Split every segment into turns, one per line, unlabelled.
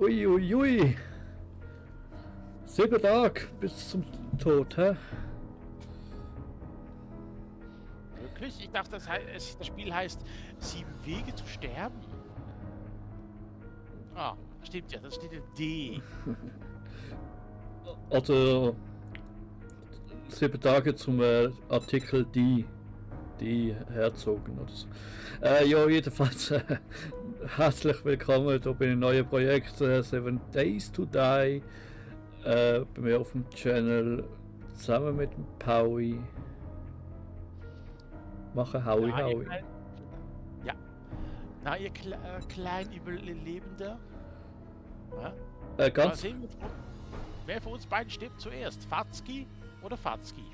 Ui. 7 Tage bis zum Tod, hä?
Wirklich? Ich dachte, das Spiel heißt 7 Wege zu sterben. Ah, stimmt ja, das steht in D.
Also 7 Tage zum Artikel die Herzogen oder so. Ja, jedenfalls herzlich willkommen hier bei einem neuen Projekt 7 Days to Die bei mir auf dem Channel zusammen mit dem Paui. Machen Howie.
Ja. Na, ihr kleinen Überlebender. Ja?
Ganz.
Sehen wir, wer von uns beiden stirbt zuerst? Fatzki oder Fatzki?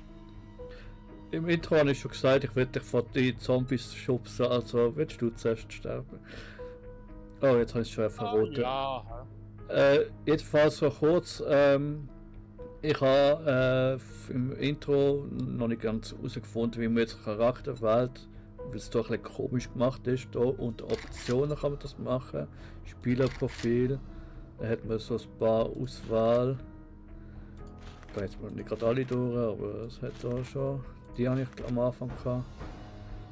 Im Intro habe ich schon gesagt, ich will dich von den Zombies schubsen, also willst du zuerst sterben? Oh, jetzt habe ich es schon verraten.
Ja.
Jedenfalls so kurz, ich habe im Intro noch nicht ganz herausgefunden, wie man jetzt Charakter wählt, weil es doch ein bisschen komisch gemacht ist. Da unter Optionen kann man das machen. Spielerprofil, da hat man so ein paar Auswahl. Ich gehe jetzt mal nicht gerade alle durch, aber es hat da schon. Die habe ich am Anfang gehabt.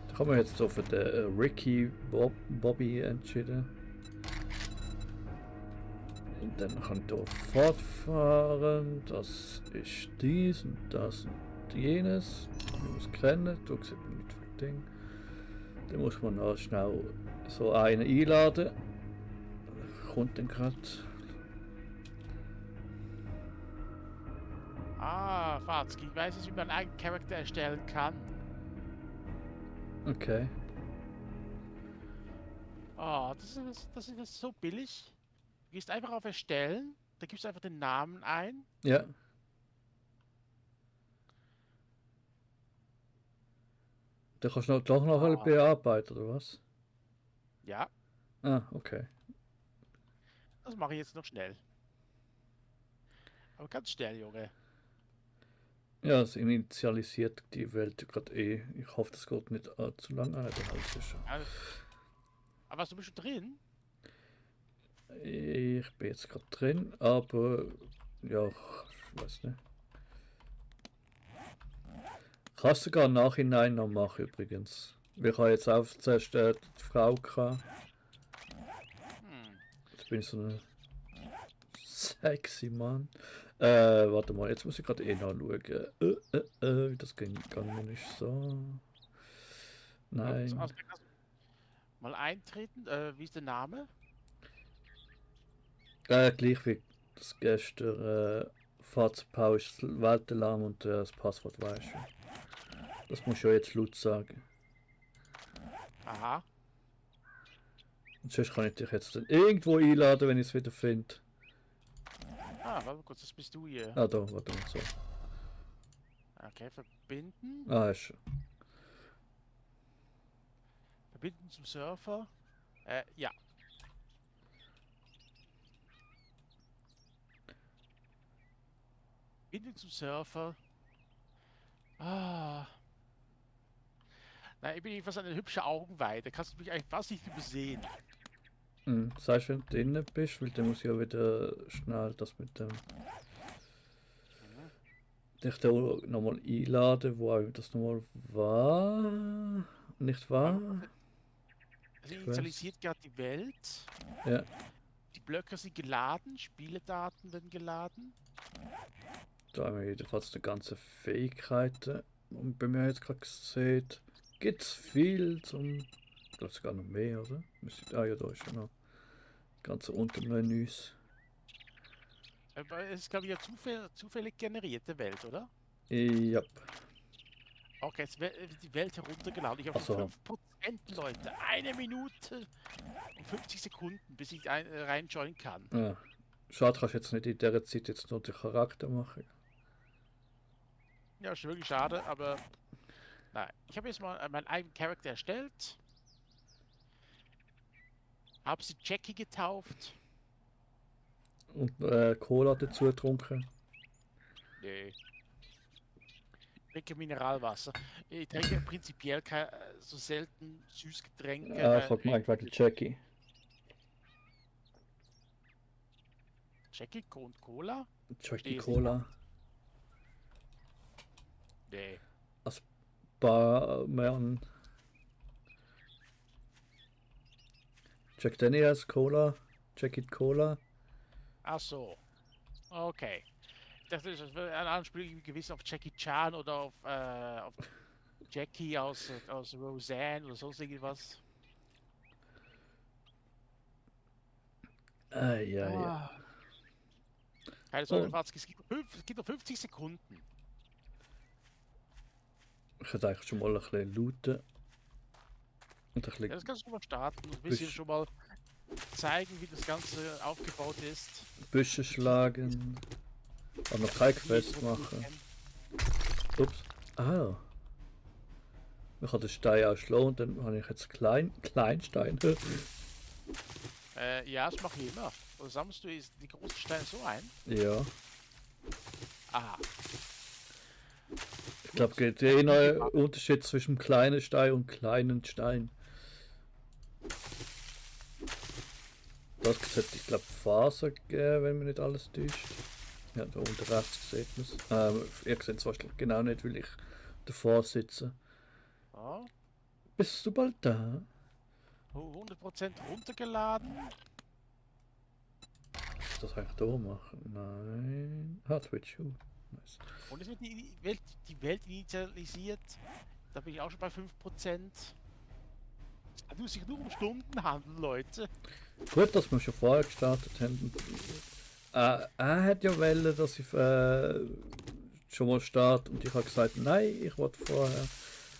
Da kann man jetzt so für den Ricky Bobby entschieden. Und dann kann ich hier fortfahren. Das ist dies und das und jenes. Ich muss kennen. Da sieht man nicht viel Ding. Dann muss man noch schnell so einen einladen. Kommt dann gerade.
Ah, Fatzki, ich weiß jetzt, wie man einen eigenen Charakter erstellen kann.
Okay.
Oh, das ist so billig. Du gehst einfach auf Erstellen, da gibst du einfach den Namen ein.
Ja. Da kannst du doch noch ein bearbeiten, oder was?
Ja.
Ah, okay.
Das mache ich jetzt noch schnell. Aber ganz schnell, Junge.
Ja, es initialisiert die Welt gerade eh. Ich hoffe, das geht nicht allzu lange. Ah, das ist schon.
Aber was, du bist schon drin?
Ich bin jetzt gerade drin, aber ja, ich weiß nicht. Kannst du sogar im Nachhinein noch machen übrigens. Wir haben jetzt auch zuerst die Frau gehabt. Jetzt bin ich so ein sexy Mann. Warte mal, jetzt muss ich gerade eh nachschauen. Wie das gegangen ist. So. Nein.
Also, mal eintreten. Wie ist der Name?
Gleich wie das gestern. Fahrzeugpau ist Weltalarm und das Passwort weiß ich. Das muss ich ja jetzt laut sagen.
Aha.
Und sonst kann ich dich jetzt dann irgendwo einladen, wenn ich es wieder finde.
Ah, warte kurz, das bist du hier.
Ah, da, warte mal so.
Okay, verbinden.
Ah, ist schon.
Verbinden zum Surfer. Ja. Verbindung zum Surfer. Ah. Na, ich bin jedenfalls eine hübsche Augenweide. Kannst du mich eigentlich fast nicht übersehen.
Sagst du, wenn du drinnen bist, weil dann muss ich ja wieder schnell das mit dem. Dich da nochmal einladen, wo auch das nochmal war. Nicht wahr?
Also initialisiert gerade die Welt.
Ja.
Die Blöcke sind geladen, Spieledaten werden geladen.
Da haben wir jedenfalls die ganzen Fähigkeiten. Und bei mir jetzt gerade gesehen, gibt es viel zum. Ich glaube sogar noch mehr, oder? Ah ja, da ist schon noch. Die ganzen Untermenüs.
Aber es ist, glaube ich, eine zufällig generierte Welt, oder?
Ja.
Okay, jetzt wird die Welt heruntergeladen. Ich habe
So.
5%, Leute. 1 Minute und 50 Sekunden, bis ich reinjoinen kann.
Ja. Schade, kannst du jetzt nicht in dieser Zeit jetzt noch den Charakter machen.
Ja, ist wirklich schade, aber nein. Ich habe jetzt mal meinen eigenen Charakter erstellt. Habe sie Jackie getauft.
Und Cola dazu getrunken.
Nee. Ich trinke Mineralwasser. Ich trinke prinzipiell so selten Süßgetränke.
Ich habe gemeint, wegen Jackie.
Jackie und Cola?
Jackie
Verstehe es nicht
Cola.
ganz. Nee.
Barman. Jack Daniels Cola. Jackie Cola.
Ach so. Okay. Ich dachte, das wäre ein Anspiel gewiss auf Jackie Chan oder auf Jackie aus Roseanne oder sonst irgendwas.
Ja, ja.
Ah. Keine Sorge,
Und
Watzki, es gibt noch 50 Sekunden.
ich hätte eigentlich schon mal ein bisschen looten. Und ein
Ja,
bisschen
das kannst du schon mal starten und ein bisschen
Büsch,
schon mal zeigen, wie das Ganze aufgebaut ist.
Büsche schlagen. Aber noch kein
Wie ich
Quest
das nicht
machen.
kenn.
Ups. Ah. Ich habe den Stein auch schlagen und dann habe ich jetzt Kleinsteine.
Ja, das mache ich immer. Oder sammelst du die großen Steine so ein?
Ja.
Aha.
Ich glaube,
Gut.
der innere Unterschied zwischen kleinen Stein und kleinen Stein. Das sollte, ich glaube, Faser geben, wenn man nicht alles täuscht. Ja, da unten rechts sieht man es. Ihr seht es wahrscheinlich genau nicht, weil ich davor sitze.
Ja,
Bist du bald da?
100% runtergeladen.
Muss das eigentlich da machen? Nein. Ah, Twitch. Nice.
Und es wird die Welt initialisiert. Da bin ich auch schon bei 5%. Es muss sich nur um Stunden handeln, Leute.
Gut, dass wir schon vorher gestartet haben. Er hat ja wollen, dass ich schon mal starte und ich habe gesagt, nein, ich wollte vorher.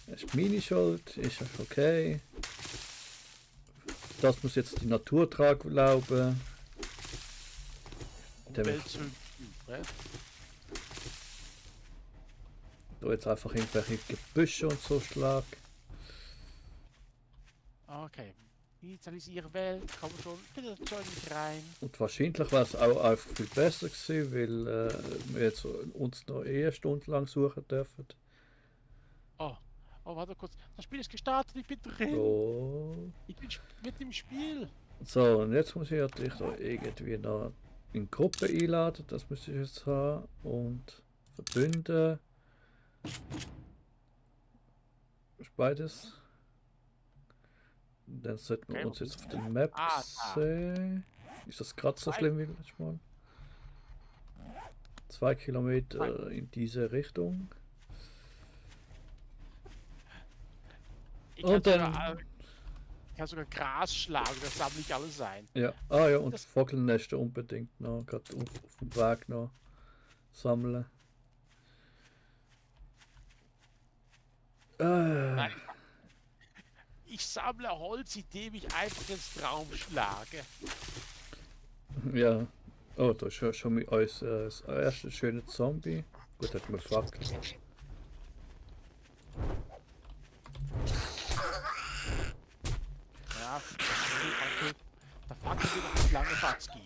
Es ist meine Schuld, ist okay. Das muss jetzt die Natur tragen, glauben.
Umweltsünden. Ne?
Da jetzt einfach irgendwelche Gebüsche und so schlag.
Okay. Initialisiere Welt. Komm schon. Bitte das Zeug nicht rein.
Und wahrscheinlich wäre es auch einfach viel besser gewesen, weil wir jetzt uns noch stundenlang suchen dürfen.
Oh. Oh, warte kurz. Das Spiel ist gestartet. Ich bin drin.
So.
Ich bin mit dem Spiel.
So, und jetzt muss ich natürlich da irgendwie noch in Gruppe einladen. Das müsste ich jetzt haben. Und verbünden. Ist beides. Dann sollten wir
Okay,
uns
wo
jetzt
bist
auf
du?
den Map
Ah, da.
sehen. Ist das gerade so schlimm wie letztes Mal? 2 Kilometer in diese Richtung.
Ich
Und
kann
dann.
sogar, ich kann sogar Gras schlagen. Das sammle ich alles ein.
Ja, ah ja, und
Das-
Vogelnester unbedingt noch, gerade auf dem Weg noch sammeln.
Nein, ich sammle Holz, indem ich einfach ins Traum schlage.
Ja. Oh, da ist ja schon mit uns das erste schöne Zombie. Gut, hat man Fackel.
Ja, der Fackel wird noch nicht lange Fatzki.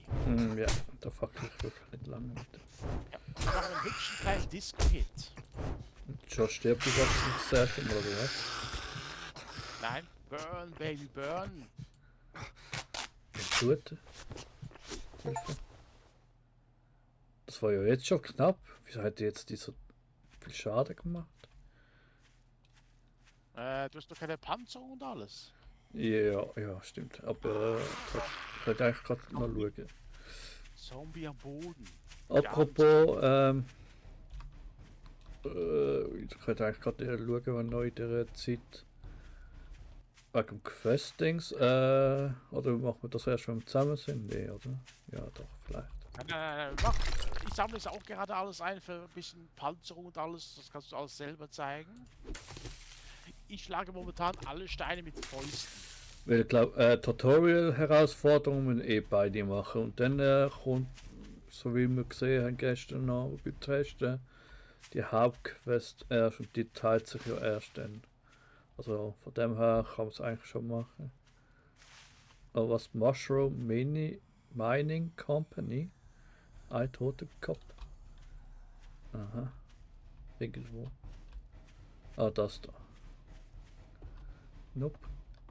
Ja, da Fackel ich wirklich nicht lange mit.
Ja, wir machen einen hübschen kleinen Disco-Hit.
Schon stirbt die wahrscheinlich sehr schon, oder was?
Nein, burn, baby, burn.
Gut. Hilfe. Das war ja jetzt schon knapp. Wieso hat die jetzt die so viel Schaden gemacht?
Du hast doch keine Panzerung und alles.
Ja, ja, stimmt. Aber ich könnte eigentlich gerade noch schauen.
Zombie am Boden.
Apropos, ich könnte eigentlich gerade schauen, wann noch in der Zeit wegen dem Quest-Dings, oder machen wir das erst, wenn wir zusammen sind? Nee, oder? Ja, doch, vielleicht.
Nein, mach. Ich sammle es auch gerade alles ein für ein bisschen Panzerung und alles. Das kannst du alles selber zeigen. Ich schlage momentan alle Steine mit Fäusten.
Weil ich glaube, Tutorial-Herausforderungen beide machen und dann kommt, so wie wir gesehen haben gestern noch beim Testen, die Hauptquest erst und die teilt sich ja erst dann. Also von dem her kann man es eigentlich schon machen. Aber was Mushroom Mining Company? Ein toter Kopf. Aha. Irgendwo. Ah, das da. Nope.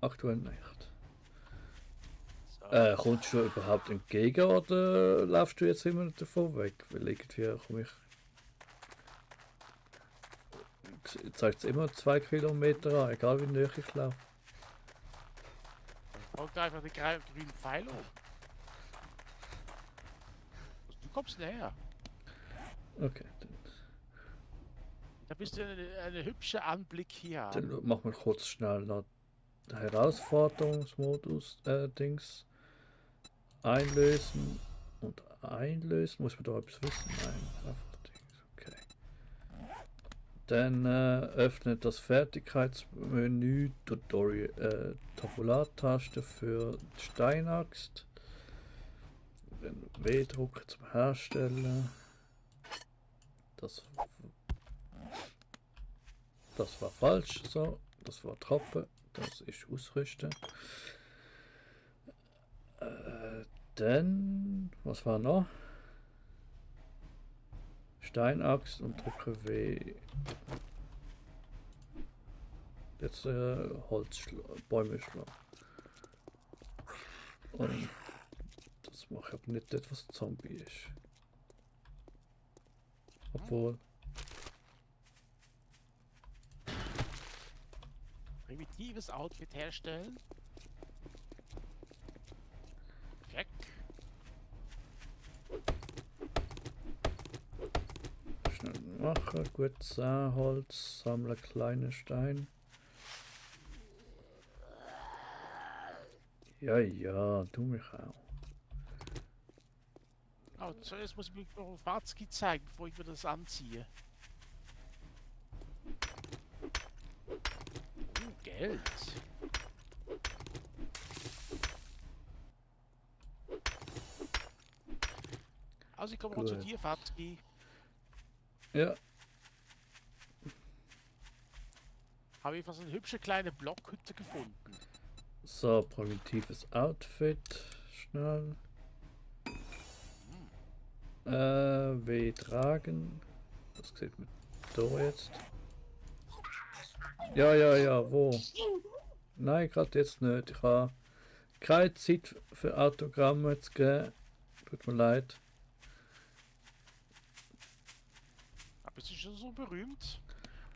Aktuell nicht.
So,
Kommst du überhaupt entgegen oder laufst du jetzt immer davon weg? Weil irgendwie komme ich. Zeigt es immer 2 Kilometer an, egal wie näher ich laufe.
Folgt einfach den grünen Pfeil um. Du kommst näher.
Okay,
Da bist du ein hübscher Anblick hier.
dann machen wir kurz schnell noch den Herausforderungsmodus Dings einlösen und einlösen. Muss man da etwas wissen? Nein, einfach Dings. Okay. Dann öffnet das Fertigkeitsmenü Tutorial Tabulartaste für die Steinaxt. Dann W-Druck zum Herstellen. Das war falsch, so. Das war Trappe. Das ist Ausrüsten. Dann, was war noch? Steinaxt und drücke W. Jetzt Bäume schlagen. Und das mache ich aber nicht etwas Zombie ist. Obwohl.
Primitives Outfit herstellen. Check.
Schnell machen, gut Sahnholz, sammle kleine Steine. Ja, tu mich auch.
Oh, zuerst muss ich mir noch ein Fahrzeug zeigen, bevor ich mir das anziehe. Geld. Also ich komme mal zu
Gut.
dir, Fatski.
Ja,
Habe ich was eine hübsche kleine Blockhütte gefunden.
so, primitives Outfit. Schnell. W tragen. Das sieht man da jetzt. Ja, wo? Nein, gerade jetzt nicht. Ich habe keine Zeit für Autogramme zu geben. Tut mir leid.
Aber bist du schon so berühmt?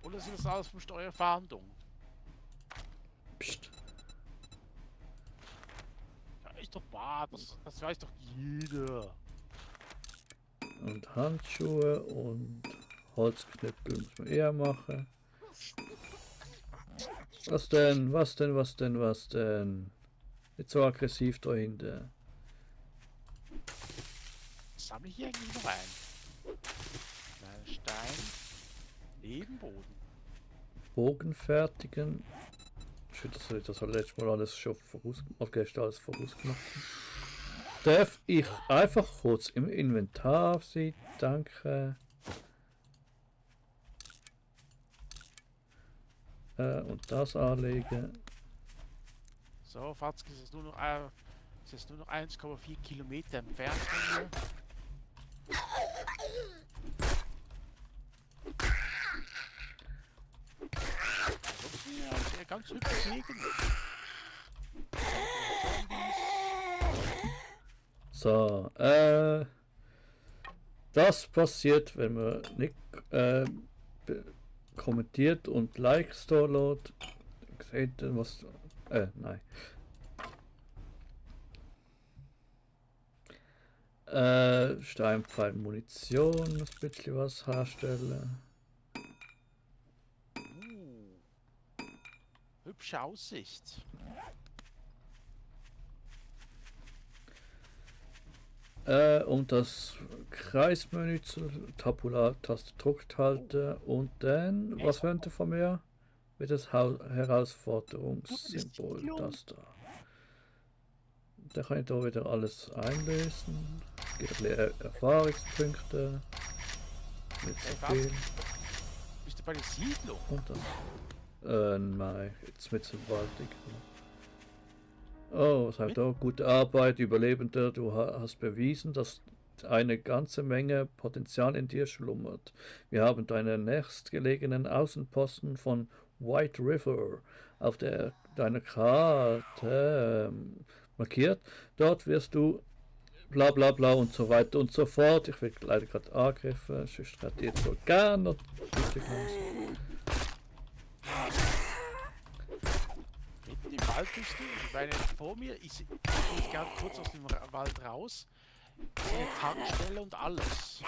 Oder sind das alles von Steuerfahndung?
Psst.
Ja, ist doch wahr, das weiß doch jeder.
Und Handschuhe und Holzknüppel muss man eher machen. Was denn? Nicht so aggressiv da hinten.
Sammle ich hier eigentlich noch ein? Kleiner Stein. Nebenboden.
Bogen fertigen. Schön, dass ich das letztes Mal alles schon gestern alles vorausgemacht habe. Darf ich einfach kurz im Inventar sein? Danke. Und das anlegen.
So, Fatski, es ist nur noch 1,4 Kilometer entfernt von mir. Das ist ja ganz hübsche Gegend.
So, das passiert, wenn man nicht kommentiert und Likes da lädt. Seht ihr was? Nein. Steinpfeil, Munition, ein bisschen was herstellen.
Hübsche Aussicht.
Und das Kreismenü zur Tabular-Taste drückt halten und dann, was wollt ihr von mir? Wird das Herausforderungssymbol, das da. Da kann ich da wieder alles einlösen. Gibt ein bisschen Erfahrungspunkte. Nicht so viel.
Bist du bei der Siedlung?
Und das. Nein, jetzt mit dem Waldig. Oh, was heißt da? Gute Arbeit, Überlebender. Du hast bewiesen, dass eine ganze Menge Potenzial in dir schlummert. Wir haben deinen nächstgelegenen Außenposten von White River auf deiner Karte markiert. Dort wirst du bla bla bla und so weiter und so fort. Ich werde leider gerade angegriffen, sonst hätte ich jetzt so gerne noch
Mitten im Wald bist du. Ich meine, vor mir ist ich gerade kurz aus dem Wald raus. So eine Tankstelle und alles.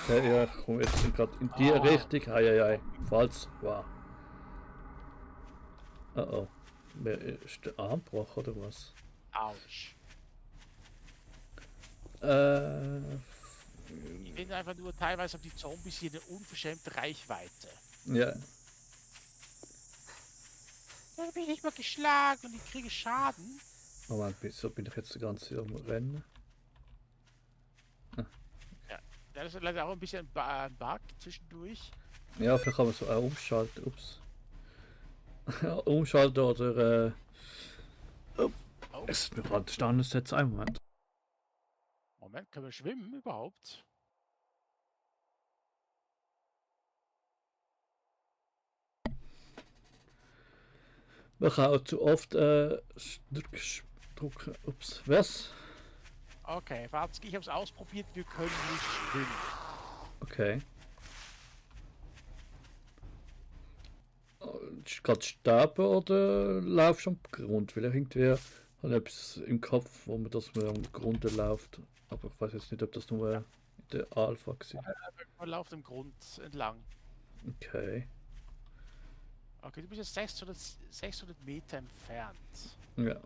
Ja, ich komme jetzt gerade in die Richtung. Eieiei, falls war. Oh oh. Wer ist der Armbruch oder was?
Autsch. Ich finde einfach nur, teilweise haben die Zombies hier eine unverschämte Reichweite.
Ja.
Da bin ich nicht mal geschlagen und ich kriege Schaden.
Moment, wieso bin ich jetzt die ganze Zeit am Rennen?
Ja, das ist leider auch ein bisschen ein Bug zwischendurch.
Ja, vielleicht kann man so auch umschalten. Ups. Umschalten oder.
Oh.
Es ist mir gerade Standessätze. Einen Moment.
Moment, können wir schwimmen überhaupt?
Man kann auch zu oft drücken. Ups, was?
Okay, Watzki, ich habe es ausprobiert, wir können nicht schwimmen.
Okay. Gerade sterben oder laufst du am Grund? Weil ich irgendwie habe etwas im Kopf, wo man das mal am Grund läuft. Aber ich weiß jetzt nicht, ob das nur in der Alpha war.
Man läuft im Grund entlang.
Okay.
Okay, du bist jetzt 600 Meter entfernt.
Ja.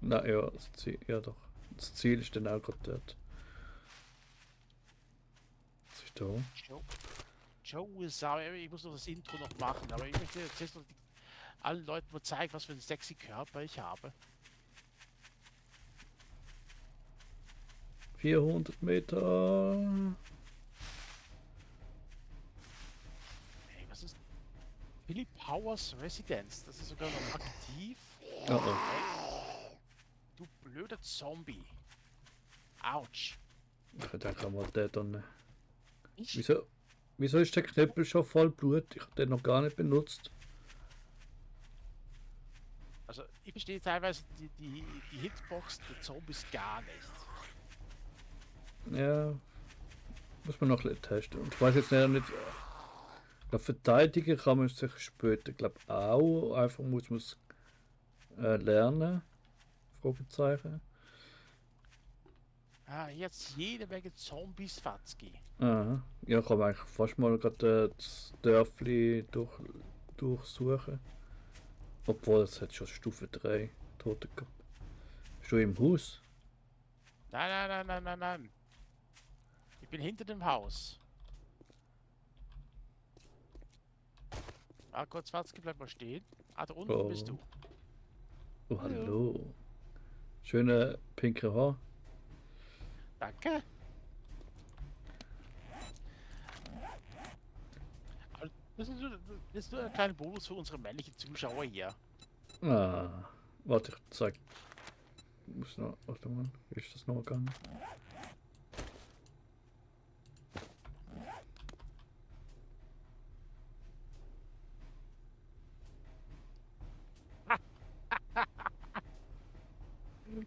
Na ja, das Ziel, ja doch. Das Ziel ist dann auch gerade dort. Was ist da?
Joe ist sauer. Ich muss noch das Intro noch machen, aber ich möchte jetzt noch allen Leuten mal zeigen, was für einen sexy Körper ich habe.
400 Meter.
Hey, was ist Philip Powers Residence? Das ist sogar noch aktiv.
Oh oh.
Du blöder Zombie. Autsch.
Ich denke mal, der dann.
Ich?
Wieso ist der Knüppel schon voll Blut? Ich habe den noch gar nicht benutzt.
Also, ich verstehe teilweise die Hitbox der Zombies gar nicht.
Ja. Muss man noch ein bisschen testen. Und ich weiß jetzt nicht. Ich glaube, verteidigen kann man sich später, glaube auch. Einfach muss man es lernen. Fragezeichen.
Ah, jetzt jede Menge Zombies, Fatzki.
Aha. Ja, ich kann eigentlich fast mal gerade das Dörfli durchsuchen. Obwohl, es hat schon Stufe 3 Tote gehabt. Bist du im Haus?
Nein. Ich bin hinter dem Haus. Ah, kurz, Fatzki, bleib mal stehen. Ah, da unten bist du.
Oh, hallo. Schöne pinke Haar.
Danke. Das ist nur ein kleiner Bonus für unsere männlichen Zuschauer hier.
Ah, warte, ich zeig. Ich muss noch. Warte mal, wie ist das noch gegangen?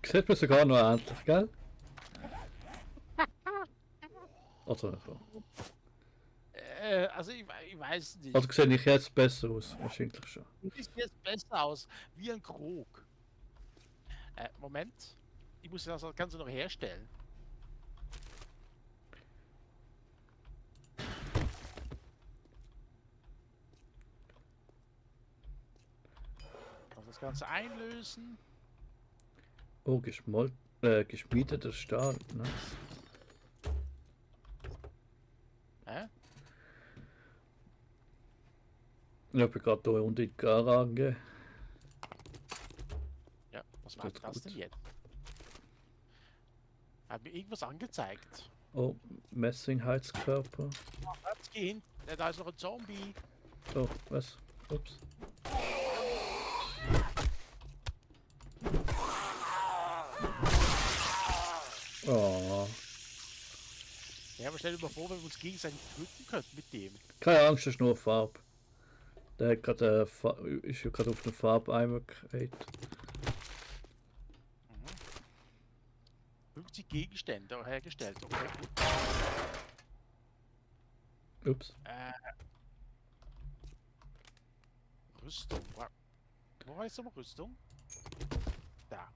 Sieht man sogar noch endlich, gell? Also nicht so.
Also ich weiß nicht.
Also sehe ich jetzt besser aus, wahrscheinlich schon.
Du siehst jetzt besser aus, wie ein Krog. Moment. Ich muss das Ganze noch herstellen. Das Ganze einlösen.
Oh, geschmiedeter Stahl. Nice. Ich bin gerade hier unten in die Garage.
Ja, was macht das denn jetzt? Hat mir irgendwas angezeigt.
Oh, Messingheizkörper.
Jetzt gehen. Da ist noch ein Zombie.
Oh, was? Ups. Oh.
Ja, aber stell dir mal vor, wenn wir uns gegenseitig töten könnten mit dem.
Keine Angst, das ist nur Farbe. Der hat gerade ist ja gerade auf den Farbeimer gehalten.
50 Gegenstände hergestellt. Okay, gut.
Ups.
Rüstung. Wo heißt aber Rüstung? Da.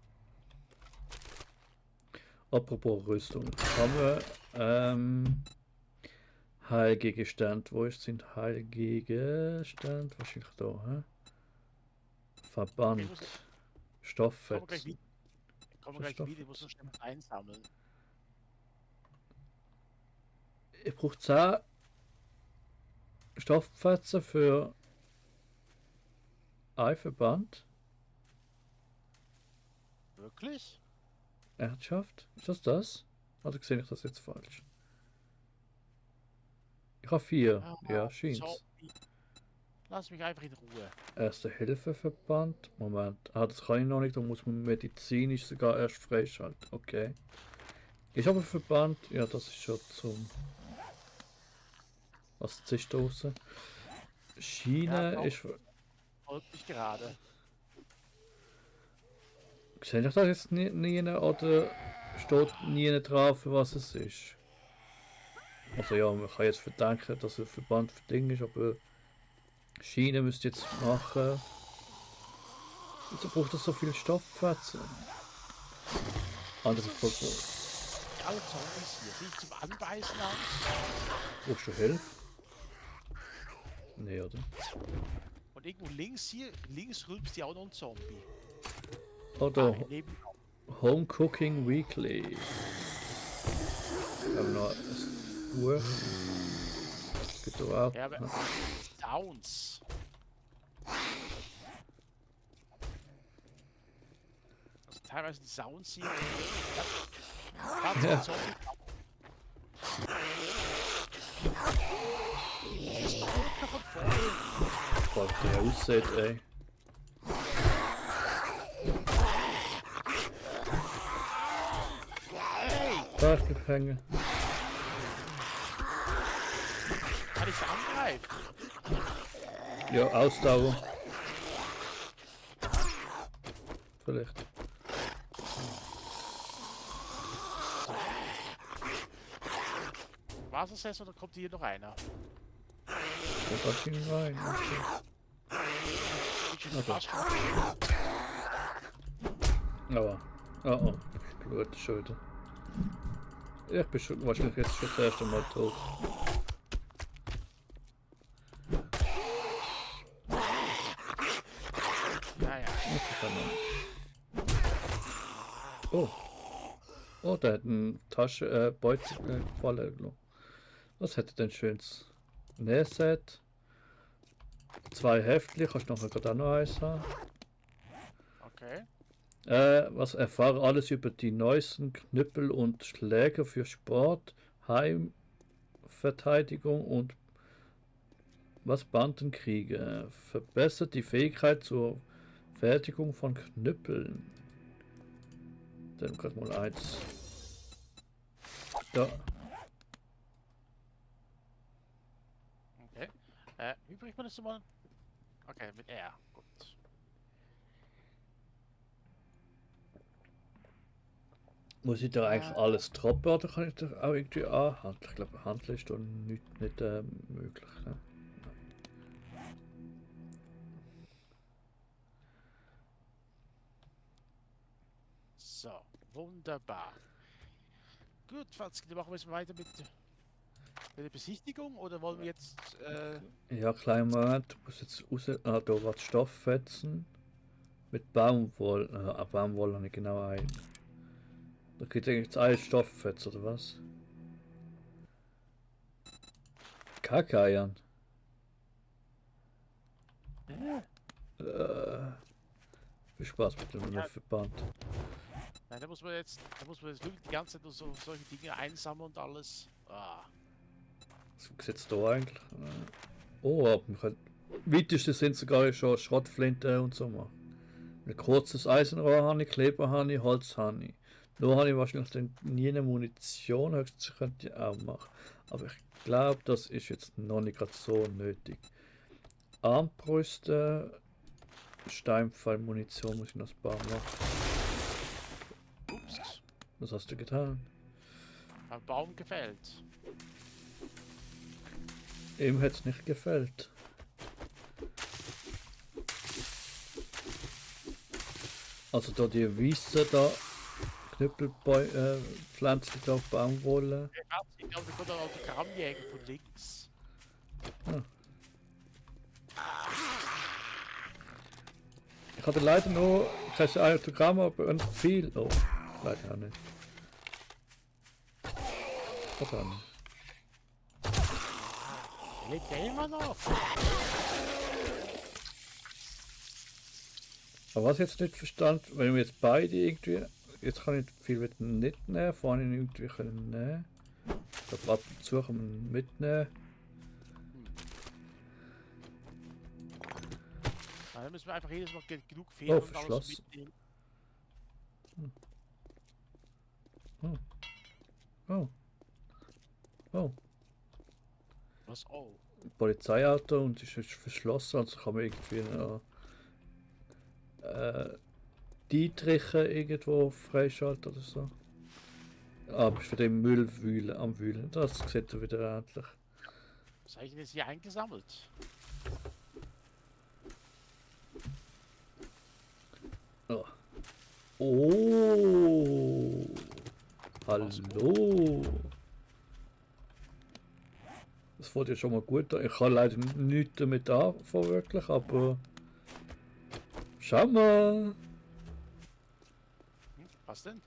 Apropos Rüstung. Haben wir Heilgegenstand. Wo sind Heilgegenstand? Wahrscheinlich da, hä? Verband.
Okay,
Stofffetzen.
kommen wir gleich wieder, ich muss noch schnell was einsammeln.
Ich brauche 10 Stofffetzen für ein Verband.
Wirklich?
Ernsthaft? Ist das das? Oder sehe ich das jetzt falsch? Ich habe 4. Ja, scheint's.
So, lass mich einfach in Ruhe.
Erste-Hilfe-Verband. Moment. Ah, das kann ich noch nicht. Da muss man medizinisch sogar erst freischalten. Okay. Ich habe einen Verband. Ja, das ist schon zum... Was ist draußen? Schiene
Ja,
ist...
folgt mich gerade.
Sehe ich das jetzt nie oder steht nie drauf, für was es ist? Also ja, man kann jetzt verdenken, dass ein Verband für Ding ist, aber Schiene müsst ihr jetzt machen. Wieso braucht das so viel Stofffetzen? Das ist voll gut.
Alle Zombies hier, sieht zum Anbeißen aus.
Brauchst du Hilfe? Nee, oder?
Und irgendwo links rülpst ja auch noch ein Zombie.
Oder
Neben
Home Cooking Weekly. Wir haben noch ein Buch. Gibt auch.
ja, aber Sounds. Also teilweise die Sounds hier.
Ja.
Zombie.
Boah, wie der aussieht, ey. Da, ich bleib hängen.
Kann ich angreifen?
Ja, Ausdauer. Vielleicht.
War's das jetzt oder kommt hier noch einer?
Da ging rein. Okay.
Ich bin fast
Aber. Oh, Blut schon wieder. Ich bin schon, wahrscheinlich jetzt schon das erste Mal tot.
Naja.
Oh. Oh, da hat ein Beutel gefallen. Was hätte denn schönes? Nähset. 2 Heftchen, kannst du nachher gerade auch noch eins haben.
Okay.
Was erfahre alles über die neuesten Knüppel und Schläge für Sport, Heimverteidigung und was Bandenkriege. Verbessert die Fähigkeit zur Fertigung von Knüppeln. Dann gerade mal eins. Ja.
Okay. Wie bringt man das mal? Okay, mit R. Gut.
Muss ich da eigentlich alles droppen oder kann ich da auch irgendwie anhandeln? Ich glaube, Handeln ist da nicht möglich. Ne?
So, wunderbar. Gut, Fatz, dann machen wir jetzt weiter mit der Besichtigung oder wollen wir jetzt
Ja, kleinen Moment. Ich muss jetzt raus. Ah, da was Stofffetzen. Mit Baumwolle. Baumwolle habe ich genau ein. Da kriegt eigentlich jetzt alles Stofffetz, oder was? Kakaiern. Viel Spaß mit dem Verband.
nein, da muss man jetzt wirklich die ganze Zeit nur solche Dinge einsammeln und alles. Ah.
Was sieht da eigentlich? Oh, aber man kann. Weitestens sind sogar schon Schrottflinte und so machen. Ein kurzes Eisenrohr habe ich, Kleber habe ich, Holz habe ich. Nur habe ich wahrscheinlich dann nie eine Munition, höchstens könnte ich auch machen. Aber ich glaube, das ist jetzt noch nicht gerade so nötig. Armbrüste, Steinpfeilmunition muss ich noch ein paar machen.
Ups.
Was hast du getan?
Ein Baum gefällt.
Ihm hat's nicht gefällt. Also da die weißen da Knüppelpflanzen da auf Baumwolle.
Ich glaube, da kommt ein Autogrammjäger von links.
Ich hatte leider nur kein Autogramm, aber ein Profil. Oh, leider auch nicht. Verdammt.
Lebt der immer noch?
Aber was ich jetzt nicht verstanden, wenn wir jetzt beide irgendwie. Jetzt kann ich viel wieder nicht nehmen, vorhin irgendwie können nehmen. Ich glaube, ab und zu kann man mitnehmen.
Dann müssen wir einfach jedes Mal genug Fehler und alles
verschlossen.
mitnehmen.
Oh. Oh.
Was? Oh.
Polizeiauto und es ist verschlossen, also kann man irgendwie Dietriche irgendwo freischalten oder so. Aber ich für den Müll wühlen, am Wühlen. Das sieht er wieder endlich.
Was habe ich denn jetzt hier eingesammelt?
Oh. Oh. Hallo. Das fängt ja schon mal gut an. Ich kann leider nichts damit anfangen, wirklich, aber. Schau mal.
Was denn?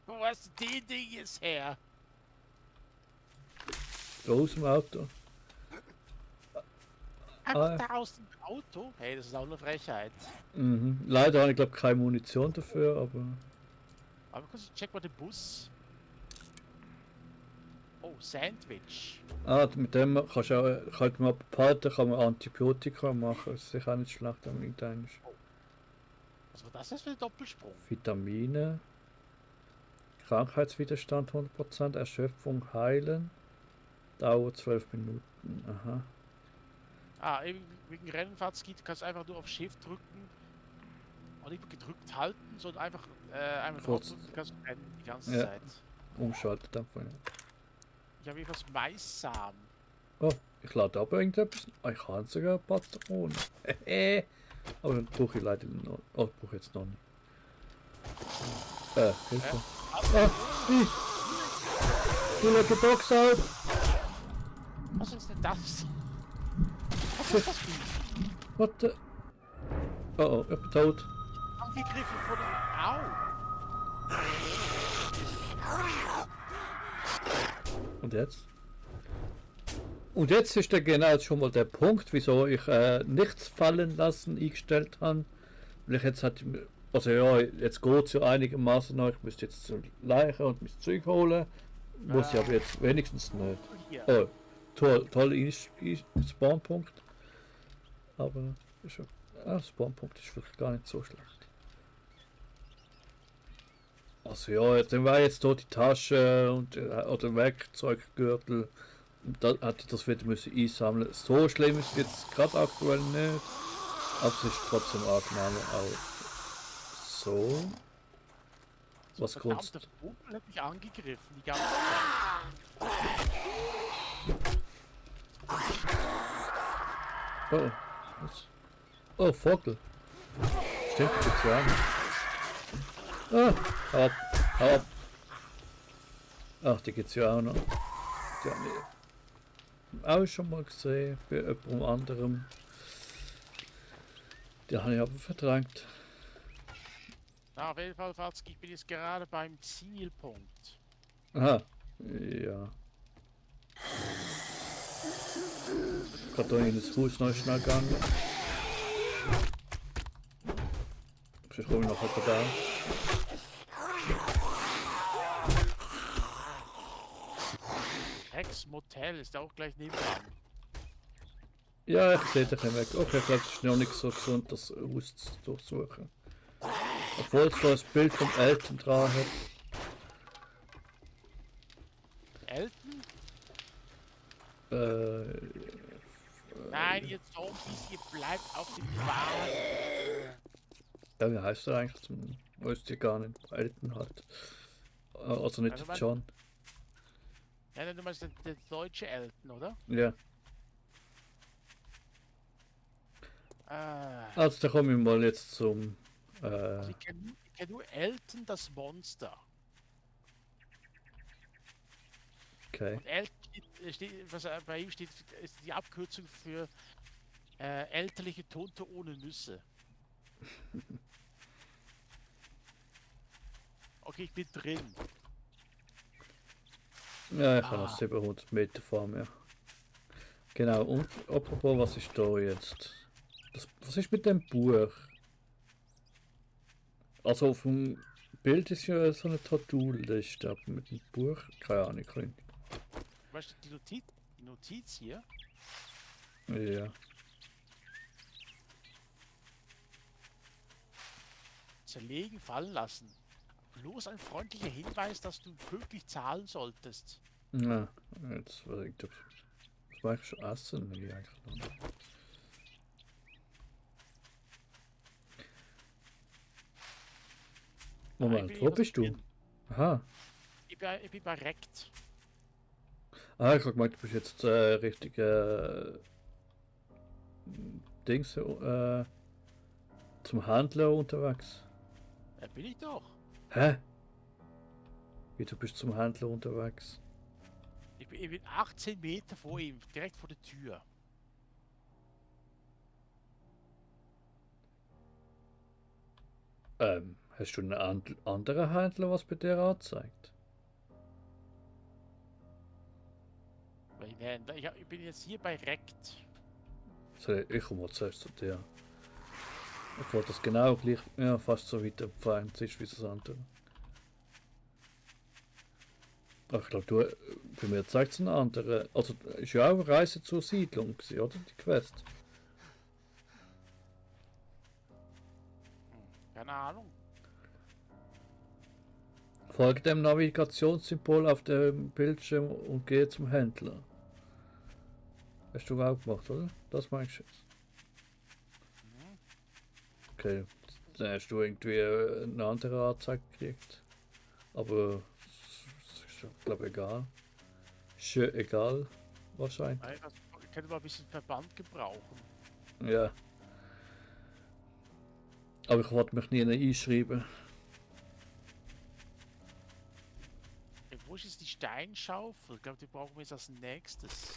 Wo hast du die Ding jetzt her?
Da aus dem Auto.
Da aus dem Auto? Hey, das ist auch eine Frechheit.
Mhm. Leider habe ich glaube keine Munition dafür, aber.
Aber kurz, check mal den Bus. Oh, Sandwich.
Mit dem kannst du auch, kann man behalten, kann man Antibiotika machen. Das ist sicher auch nicht schlecht, wenn man irgendwann
Was war das jetzt für ein Doppelsprung?
Vitamine. Krankheitswiderstand 100%, Erschöpfung heilen. Dauer 12 Minuten. Aha.
Ah, eben wegen Rennfahrtskit kannst du einfach nur auf Shift drücken. Und nicht gedrückt halten, sondern einfach
Kurz.
draufdrücken, kannst du rennen die ganze
Ja.
Zeit.
Umschaltet einfach.
Ich habe etwas Maissamen.
Oh, ich lade aber irgendetwas. Ah, ich habe sogar Patronen. Aber dann brauche ich leider noch. Oh, ich brauche jetzt noch nicht. Hilfe. Du let the box out!
Was ist denn das? Was ist das für ein
What the? Oh, ich bin tot.
angegriffen von dem
Und jetzt? Und jetzt ist der genau schon mal der Punkt, wieso ich nichts fallen lassen eingestellt habe. Weil ich jetzt hatte, also ja, jetzt geht es ja einigermaßen noch. Ich müsste jetzt zur Leiche und mein Zeug holen. Muss ich aber jetzt wenigstens nicht.
Hier.
Oh, toll Spawnpunkt. Aber ist schon, Spawnpunkt ist wirklich gar nicht so schlecht. Also ja, dann war jetzt hier die Tasche und oder Werkzeuggürtel. Und da hatte ich das wieder müssen einsammeln. So schlimm ist es jetzt gerade aktuell nicht. Aber es ist trotzdem angenehm auch. So. Was kommt?
Der Vogel hat mich angegriffen die ganze Zeit.
Oh. Was? Oh, Vogel. Stimmt, die gibt's ja auch noch. Ab. Ach, die gibt's ja auch noch. Die haben wir auch schon mal gesehen, bei jemandem anderem. Die habe ich aber verdrängt.
Na, auf jeden Fall, Fatzki, ich bin jetzt gerade beim Zielpunkt.
Aha, ja. Gerade hier in das Haus noch schnell gegangen. Sonst komme ich noch etwa da.
Rex Motel ist auch gleich nebenan.
Ja, ich sehe dich weg. Okay, vielleicht ist es noch nicht so gesund, das Haus zu durchsuchen. Obwohl es da ein Bild vom Eltern dran hat.
Elton? Nein, ihr Zombies, ihr bleibt auf dem Wagen.
Ja, wie heißt er eigentlich? Weiß ich gar nicht. Eltern hat. Also nicht
Also
der John.
Ja, du meinst der deutsche Elton, oder?
Ja.
Ah,
Also da komme ich mal jetzt zum.
also ich kenn nur Elton das Monster.
Okay.
Und Elton was bei ihm steht, ist die Abkürzung für elterliche Tonte ohne Nüsse. Okay, ich bin drin.
Ja, ich habe noch
Ah,
700 Meter vor mir. Genau, und apropos, was ist da jetzt? Was ist mit dem Buch? Also auf dem Bild ist ja so eine Tattoo-Liste, aber mit dem Buch, keine Ahnung.
weißt du, die Notiz hier,
Ja.
zerlegen, fallen lassen. Bloß ein freundlicher Hinweis, dass du pünktlich zahlen solltest.
Na, jetzt weiß ich, was mache ich schon essen? Nee, eigentlich noch nicht. Moment, wo bist du? Aha.
Ich bin bei Rekt.
Ah, ich habe gemeint, du bist jetzt richtig Dings zum Handler unterwegs.
Da bin ich doch.
Hä? Wie, du bist zum Händler unterwegs?
Ich bin 18 Meter vor ihm, direkt vor der Tür.
Hast du einen anderen Händler, was bei dir anzeigt?
Ich bin jetzt hier bei Rekt.
So, ich komme mal zuerst zu dir. Ich wollte das genau gleich, ja, fast so weit entfernt ist wie das andere. Ach, ich glaube, bei mir zeigt es einen anderen. Also, ist ja auch eine Reise zur Siedlung gewesen, oder? Die Quest.
Keine Ahnung.
Folge dem Navigationssymbol auf dem Bildschirm und gehe zum Händler. Hast du auch gemacht, oder? Das meinst du jetzt? Okay, dann hast du irgendwie eine andere Anzeige gekriegt. Aber das ist, glaube ich, egal. Ist ja egal, wahrscheinlich.
Ich könnte mal ein bisschen Verband gebrauchen.
Ja. Aber ich wollte mich nie einschreiben.
Wo ist jetzt die Steinschaufel? Ich glaube, die brauchen wir jetzt als nächstes.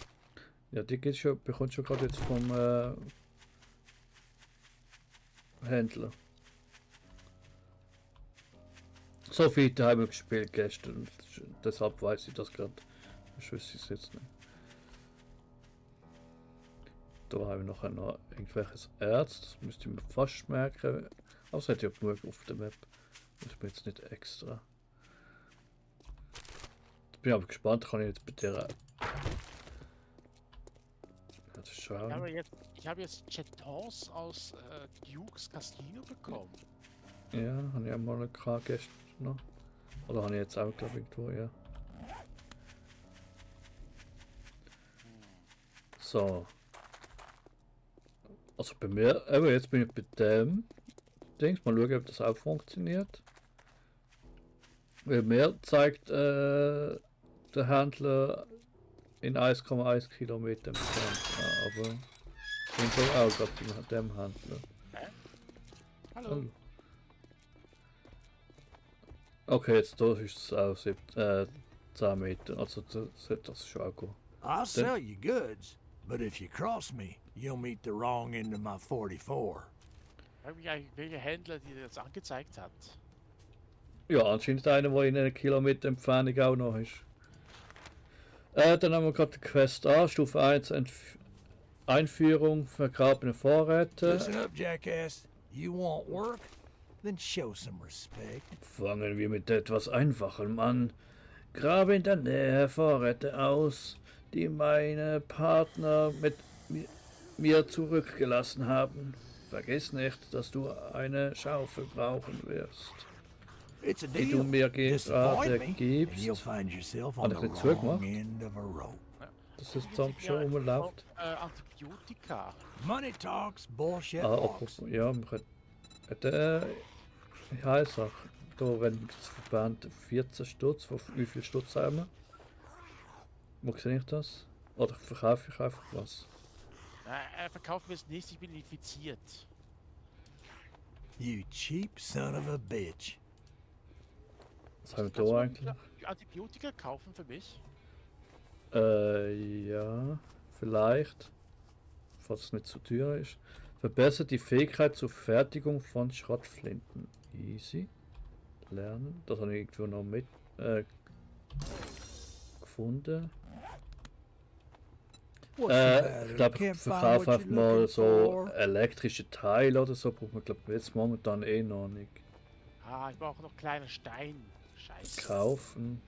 Ja, die bekommst du gerade jetzt vom Händler. So viel haben wir gespielt gestern. Deshalb weiß ich das gerade. Ich wüsste es jetzt nicht. Da haben wir noch irgendwelches Erz. Das müsste ich mir fast merken. Aber es hat ja genug auf der Map. Ich bin jetzt nicht extra. Ich bin aber gespannt, kann ich jetzt bei dir.
Ich habe jetzt Jetons aus Dukes Casino bekommen.
Ja, habe ich auch mal gehabt gestern noch. Oder habe ich jetzt auch, glaube ich, irgendwo, ja. So. Also bei mir, aber jetzt bin ich bei dem Dings. Mal schauen, ob das auch funktioniert. Weil mir zeigt der Händler in 1,1 Kilometer entfernt. Ja, aber ich bin so auch gerade bei dem Händler.
Hallo.
Okay, jetzt da ist es auch 10 Meter. Also das sollte das schon auch gehen.
I'll sell you goods, but if you cross me, you'll meet the wrong end of my 44.
Frag mich eigentlich, welcher Händler dir das angezeigt hat.
Ja, anscheinend einer, der in einer Kilometer Entfernung auch noch ist. Dann haben wir gerade die Quest A, Stufe 1, Einführung, vergrabene Vorräte.
Listen up, jackass. You want work? Then show some respect.
Fangen wir mit etwas Einfachem an. Grabe in der Nähe Vorräte aus, die meine Partner mit mir zurückgelassen haben. Vergiss nicht, dass du eine Schaufel brauchen wirst.
It's a
Die du
deal.
mir
Disappoint
gerade
me, and
gibst.
you'll find yourself
Hat
on
er
the
ein bisschen
wrong
zugemacht?
end of a rope.
Dass das Zombie schon rumläuft.
Antibiotika.
Money talks, bullshit
Ah,
walks.
apropos, ja, wir können. Ich heiße auch. da, wenn das Verband 14 Stutz, wie viel Stutz haben wir? Wo sehe ich das? Oder verkaufe ich einfach was?
Verkaufen wir es nicht, ich bin infiziert.
You cheap son of a bitch.
Was haben wir
Kannst du
da
mal
eigentlich?
Antibiotika kaufen für mich?
Ja, vielleicht. Falls es nicht zu teuer ist. Verbessert die Fähigkeit zur Fertigung von Schrottflinten. Easy. Lernen. Das habe ich irgendwo noch mit gefunden.
What's the matter?
Ich glaube, ich
Can't find
verkaufe
what
einfach
you're
mal
looking
so
for?
elektrische Teile oder so. Braucht man, glaube ich, jetzt momentan eh noch nicht.
Ah, ich brauche noch kleine Steine. Scheiße.
Kaufen.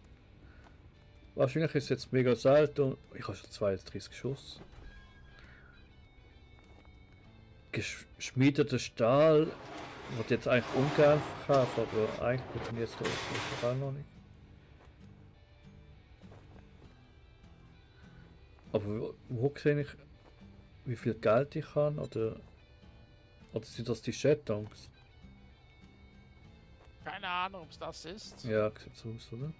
Wahrscheinlich ist es jetzt mega selten und ich habe schon 32 Schuss. Geschmiedeter Stahl wird jetzt eigentlich ungern verkauft, aber eigentlich funktioniert es auch noch nicht. Aber wo sehe ich, wie viel Geld ich habe oder sind das die Jetons?
Keine Ahnung, ob es das ist.
Ja, sieht so aus, oder?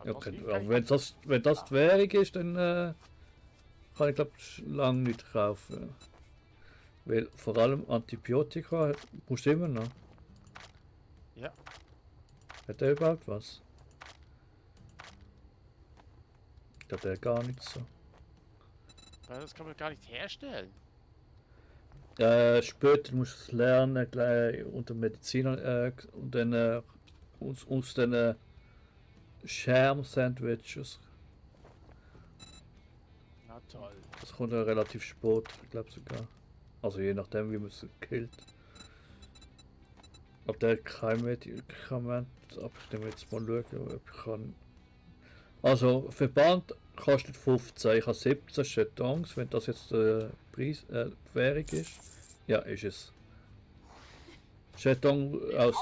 Ja,
Was
okay.
kann
Aber
ich
wenn das die Währung ist, dann kann ich glaube lange nicht kaufen. Weil vor allem Antibiotika musst du immer noch.
Ja.
Hat der überhaupt was? Ich glaube der gar nicht so.
Weil das kann man gar nicht herstellen.
Später musst du es lernen, gleich unter Medizin und dann aus den Scherm-Sandwiches.
Na toll.
Das kommt ja relativ spät, ich glaube sogar. Also je nachdem wie man es killt. Ob der kein Medikament, aber ich nehme jetzt mal schauen, ob ich kann. Also Verband kostet 15, ich habe 17 Jetons, wenn das jetzt der Preis, die Währung ist. Ja, ist es. Jeton aus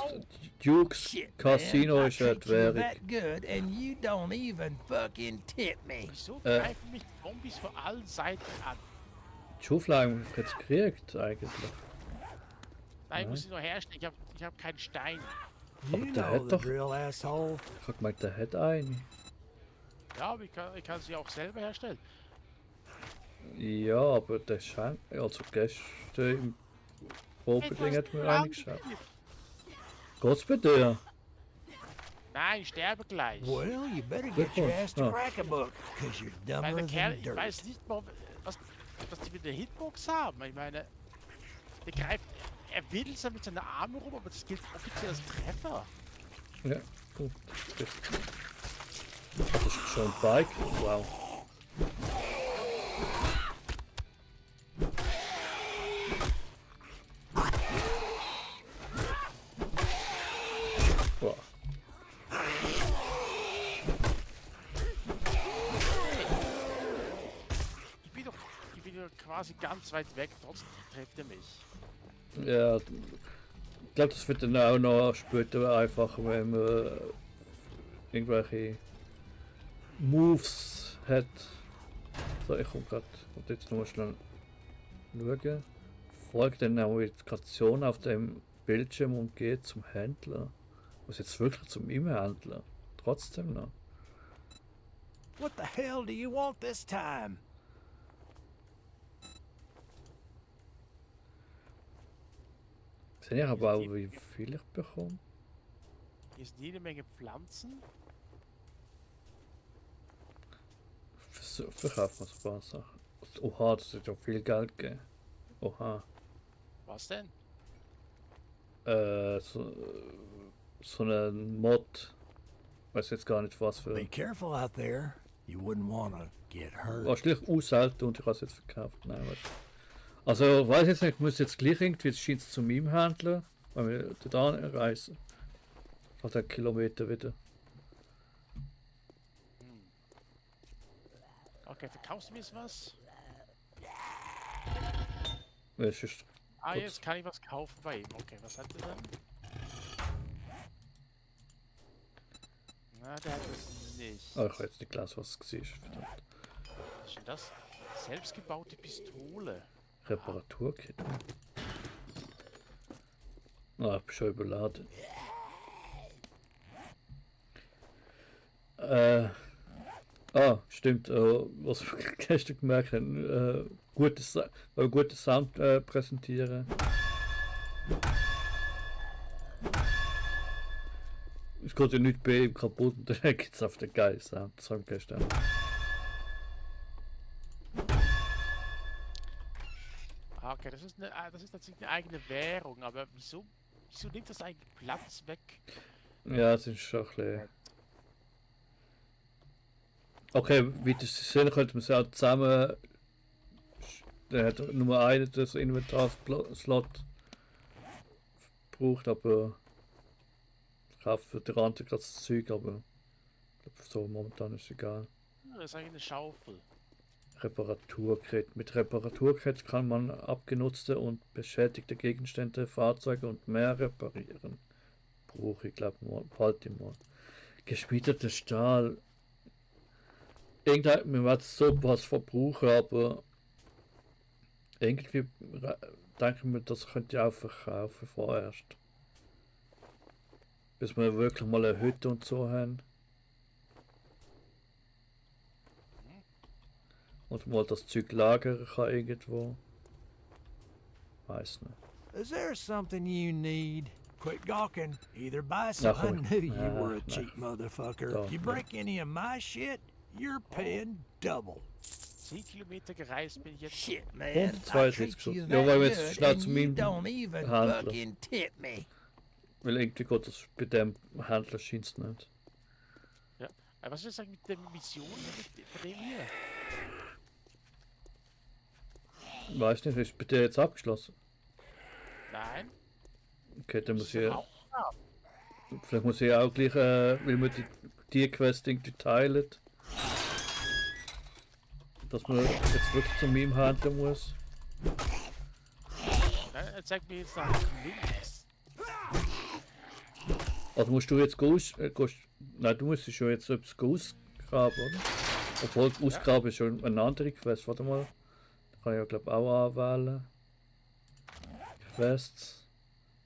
Dukes
Shit,
Casino
man, I
ist die
treat you
Währung.
that good and you don't even fucking tip me.
Wieso greifen mich Zombies von allen Seiten an?
Die Schaufel habe ich jetzt gekriegt eigentlich.
Nein, ich
Ja.
muss sie nur herstellen. Ich hab keinen Stein.
You
der
know
hat
the
doch-
drill, asshole.
Ich habe gemeint, der hat eine.
Ja, aber ich kann sie auch selber herstellen.
Ja, aber der scheint, also gestern im Probeding hat mir eine geschafft. Geht's bei dir?
Nein, ich sterbe gleich.
Well, you better
Good
get your
one.
ass to
Oh.
crack a book, cause you're
Weil
dumber
der Kerl,
than
ich
dirt.
weiß nicht mal, was die mit der Hitbox haben. Ich meine, der greift, er wedelt so mit seiner Arme rum, aber das gilt offiziell als Treffer.
Ja, gut. Das ist schon ein Bike. Wow. Wow.
Ich bin ja quasi ganz weit weg, trotzdem trifft er mich.
Ja, ich glaube, das wird dann auch noch später einfacher, wenn man irgendwelche Moves hat. So, ich komme gerade und jetzt nur schnell schauen. Folgt eine Navigation auf dem Bildschirm und geht zum Händler. Was jetzt wirklich zum Händler? Trotzdem noch.
What the hell do you want this time?
Sehe ich aber auch, wie viel ich bekomme.
Hier ist jede Menge Pflanzen.
Verkaufen wir so ein paar Sachen. Oha, das hat ja viel Geld gegeben. Oha.
Was denn?
So eine Mod. Weiß jetzt gar nicht was für.
Be careful out there. You wouldn't want to get hurt.
Wahrscheinlich aushalten und ich habe es jetzt verkauft. Nein, was. Also, ich weiß jetzt nicht, ich muss jetzt gleich irgendwie, jetzt scheint es zu meinem Händler, weil wir da reisen. Halt einen Kilometer wieder.
Okay, verkaufst du mir jetzt was?
Es ist
Ah,
Gut.
jetzt kann ich was kaufen bei ihm. Okay, was hat er dann? Na, der hat es nicht.
Ah, ich habe jetzt nicht gelesen, was es war. Verdammt.
Was ist denn das? Selbstgebaute Pistole.
Reparaturkit. Ah, Ah, ich bin schon überladen. Stimmt. Was wir gestern gemerkt haben, guten Sound präsentieren. Es geht ja nicht bei ihm kaputt und dann gibt es auf den geilen Sound. Das haben wir gestern.
Ah, okay, das ist tatsächlich eine eigene Währung, aber wieso nimmt das eigentlich Platz weg?
Ja, es ist schon ein bisschen. Okay, wie das sehen, könnte man sie auch zusammen. Der hat nur einen das Inventar-Slot braucht, aber ich kaufe für den anderen gerade das Zeug, aber ich glaube, so momentan ist es egal.
Ja, das ist eigentlich eine Schaufel.
Reparaturkit. Mit Reparaturkit kann man abgenutzte und beschädigte Gegenstände, Fahrzeuge und mehr reparieren. Brauche ich glaube mal, behalte ich mal. Geschmiedeter Stahl. Irgendwann, wir werden so was verbrauchen, aber irgendwie denke ich mir, das könnte ich auch verkaufen vorerst. Bis wir wirklich mal eine Hütte und so haben. Und mal das Zeug lagern kann irgendwo. Weiß nicht.
Is there something you need? Quit gawking. Either buy some. I
komm.
knew you
Ja,
were a
na.
cheap motherfucker.
Doch,
You
ja.
break any of my shit, you're paying double.
10 Kilometer gereist bin ich jetzt.
Shit, man.
Und
I
42
treat you
Schuss. Ja, weil wir
that
jetzt
good
schnell
and
zu
you
meinem
don't even
Händler.
fucking tip me.
Weil irgendwie geht das bei dem Händler scheint es nicht.
Was ist eigentlich mit der Mission von dem hier?
Weiß nicht, ist bei dir jetzt abgeschlossen?
Nein.
Okay, dann muss ich.
Auch, ja.
Vielleicht muss ich auch gleich, weil wir die Quest irgendwie teilen. Dass man jetzt wirklich zu meinem Händler muss.
Nein, er zeigt mir jetzt nach links.
Also musst du jetzt nein, du musst schon jetzt etwas ausgraben, oder? Obwohl ausgraben ist schon eine andere Quest. Warte mal. Da kann ich ja glaube auch anwählen. Quests.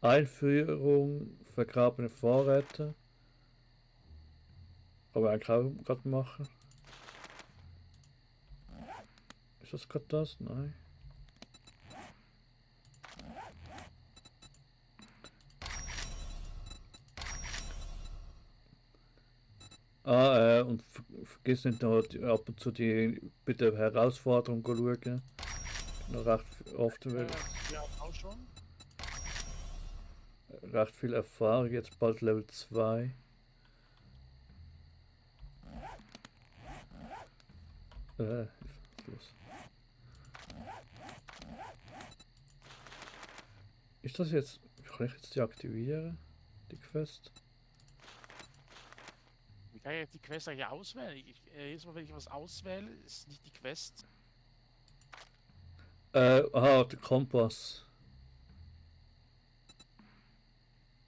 Einführung, vergrabene Vorräte. Kann man eigentlich auch gerade machen. Ist das gerade das? Nein. Und vergiss nicht noch ab und zu die bei der Herausforderung schauen. Noch recht oft
Ja, auch schon.
recht viel Erfahrung, jetzt bald Level 2. Los. Ist das jetzt. Kann ich jetzt die aktivieren? Die Quest?
Wie kann ich jetzt die Quest eigentlich auswählen? Jedes Mal, wenn ich was auswähle, ist nicht die Quest.
Aha, der Kompass.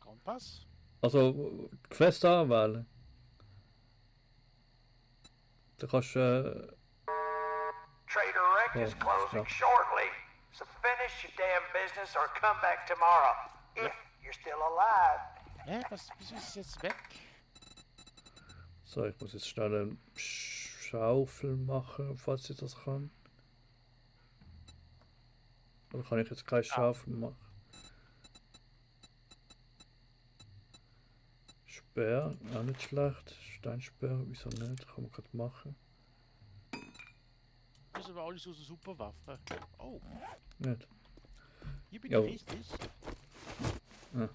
Kompass?
Also, Quest anwählen. Da kannst du.
Trader Rick is
Oh,
closing
no.
shortly, so finish your damn business or come back tomorrow, if you're still alive.
Hä? Wieso ist es jetzt weg?
So, ich muss jetzt schnell eine Schaufel machen, falls ich das kann. Oder kann ich jetzt keine Schaufel machen? Speer, auch nicht schlecht. Steinspeer, wieso nicht? Kann man gerade machen.
Das ist aber auch nicht so eine super Waffe. Oh,
Nicht.
hier bin
Ja.
ich richtig.
Ah,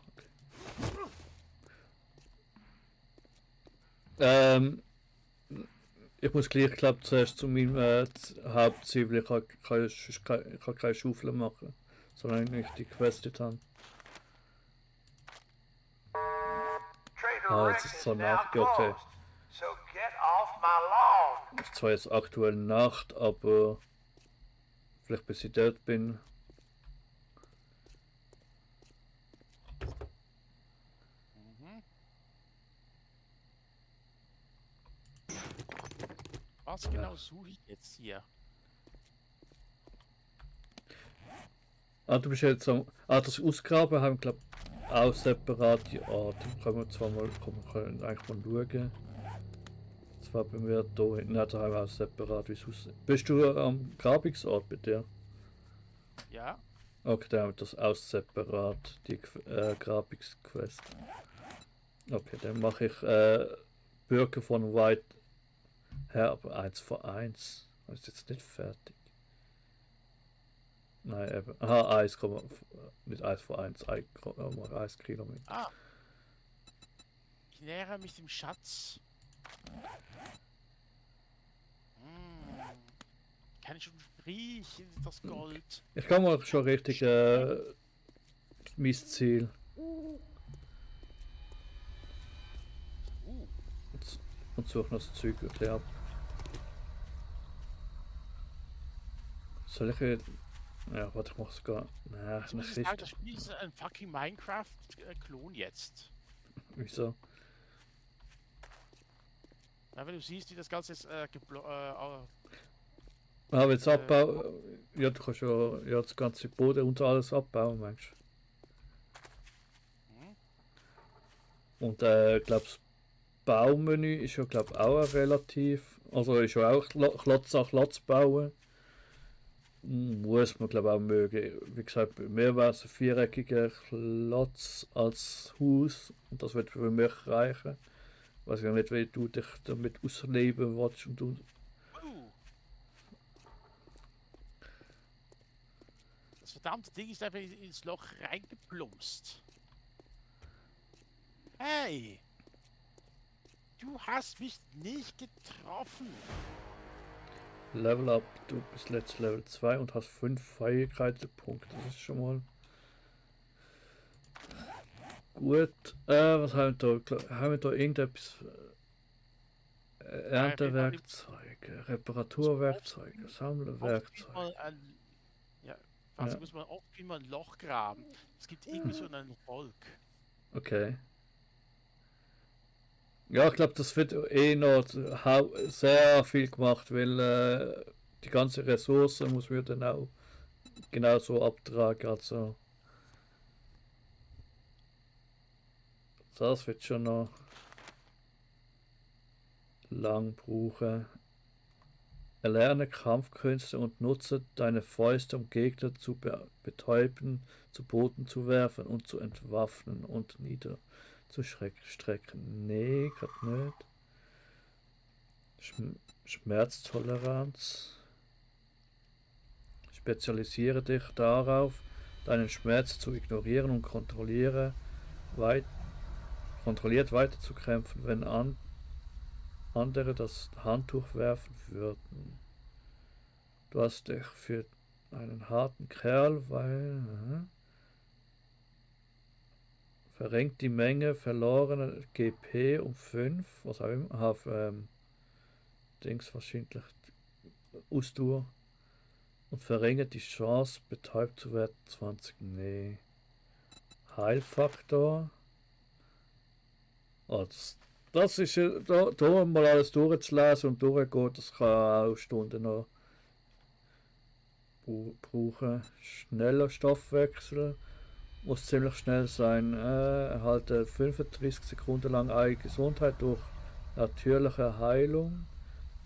okay. Ich muss gleich, glaube zuerst zu meinem Hauptziel, weil ich kann keine Schaufel machen, solange ich die Quest nicht habe.
Trader
jetzt
Rick
ist
is
so
now
Nacht, okay.
closed, so get off my lawn.
Ist zwar jetzt aktuell Nacht, aber vielleicht bis ich dort bin.
Mhm. Was genau suche ich jetzt hier?
Ah, du bist jetzt am. Ah, das Ausgraben haben, glaube auch separate Arten. Können wir zwar mal, können eigentlich mal schauen. Zwar bei mir da hinten, da haben wir auch separat, wie es aussieht. Bist du am Grabungsort bei dir?
Ja,
Okay, dann haben wir das auch separat, die Grabungsquest. Okay, dann mache ich Bürger von White her, aber 1 von 1. Das ist jetzt nicht fertig. Nein, eben. Aha, 1, nicht 1 von 1, 1 Kilometer.
ah, ich nähere mich dem Schatz. Hm, kann ich schon riechen, das Gold.
Ich kann mal schon richtig mein Ziel. Und suche noch das Zeug wirklich ab. Soll ich jetzt. Ja, warte, ich mach sogar. Nein,
Ich muss
nicht
sagen, das
richtig.
Spiel ist ein fucking Minecraft-Klon jetzt.
Wieso?
Na, wenn du siehst, wie das Ganze jetzt
Aber jetzt abbauen. Ja, du kannst ja das ganze Boden und alles abbauen, meinst
Hm?
du? Und ich glaube, das Baumenü ist ja glaub auch relativ. Also ist ja auch Klotz an Klotz bauen. Muss man glaube auch mögen. Wie gesagt, bei mir wäre es ein viereckiger Klotz als Haus und das wird für mich reichen. Weiß ja nicht, wie du dich damit ausleben willst und du.
Das verdammte Ding ist einfach ins Loch reingeplumpst. Hey! Du hast mich nicht getroffen.
Level up, du bist jetzt Level 2 und hast 5 Fähigkeitspunkte. Das ist schon mal gut. Was haben wir da? Haben wir da irgendetwas? Erntewerkzeuge, Reparaturwerkzeuge, Sammlerwerkzeuge.
Ja, fast
Ja.
muss man oft wie mal ein Loch graben. Es gibt irgendwie so einen Volk.
Okay. Ja, ich glaube, das wird eh noch sehr viel gemacht, weil die ganze Ressource muss man dann auch genauso abtragen. Also das wird schon noch lang brauchen. Erlerne Kampfkünste und nutze deine Fäuste, um Gegner zu betäuben, zu Boden zu werfen und zu entwaffnen und niederzustrecken. Nee, grad nicht. Schmerztoleranz. Spezialisiere dich darauf, deinen Schmerz zu ignorieren und kontrolliert weiter zu kämpfen, wenn andere das Handtuch werfen würden. Du hast dich für einen harten Kerl, weil verringert die Menge verlorener GP um 5, was auch immer, Dings wahrscheinlich Ausdauer und verringert die Chance, betäubt zu werden 20. Nee. Heilfaktor. Oh, das ist da mal alles durchzulesen und durchgehen, das kann auch Stunden noch brauchen. Schneller Stoffwechsel muss ziemlich schnell sein. Erhalte 35 Sekunden lang eigene Gesundheit durch natürliche Heilung.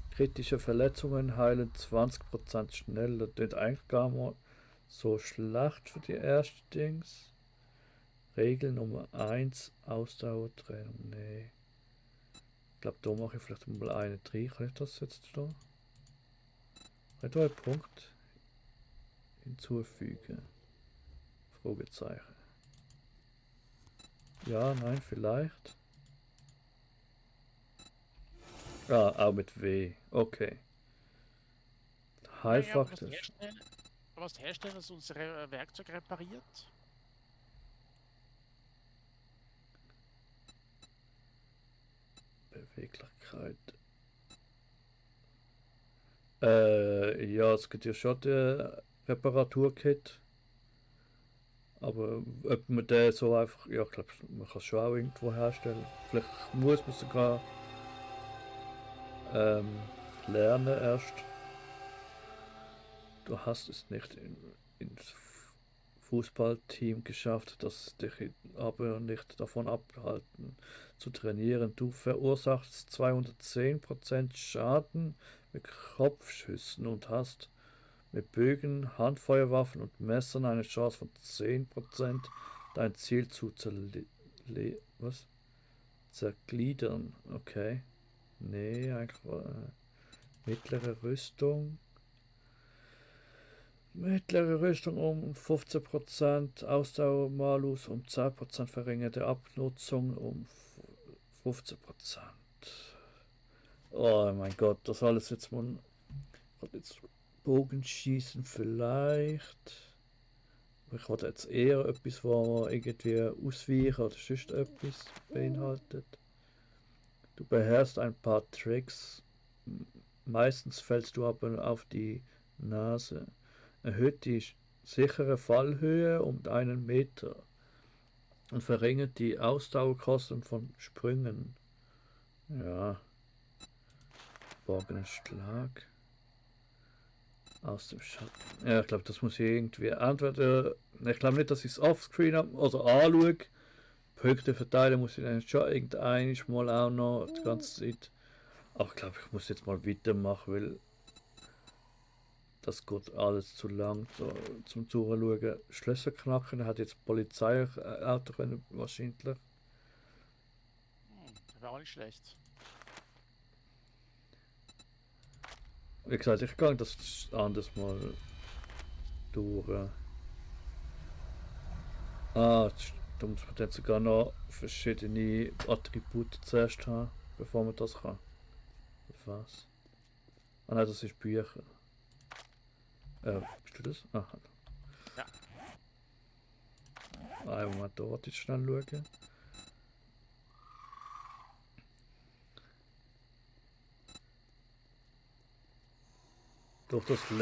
Kritische Verletzungen heilen 20% schneller. Das ist eigentlich gar mal so schlecht für die ersten Dings. Regel Nummer 1, Ausdauertraining. Nee. Ich glaube, da mache ich vielleicht mal eine 3. Kann ich das jetzt da? Kann ich einen Punkt hinzufügen? Fragezeichen. Ja, nein, vielleicht. Ah, auch mit W. Okay. Heilfaktor.
Was herstellen, das unsere Werkzeug repariert?
Beweglichkeit. Ja, es gibt ja schon der Reparaturkit. Aber ob man den so einfach. Ja, ich glaube, man kann es schon auch irgendwo herstellen. Vielleicht muss man sogar lernen erst. Du hast es nicht ins Fußballteam geschafft, das dich aber nicht davon abhalten zu trainieren. Du verursachst 210% Schaden mit Kopfschüssen und hast mit Bögen, Handfeuerwaffen und Messern eine Chance von 10%, dein Ziel zu zergliedern. Okay. Nee, eigentlich mittlere Rüstung. Mittlere Rüstung um 15%, Ausdauermalus um 10%, verringerte Abnutzung um 15%. Oh mein Gott, das alles jetzt mal. Jetzt Bogenschießen vielleicht. Ich wollte jetzt eher etwas, wo man irgendwie ausweichen oder sonst etwas beinhaltet. Du beherrschst ein paar Tricks. Meistens fällst du aber auf die Nase. Erhöht die sichere Fallhöhe um 1 Meter und verringert die Ausdauerkosten von Sprüngen. Ja. Borgener Schlag. Aus dem Schatten. Ja, ich glaube, das muss ich irgendwie entweder. Ich glaube nicht, dass ich es offscreen habe oder anschaue. Punkte verteilen muss ich dann schon irgendein Mal auch noch die ganze Zeit. Aber ich glaube, ich muss jetzt mal weitermachen, weil das geht alles zu lang so, zum Zuschauen. Schlösser knacken, hat jetzt Polizeiauto können wahrscheinlich.
Das wäre auch nicht schlecht.
Wie gesagt, ich gehe das anders mal durch. Da muss man dann sogar noch verschiedene Attribute zuerst haben, bevor man das kann. Was? Ah nein, das ist Bücher. Bist du das? Ah,
Ja.
Einen Moment, da wollte ich schnell schauen. Durch das oh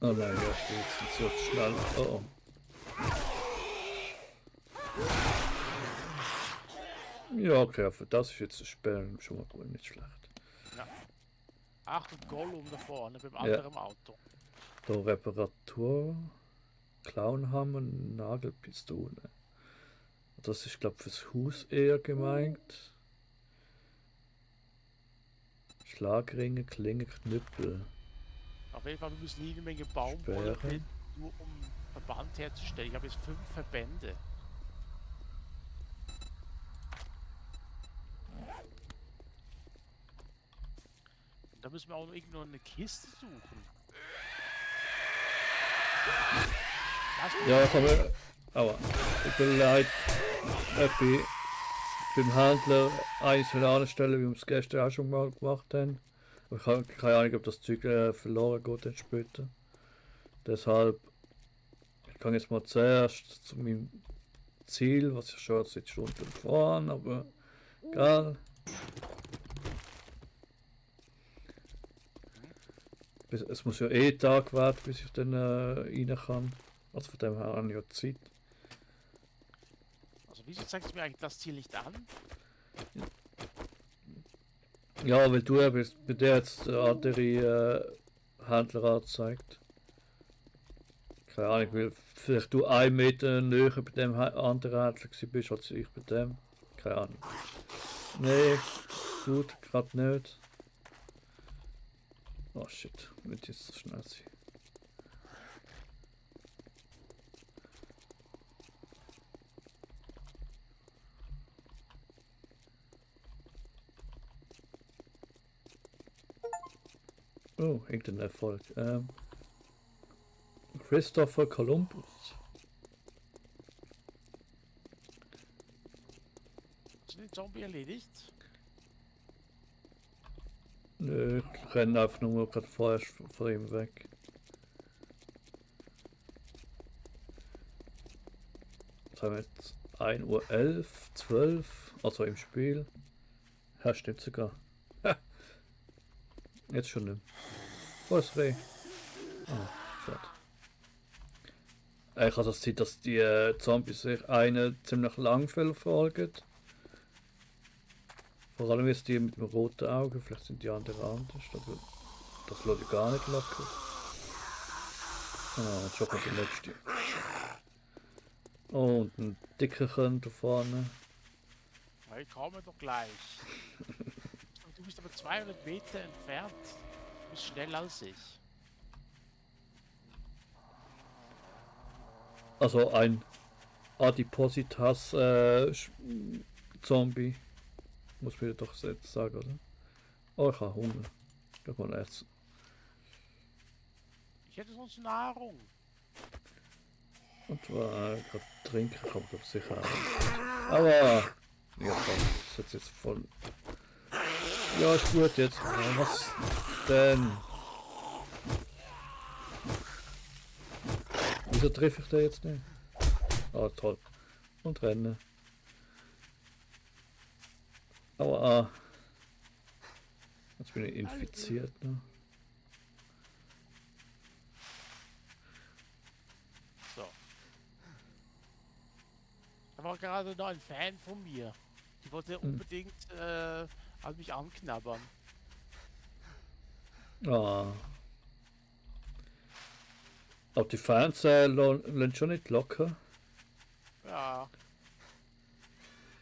nein, ja, jetzt so schnell. Oh. Ja, okay, für das ist jetzt das Spiel schon mal gut, nicht schlecht.
Ja. Achtung, Gollum da vorne beim anderen Auto.
Da Reparatur, Clownhammer, Nagelpistole. Das ist, glaube ich, fürs Haus eher gemeint. Schlagringe, Klinge, Knüppel.
Auf jeden Fall, wir müssen jede Menge Baumwolle finden, nur um Verband herzustellen. Ich habe jetzt 5 Verbände. Und da müssen wir auch noch irgendwo eine Kiste suchen.
Ja, ich habe. Aua. Tut mir leid. Epi. Beim Händler eins anstellen, wie wir es gestern auch schon mal gemacht haben. Aber ich habe keine Ahnung, ob das Zeug verloren geht dann später. Deshalb. Ich kann jetzt mal zuerst zu meinem Ziel, was ich schon seit Stunden fahren, aber egal. Es muss ja eh Tag warten, bis ich dann rein kann. Also von dem her habe ich ja Zeit.
Also wieso zeigst du mir eigentlich das Ziel nicht an?
Ja, weil du bist bei dir jetzt der andere Händler angezeigt. Keine Ahnung, weil vielleicht du 1 Meter näher bei dem anderen Händler bist als ich bei dem. Keine Ahnung. Nee, gut, gerade nicht. Oh shit, nicht jetzt so schnell sein. Oh, irgendein Erfolg. Christopher Columbus.
Ist den Zombie erledigt?
Nö, ich renne einfach nur gerade vorher von ihm weg. Jetzt haben wir jetzt 1:11 Uhr, 12, also im Spiel. Ja, stimmt sogar. Ha. Jetzt schon nicht. Wo ist Reh? Ah, schade. Ich habe das Ziel, dass die Zombies sich einen ziemlich lang verfolgen. Vor allem ist die mit dem roten Auge, vielleicht sind die anderen anders, aber das lässt ich gar nicht locker. Ah, schon kommt der letzte. Oh, und ein dicker da vorne.
Ja, ich komme doch gleich. Du bist aber 200 Meter entfernt. Du bist schneller als ich.
Also ein Adipositas Zombie. Muss mir doch jetzt sagen, oder? Oh, ich habe Hunger. Ich kann mal essen.
Ich hätte sonst Nahrung.
Und gerade trinken kann man sicher auch. Aber ja, komm, das ist jetzt voll. Ja, ist gut jetzt. Ja, was denn? Wieso treffe ich den jetzt nicht? Ah, toll. Und rennen. Aua. Jetzt bin ich infiziert. Ne?
So. Da war gerade noch ein Fan von mir. Die wollte unbedingt an mich anknabbern.
Ah. Aber die Fans lassen schon nicht locker.
Ja.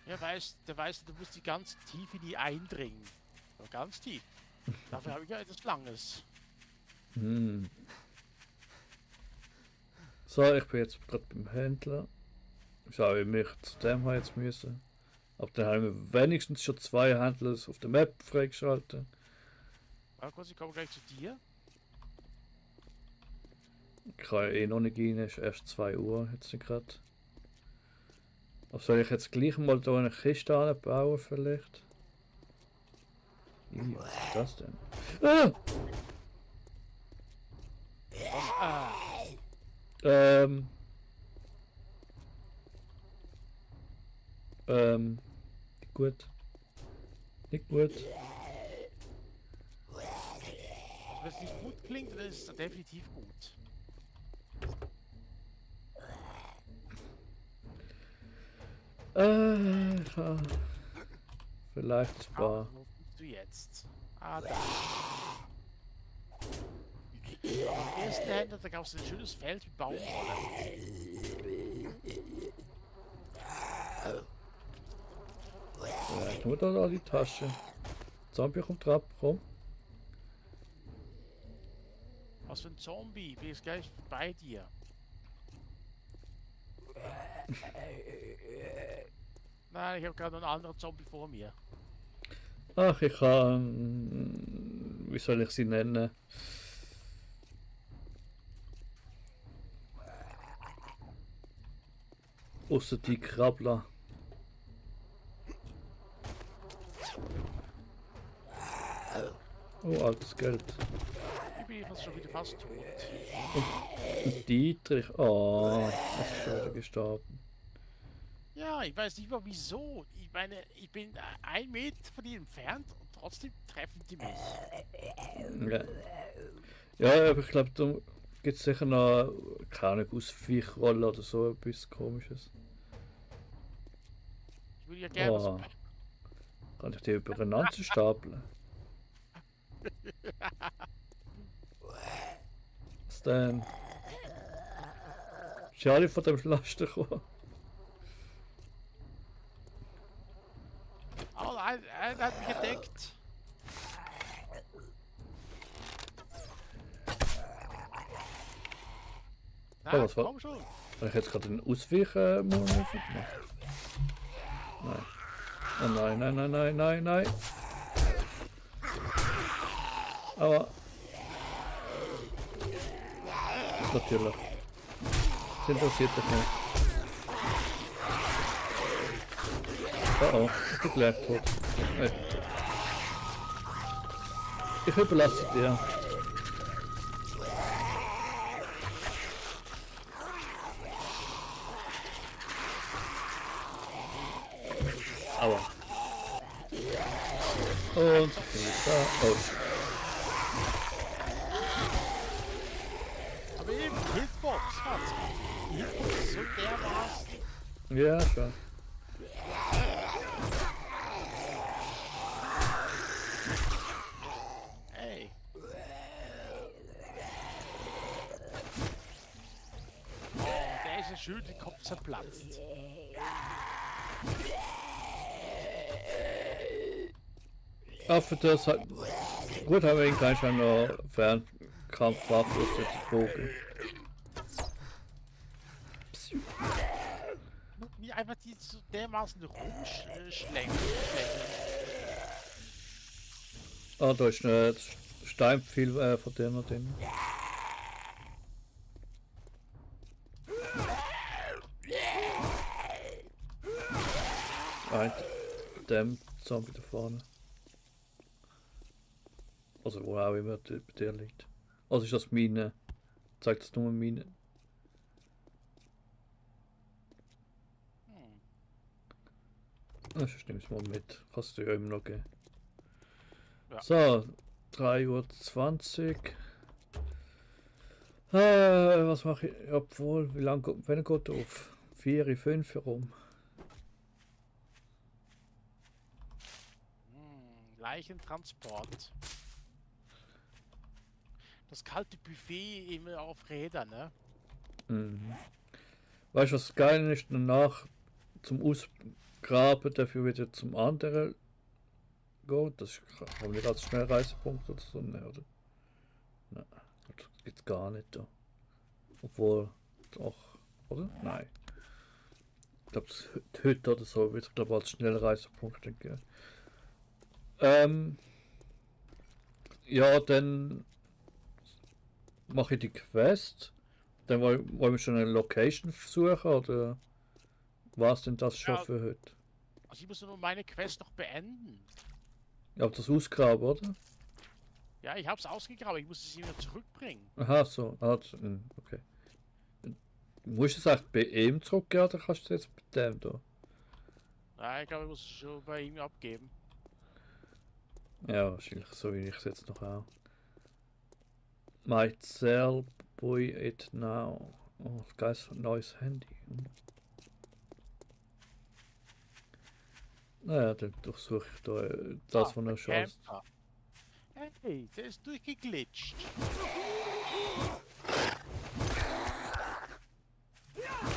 Ja, der weiß, du musst die ganz tief in die eindringen. Aber ganz tief. Dafür habe ich ja etwas Langes.
Hm. So, ich bin jetzt gerade beim Händler. Schau, ich möchte zu dem haben jetzt müssen. Aber dann haben wir wenigstens schon 2 Händler auf der Map freigeschaltet.
Ja, kurz, ich komme gleich zu dir.
Ich kann ja eh noch nicht rein, es ist erst 2 Uhr jetzt gerade. Aber soll ich jetzt gleich mal da eine Kiste anbauen vielleicht? Ih, was ist das denn? Ah! Ähm. Nicht gut. Nicht gut.
Wenn es nicht gut klingt, dann ist es definitiv gut.
Ja. Vielleicht ein paar.
Wo bist du jetzt? Ah, da. Am ersten Händler, da gab es ein schönes Feld mit Baumwolle.
Ja, nur da die Tasche. Zombie kommt drauf, komm.
Was für ein Zombie? Bin jetzt gleich bei dir. Nein, ich habe gerade noch einen anderen Zombie vor mir.
Ach, ich kann. Wie soll ich sie nennen? Außer die Krabbler. Oh, altes Geld.
Ich bin fast schon wieder fast tot.
Und Dietrich. Oh, ist schon wieder gestorben.
Ja, ich weiß nicht mal wieso. Ich meine, ich bin 1 Meter von dir entfernt und trotzdem treffen die mich.
Ja, ja, aber ich glaube, da gibt es sicher noch keine Ausweichrolle oder so etwas Komisches.
Ich würde ja gerne
Oh. Kann ich die übereinander stapeln? Was denn? Schade von dem Laster gekommen.
Oh, einer hat mich entdeckt. Na,
was war-
komm schon.
Habe ich jetzt gerade einen Ausweichen-Manöver gemacht? Nein. Oh nein, nein, nein, nein, nein, nein. Aber. Natürlich. Das interessiert dich nicht. Oh oh, ich bin gleich tot. Ich überlasse dir. Aua. Und da. Oh.
Aber eben, Hitbox, was? Die Hitbox ist so dermaßen.
Ja, schon.
Ey. den Kopf zerplatzt.
Aber für das hat. Gut, haben wir ihn gleich an der Fernkampfwaffe aus dem Bogen.
Wie einfach die so dermaßen rumschlängeln.
Ah, da ist ein Steinpfeil von dem noch drin. Ein dem Zombie da vorne. Also wo auch immer bei dir liegt. Also ist das Mine? Zeigt das nur Mine? Das nehme ich mal mit. Kannst du ja immer noch geben.
Ja.
So, 3:20 Uhr. Was mache ich? Obwohl, wie lange wenn geht auf? 4, 5 herum.
Leichentransport. Das kalte Buffet immer auf Rädern, ne?
Mhm. Weißt du, was geil ist? Danach zum Ausgraben dafür wieder zum anderen gehen. Das haben wir nicht als Schnellreisepunkt oder so, ne, oder? Nein, das gibt's gar nicht da. Obwohl, doch, oder? Nein. Ich glaube, die Hütte oder so wird, glaube als Schnellreisepunkt gehen. Ja, dann mache ich die Quest. Dann wollen wir schon eine Location suchen, oder was denn das schon
Ja.
für heute?
Also ich muss nur meine Quest noch beenden.
Ja, aber das Ausgraben, oder?
Ja, ich hab's ausgegraben, ich muss es wieder zurückbringen.
Aha, so. Okay. Musst du es echt bei ihm zurückgeben, oder kannst du es jetzt bei dem da?
Ja, ich glaube, ich muss es schon bei ihm abgeben.
Ja, wahrscheinlich so wie ich es jetzt noch auch. Might sell buy it now. Oh, geiles neues Handy. Naja, dann durchsuche ich da das, was er schon hast.
Camper. Hey, der ist durchgeglitscht.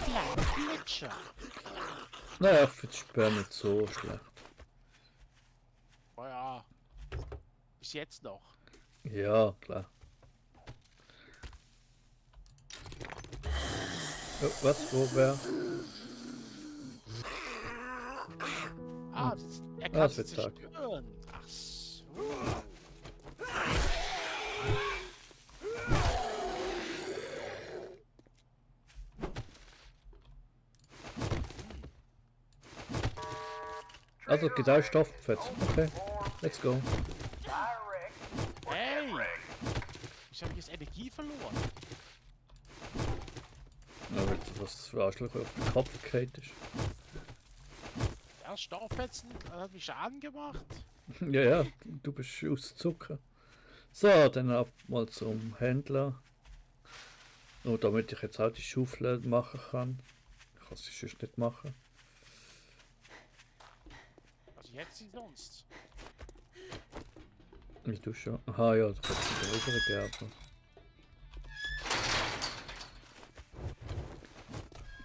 Kleiner Glitscher.
Naja, ich finde die Sperr nicht so schlecht.
Oh ja. Bis jetzt noch.
Ja, klar. Oh, was? Wo, wer?
Ah, er kann
das
es
wird Tag.
zerstören. Ach so.
Also geht auch Stofffetzen. Okay, let's go.
Direct.
Hey! Ich habe jetzt Energie verloren.
Ja, weil du was für Arschloch auf den Kopf gefallen ist.
Erst Stauffetzen, hat mich Schaden gemacht.
Ja, ja, du bist aus Zucker. So, dann ab mal zum Händler. Nur damit ich jetzt auch die Schaufel machen kann. Ich kann sie sonst nicht machen.
Also jetzt sie sonst.
Wie du schon. Aha, ja, du kannst sie wieder geben.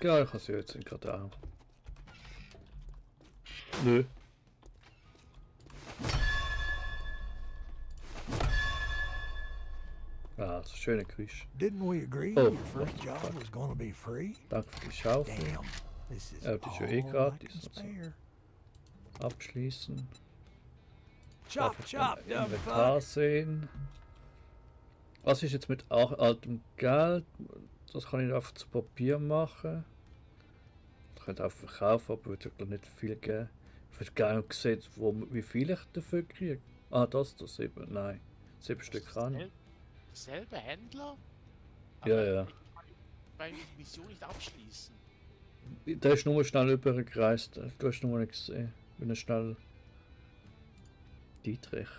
Ja, ich kann sie jetzt gerade auch. Nö. Ah, so schöne Quiche.
Didn't we agree
Oh,
your first
what the
job
fuck?
was gonna be free?
Danke für die Schaufel.
Damn, this is
Ja, die ist ja
all
eh
I
gratis
can
und so.
spare.
Abschließen.
Chop,
Darf ich
chop,
im
dumb
Inventar
fuck.
sehen. Was ist jetzt mit altem Geld? Das kann ich einfach zu Papier machen. Ich könnte auch verkaufen, aber würde glaub nicht viel geben. Ich würde gerne sehen, wie viel ich dafür kriege. Ah, das 7. Nein, 7 Stück kann.
Selber Händler?
Ja, ja.
Weil die Mission nicht abschließen.
Der ist nur schnell übergereist. Du hast nur nicht gesehen. Bin er schnell. Dietrich.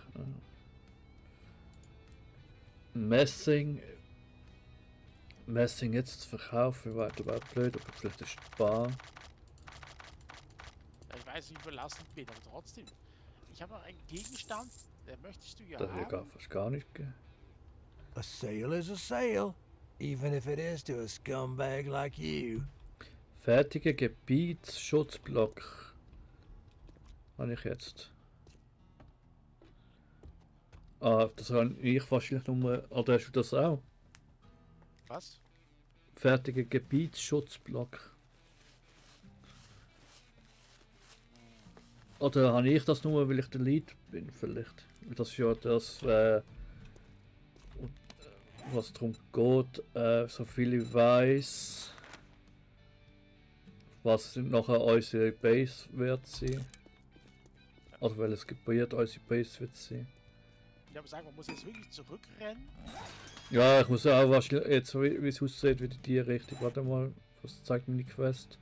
Messing. Messing jetzt zu verkaufen, war überhaupt blöd, aber vielleicht ist es bar.
Ich weiß nicht, überlassen bin, aber trotzdem. Ich habe noch einen Gegenstand, den möchtest du ja
Da hätte
haben.
fast gar nicht gegeben.
A sale is a sale, even if it is to a scumbag like you.
Fertige Gebietsschutzblock. Habe ich jetzt. Ah, das habe ich wahrscheinlich nur. Oder hast du das auch?
Was?
Fertige Gebietsschutzblock. Oder habe ich das nur, weil ich der Lead bin, vielleicht? Das ist ja das, was darum geht, so viel ich weiß, was nachher unsere Base wird sein. Oder welches Gebiet unsere Base wird sein.
Ich habe gesagt, man muss jetzt wirklich zurückrennen.
Ja, ich muss auch wahrscheinlich, jetzt wie es aussieht, wieder die Richtung. Warte mal, was zeigt mir die Quest?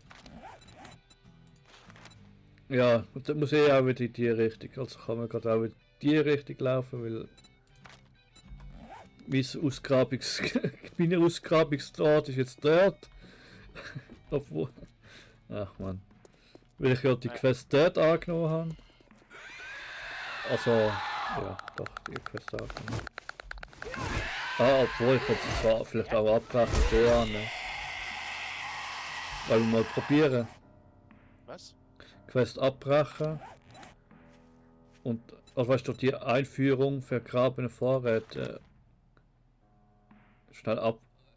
Ja, und dann muss ich auch wieder in die Richtung. Also kann man gerade auch in die Richtung laufen, weil meine Ausgrabungsdraht ist jetzt dort. Obwohl. Ach man. Weil ich ja die Quest dort angenommen habe. Also, ja, doch, die Quest angenommen. Ah, obwohl ich jetzt zwar vielleicht auch abbrechen so an. Ne? Wollen wir mal probieren.
Was?
Quest abbrechen. Und, also weißt du, die Einführung vergrabene Vorräte schnell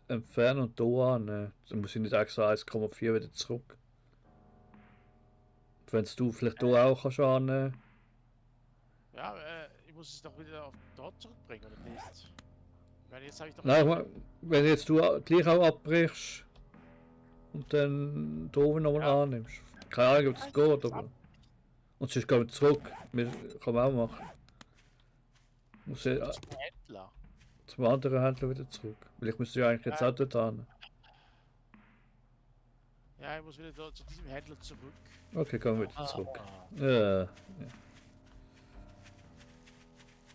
entfernen und da an. Ne? Dann muss ich nicht extra 1,4 wieder zurück. Wenn du vielleicht da auch kannst annehmen.
Ja, ich muss es doch wieder auf dort zurückbringen, oder nicht? Ich meine, jetzt habe ich doch...
Nein, ich meine, wenn jetzt du gleich auch abbrichst und dann da oben nochmal
Ja.
annimmst. Keine Ahnung, ob das geht, aber. Und sonst gehen wir zurück. Kann man auch machen. Muss ich
Das ist ein Händler.
zum anderen Händler wieder zurück. Weil ich müsste ja eigentlich jetzt
Ja.
auch dort hin.
Ja, ich muss wieder dort zu diesem Händler zurück.
Okay, gehen wir wieder
Ah.
zurück. Ja.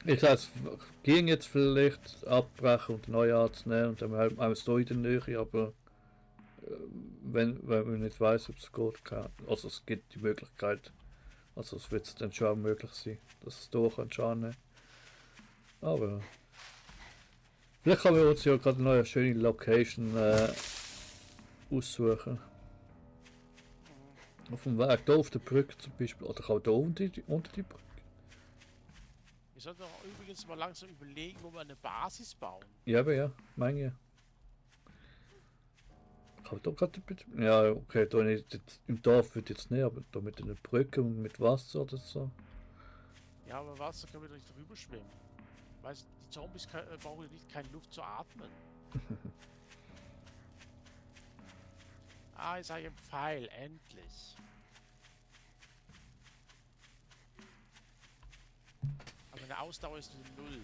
Ich sage, es ging jetzt vielleicht abbrechen und neu anzunehmen und dann haben wir es hier in der Nähe, aber wenn man nicht weiß, ob es geht, also es gibt die Möglichkeit, also es wird dann schon auch möglich sein, dass es hier annehmen. Aber vielleicht kann man uns ja gerade eine neue schöne Location aussuchen. Auf dem Weg hier auf der Brücke zum Beispiel, oder kann da unter die Brücke.
Wir sollten doch übrigens mal langsam überlegen, wo wir eine Basis bauen.
Ja, aber ja, meine ich. Kann man da gerade bitte. Ja, okay, da nicht, im Dorf wird jetzt nicht, aber da mit einer Brücke und mit Wasser oder so.
Ja, aber Wasser können wir doch nicht drüber schwimmen. Weißt du, die Zombies brauchen ja nicht keine Luft zu atmen. Ah, jetzt habe ich einen Pfeil, endlich. Aber meine Ausdauer ist null.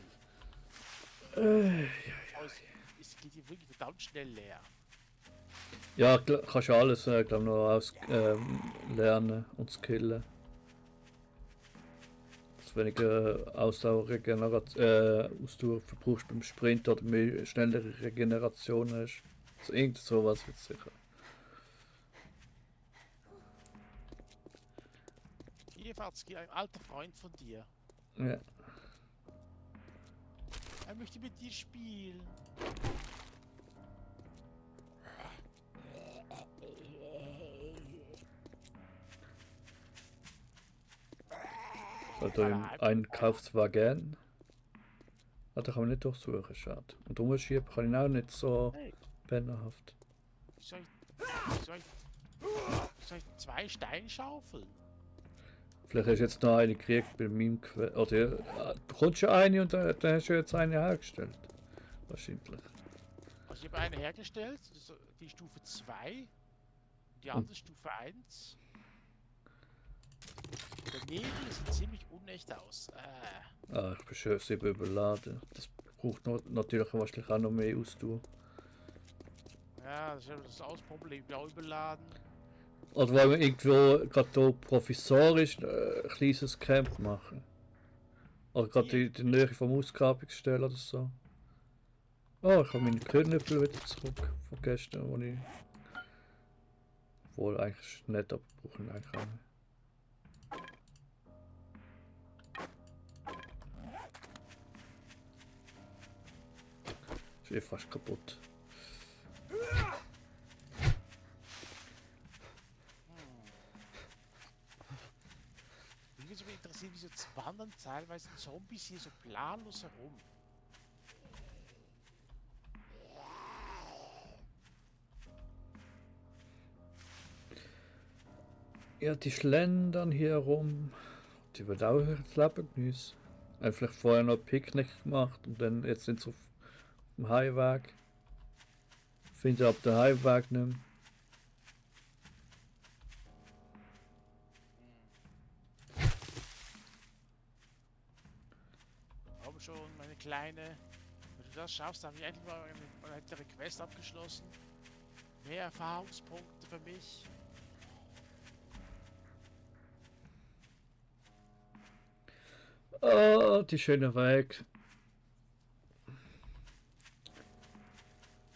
Es geht hier wirklich verdammt schnell leer.
Ja, kannst du alles, glaube noch lernen und skillen. Dass weniger Ausdauer verbrauchst beim Sprint oder mehr schnellere Regeneration hast. Also irgend sowas wird sicher.
Hier, Fatzki, ein alter Freund von dir.
Ja.
Er möchte mit dir spielen.
Also im Einkaufswagen. Ah, da kann man nicht durchsuchen, schade. Und umschieben kann ich auch nicht so
Hey.
pennerhaft.
Soll ich 2 Steinschaufeln?
Vielleicht hast du jetzt noch eine gekriegt bei meinem oder du bekommst schon eine und dann hast du jetzt eine hergestellt. Wahrscheinlich.
Also ich habe eine hergestellt, das ist die Stufe 2. Die andere Stufe 1. Der Nebel sieht ziemlich unecht aus.
Ah, ich bin schon 7 überladen. Das braucht natürlich wahrscheinlich auch noch mehr Ausdauer.
Ja, das ist eben das Ausproblem. Ich bin auch überladen.
Oder wollen wir irgendwo gerade hier provisorisch ein kleines Camp machen? Oder gerade in der Nähe vom Ausgrabungsstelle oder so. Oh, ich habe meine Knöpfe wieder zurück von gestern, wo ich... Wohl eigentlich nicht, aber brauche ich eigentlich auch nicht. Ist eh fast kaputt.
mich so interessiert, wieso wandern teilweise Zombies hier so planlos herum.
Ja, die schlendern hier rum. Die wird auch das Leben genießen. Vielleicht vorher noch Picknick gemacht und dann jetzt sind sie auf dem Heimweg. Finde ab der Heimweg nicht mehr.
Habe schon meine kleine. Wenn du das schaffst, habe ich endlich mal eine weitere Quest abgeschlossen. Mehr Erfahrungspunkte für mich.
Oh, die schöne Weg.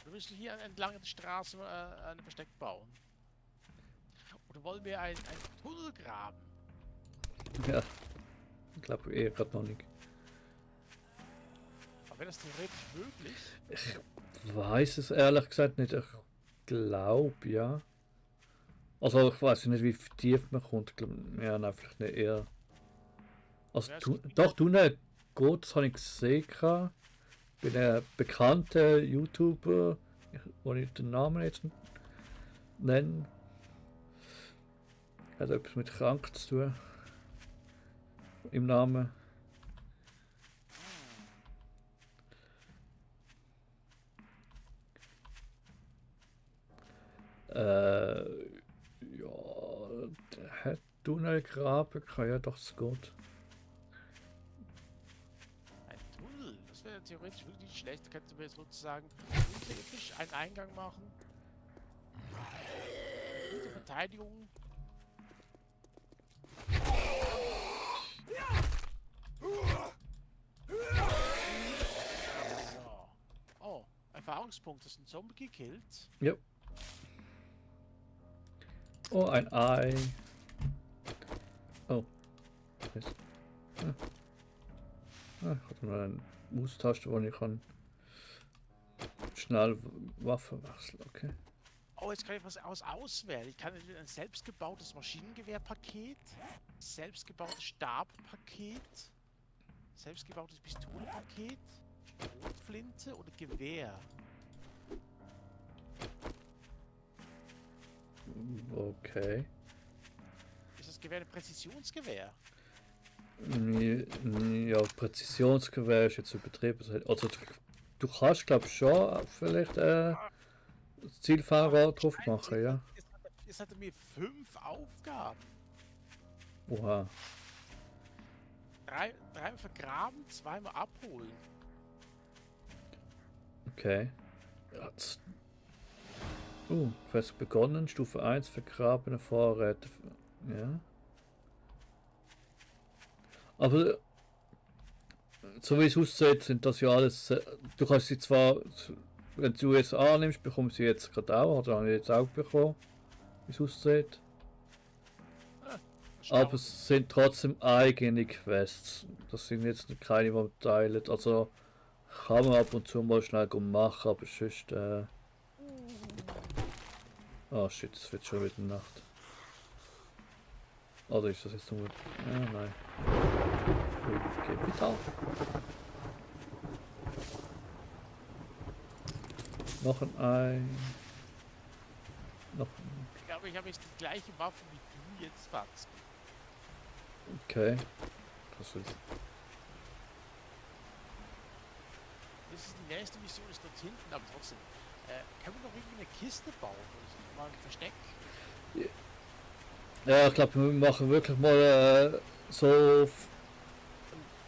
Wir müssen hier entlang der Straße ein Versteck bauen. Oder wollen wir ein Tunnel graben?
Ja, ich glaube gerade noch nicht.
Aber wäre das theoretisch möglich?
Ich weiß es ehrlich gesagt nicht. Ich glaube ja. Also ich weiß nicht, wie tief man kommt. Ich glaube, ja, nein, vielleicht nicht eher. Also doch, Tunnel geht, das habe ich gesehen. Bei einem bekannten YouTuber, wo ich den Namen jetzt nenne. Hat etwas mit krank zu tun. Im Namen. Ja, der hat Tunnel graben kann, ja doch, es geht.
Ein Tunnel? Das wäre theoretisch wirklich nicht schlecht. Da könntest du mir jetzt sozusagen untheoretisch einen Eingang machen. Gute Verteidigung. So. Oh, Erfahrungspunkt. Das ist ein Zombie gekillt.
Ja. Oh, ein Ei. Oh. Mist. Ich habe noch eine Maustaste, wo ich kann schnell Waffen wechseln. Okay.
Oh, jetzt kann ich was auswählen. Ich kann ein selbstgebautes Maschinengewehrpaket, selbstgebautes Stabpaket, selbstgebautes Pistolenpaket, Schrotflinte oder Gewehr.
Okay.
Ist das Gewehr ein Präzisionsgewehr?
Ja, Präzisionsgewehr ist jetzt übertrieben. Also du kannst glaube ich schon vielleicht Zielfahrer drauf machen, ja.
Jetzt hat er mir 5 Aufgaben.
Oha.
3 vergraben, 2 mal abholen.
Okay. Quest begonnen, Stufe 1, vergrabene Vorräte. Ja. Aber so wie es aussieht, sind das ja alles. Du kannst sie zwar, wenn du die USA nimmst, bekommst du sie jetzt gerade auch, oder habe ich jetzt auch bekommen, wie es aussieht. Aber es sind trotzdem eigene Quests. Das sind jetzt keine, die man teilt. Also kann man ab und zu mal schnell machen, aber sonst. Oh shit, es wird schon wieder Nacht. Oder ist das jetzt nur. Ja, nein. Okay, wieder. Noch ein Ei. Noch ein.
Ich glaube, ich habe jetzt die gleiche Waffe wie du jetzt fast.
Okay. Das ist.
Das ist die nächste Mission, ist dort hinten, aber trotzdem. Können wir noch irgendwie eine Kiste bauen? Oder mal ein Versteck?
Ja, ich glaube, wir machen wirklich mal so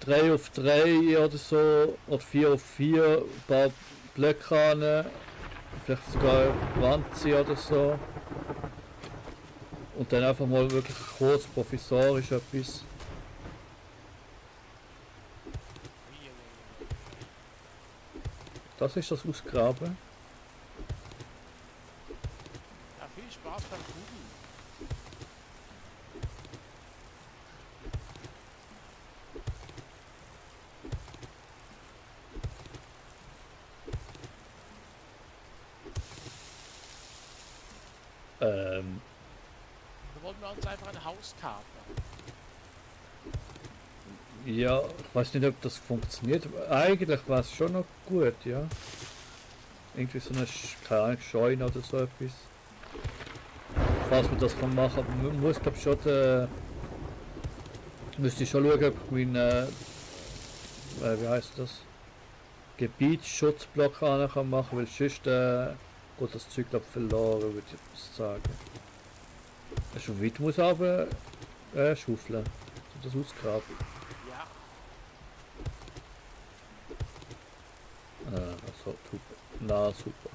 3 auf 3 oder so, oder 4 auf 4, ein paar Blöcke an, vielleicht sogar Wanzi oder so. Und dann einfach mal wirklich kurz provisorisch etwas. Das ist das Ausgraben.
Ja, viel Spaß beim Kugeln.
Ähm,
Da wollten wir uns einfach ein Haus kapern.
Ja, ich weiß nicht, ob das funktioniert. Eigentlich war es schon noch gut, ja. Irgendwie so eine keine Ahnung, Scheune oder so etwas. Falls man das kann machen, aber man muss glaube schon müsste ich schon schauen, ob ich meinen wie heißt das? Gebietsschutzblock an kann machen, weil sonst geht das Zeug glaub verloren, würde ich jetzt sagen. Schon weit muss aber schaufeln, um das ausgraben.
Ja,
Also super. Na super.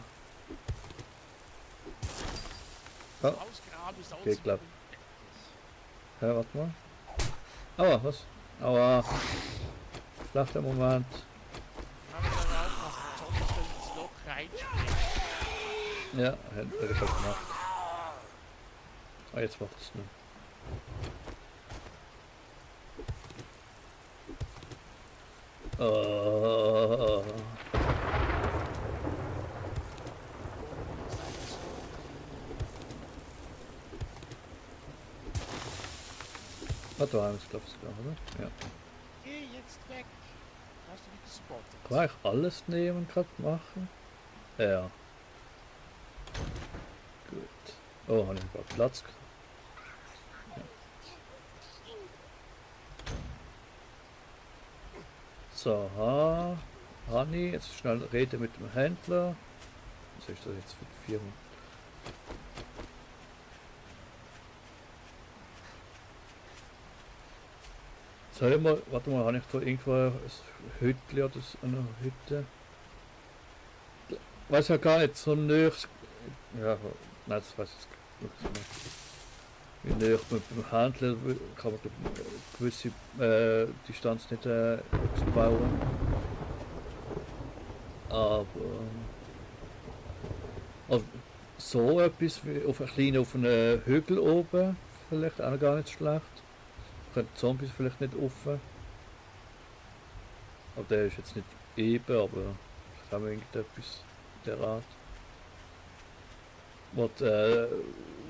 Ja,
Ausgraben ist auch
geht,
ziemlich
glaub.
unpraktisch.
ja, warte mal. Aua, was? Aua. Schlechter Moment.
Man muss aber aufpassen, sonst wenn ins Loch reinspringt.
Ja, hätte ich halt gemacht. Ah, jetzt macht es nur. Warte mal, ich glaube sogar, oder? Ja.
Geh jetzt weg. Hast du mich gespottet?
Kann ich alles nehmen gerade machen? Ja. Gut. Oh, habe ich ein paar Platz gehabt. Ja. So, Honey, jetzt schnell reden mit dem Händler. Was ist das jetzt für die Firma? Soll ich mal, warte mal, habe ich da irgendwo ein Hütchen oder so eine Hütte? Weiß ja gar nicht, so näher. Ja, nein, das weiß ich jetzt nicht. Wie näher mit dem Händler kann man eine gewisse Distanz nicht bauen. Aber also, so etwas wie auf einem Hügel oben, vielleicht auch gar nicht schlecht. Können Zombies vielleicht nicht offen. Aber der ist jetzt nicht eben, aber vielleicht haben wir irgendetwas der Art. Was ein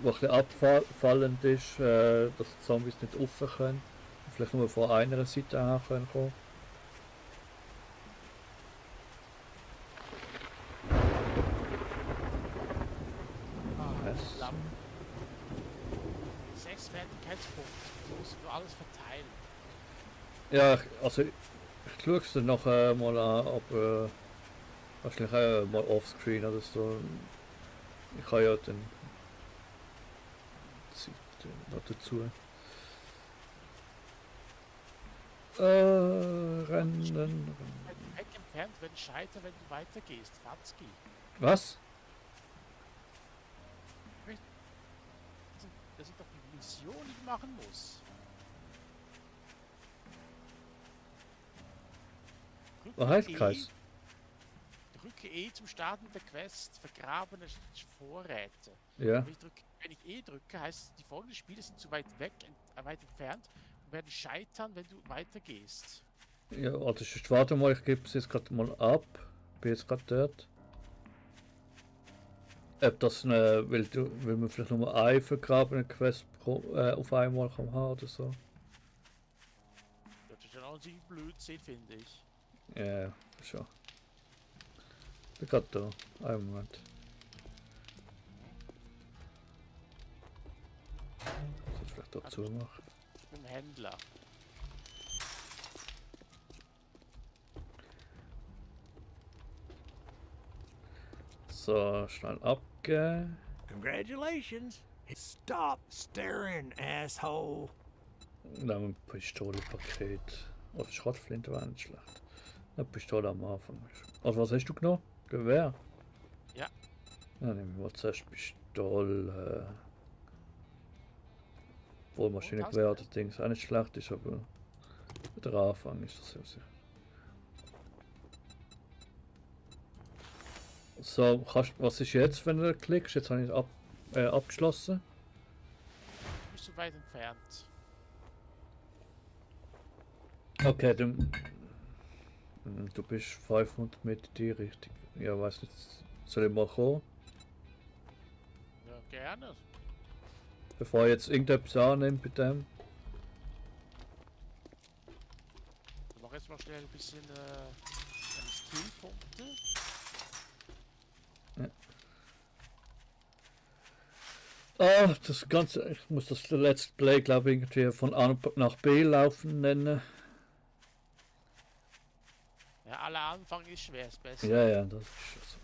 bisschen abfallend ist, dass die Zombies nicht offen können. Vielleicht nur von einer Seite her können kommen. Was?
Lamm. 6 Fertigkeitspunkte. Du musst nur alles verteilen.
Ja, also ich schaue es dann nachher mal an, ob wahrscheinlich mal offscreen oder so. Ich kann ja dann Zeit noch dazu. Rennen.
Weg entfernt werden scheitern, wenn du weitergehst. Fatzki.
Was?
Das sind doch die Missionen, die du machen musst.
Was heißt Kreis?
Drücke E zum Starten der Quest. Vergrabene Vorräte.
Ja.
Wenn ich E drücke, heißt es, die folgenden Spiele sind zu weit weg, weit entfernt und werden scheitern, wenn du weitergehst.
Ja, also warte mal, ich gebe es jetzt gerade mal ab. Bin jetzt gerade dort. Ob das weil man vielleicht nur eine vergrabene Quest auf einmal kann haben oder so.
Das ist ja auch ein ziemlich Blödsinn, finde ich.
Ja, schon. Bin gerade da. Einen Moment. Soll ich vielleicht dazu machen?
Mit dem Händler.
So, schnell abgehen.
Congratulations. Stop staring, asshole.
Nehmen wir Pistolenpaket. Oder Schrotflinte war nicht schlecht. Eine Pistole am Anfang. Also was hast du genommen? Gewehr?
Ja.
Dann nehmen wir mal zuerst Pistole. Obwohl Maschinengewehr das Ding auch nicht schlecht ist, aber der Anfang ist das sehr sicher. So, was ist jetzt, wenn du klickst? Jetzt habe ich es abgeschlossen.
Du bist zu weit entfernt.
Okay, du bist 500 Meter die Richtung. Ja, weiß nicht, soll ich mal kommen?
Ja, gerne.
Bevor ich jetzt irgendetwas annehme bei dem.
mache jetzt mal schnell ein bisschen Skillpunkte.
Ah, das Ganze, ich muss das Let's Play, glaube ich, irgendwie von A nach B laufen nennen.
Ja, aller Anfang ist schwer, ist besser.
Ja, das ist schon so.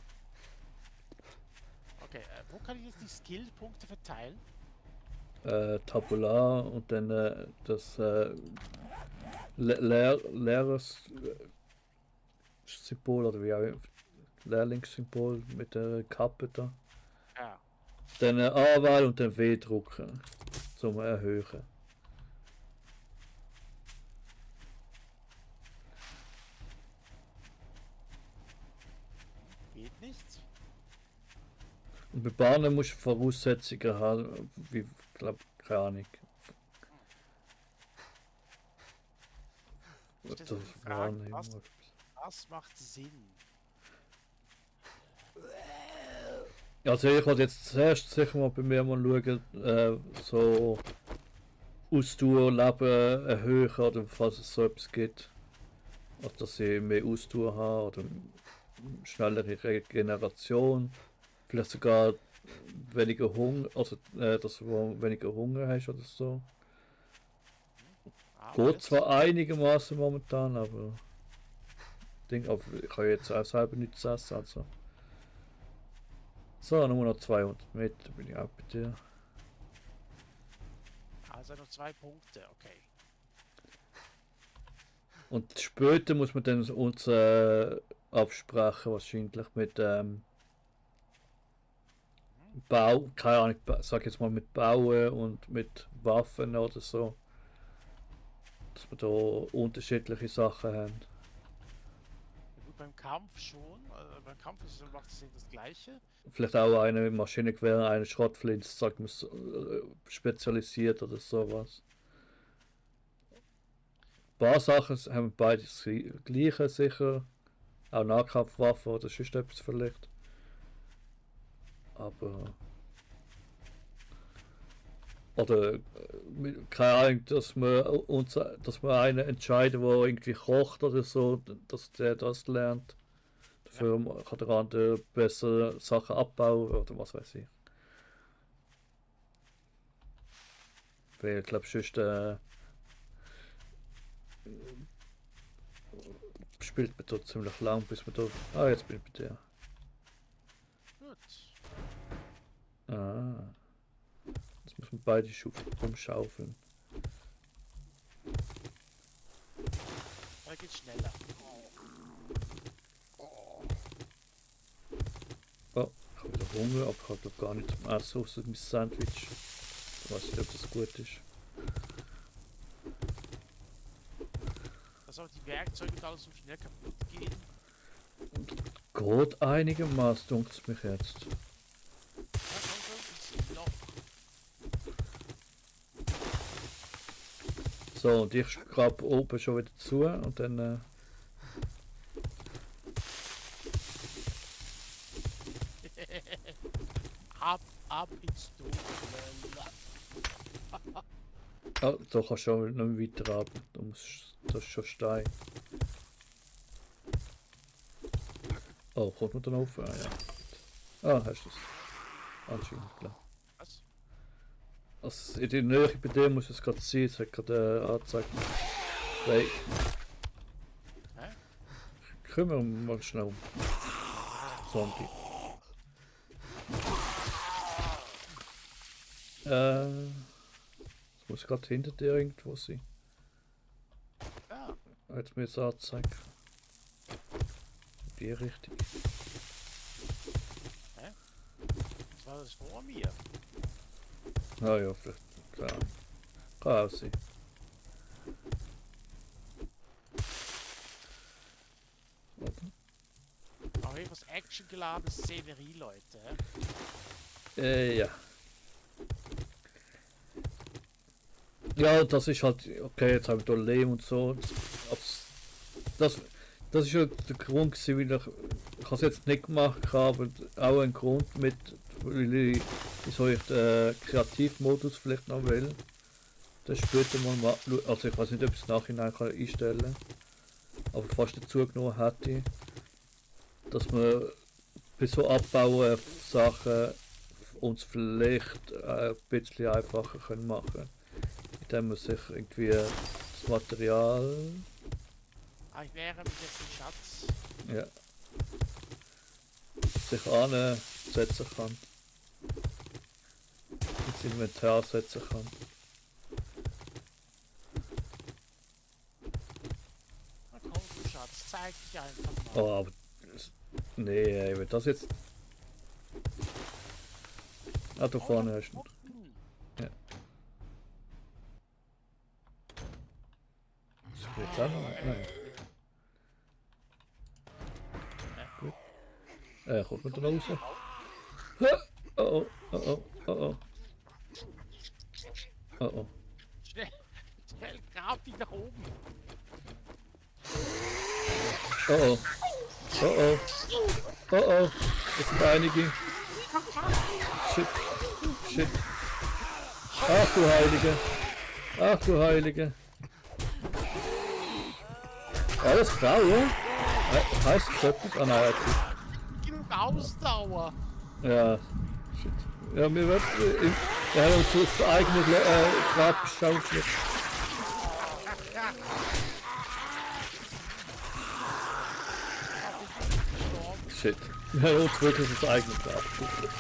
Okay, wo kann ich jetzt die Skillpunkte verteilen?
Tabular und dann das Lehrers Symbol oder wie auch Lehrlingssymbol mit der Kappe da.
Ja.
Dann A-Wahl und dann W drucken zum Erhöhen.
Geht nichts.
Und bei Bahnen musst du Voraussetzungen haben, wie, glaube keine Ahnung.
Ich
Das
stelle mir die Frage,
Bahnen,
was macht Sinn?
Also ich wollte jetzt zuerst sicher mal bei mir mal schauen, so Ausdauer, Leben erhöhen oder falls es so etwas gibt. Oder dass ich mehr Ausdauer habe oder schnellere Regeneration. Vielleicht sogar weniger Hunger, also dass du weniger Hunger hast oder so. Geht zwar einigermaßen momentan, aber ich kann jetzt auch selber nichts essen, also. So, nur noch 200 Meter bin ich auch bei dir.
Also noch 2 Punkte, okay.
Und später muss man dann uns absprechen, wahrscheinlich mit Bau, keine Ahnung, sag jetzt mal mit Bauen und mit Waffen oder so. Dass wir da unterschiedliche Sachen haben.
Ja, gut, beim Kampf schon. Beim Kampf macht es das Gleiche.
Vielleicht auch eine Maschinengewehr, eine Schrotflinte, sagt man, spezialisiert oder sowas. Ein paar Sachen haben beide das Gleiche sicher. Auch Nahkampfwaffen oder sonst etwas vielleicht. Aber. Oder keine Ahnung, dass wir einen entscheiden, der irgendwie kocht oder so, dass der das lernt. Dafür kann der andere besser Sachen abbauen oder was weiß ich. Weil ich glaube, sonst spielt man dort ziemlich lang, bis man da. Ah, jetzt bin ich bei dir.
Gut.
Ah. Jetzt muss man beide rumschaufeln.
Da geht's schneller.
Oh, ich habe wieder Hunger, aber ich habe doch gar nicht zum Essen außer mein Sandwich. Ich weiß nicht, ob das gut ist.
Dass auch die Werkzeuge und alles so schnell kaputt gehen.
Geht einigermaßen, dunkt es mich jetzt.
Ja, komm schon, ist noch.
So, und ich schraube oben schon wieder zu und dann.
ab ins Dunkle.
Oh, da kannst du schon noch weiter ab. Das ist schon Stein. Oh, kommt man dann auf? Ah, ja. Ah, hast du es. Anscheinend, klar.
Was?
Also in der Nähe bei dir muss es gerade sein, es hat gerade angezeigt. Nein.
Hä?
Kümmern wir mal schnell um. Zombie. Es muss gerade hinter dir irgendwo sein.
Ja.
Jetzt mir es anzeigen. Die Richtung.
Was war das vor mir?
Ah ja, vielleicht. Keine Ahnung. Kann auch sein.
Auch etwas actiongeladene Szenerie, Leute.
Ja. Ja, das ist halt, okay, jetzt haben wir hier Lehm und so. Das ist ja der Grund gewesen, weil ich es jetzt nicht gemacht habe, aber auch ein Grund mit, weil wieso ich den Kreativmodus vielleicht noch will. Das später mal, also ich weiß nicht, ob ich es nachhinein kann einstellen kann. aber fast dazu genommen hätte, dass wir bei so abbauen Sachen uns vielleicht ein bisschen einfacher können machen, indem man sich irgendwie das Material,
Ich nähere mich jetzt den Schatz.
ja, sich ansetzen kann, ins Inventar setzen kann.
Na komm, du Schatz, zeig dich einfach mal.
Oh, aber nee, ey, wenn das jetzt. Ah, da vorne hast du. Ja. Das geht auch noch? Nein. Gut. Kommt man da raus? Ha! Oh oh, oh oh, oh oh. Oh oh.
Schnell, schnell, grab dich nach oben.
Oh oh. Oh oh. Oh oh. Das sind einige. Shit. Shit. Ach du Heilige. Ach du Heilige. Alles Frau, ja? Heißt das etwas? Ah nein,
Genug Ausdauer.
ja. Shit. Ja, wir haben uns das eigene Grab geschaufelt. Shit. Wir haben uns wirklich das eigene Grab geschaufelt.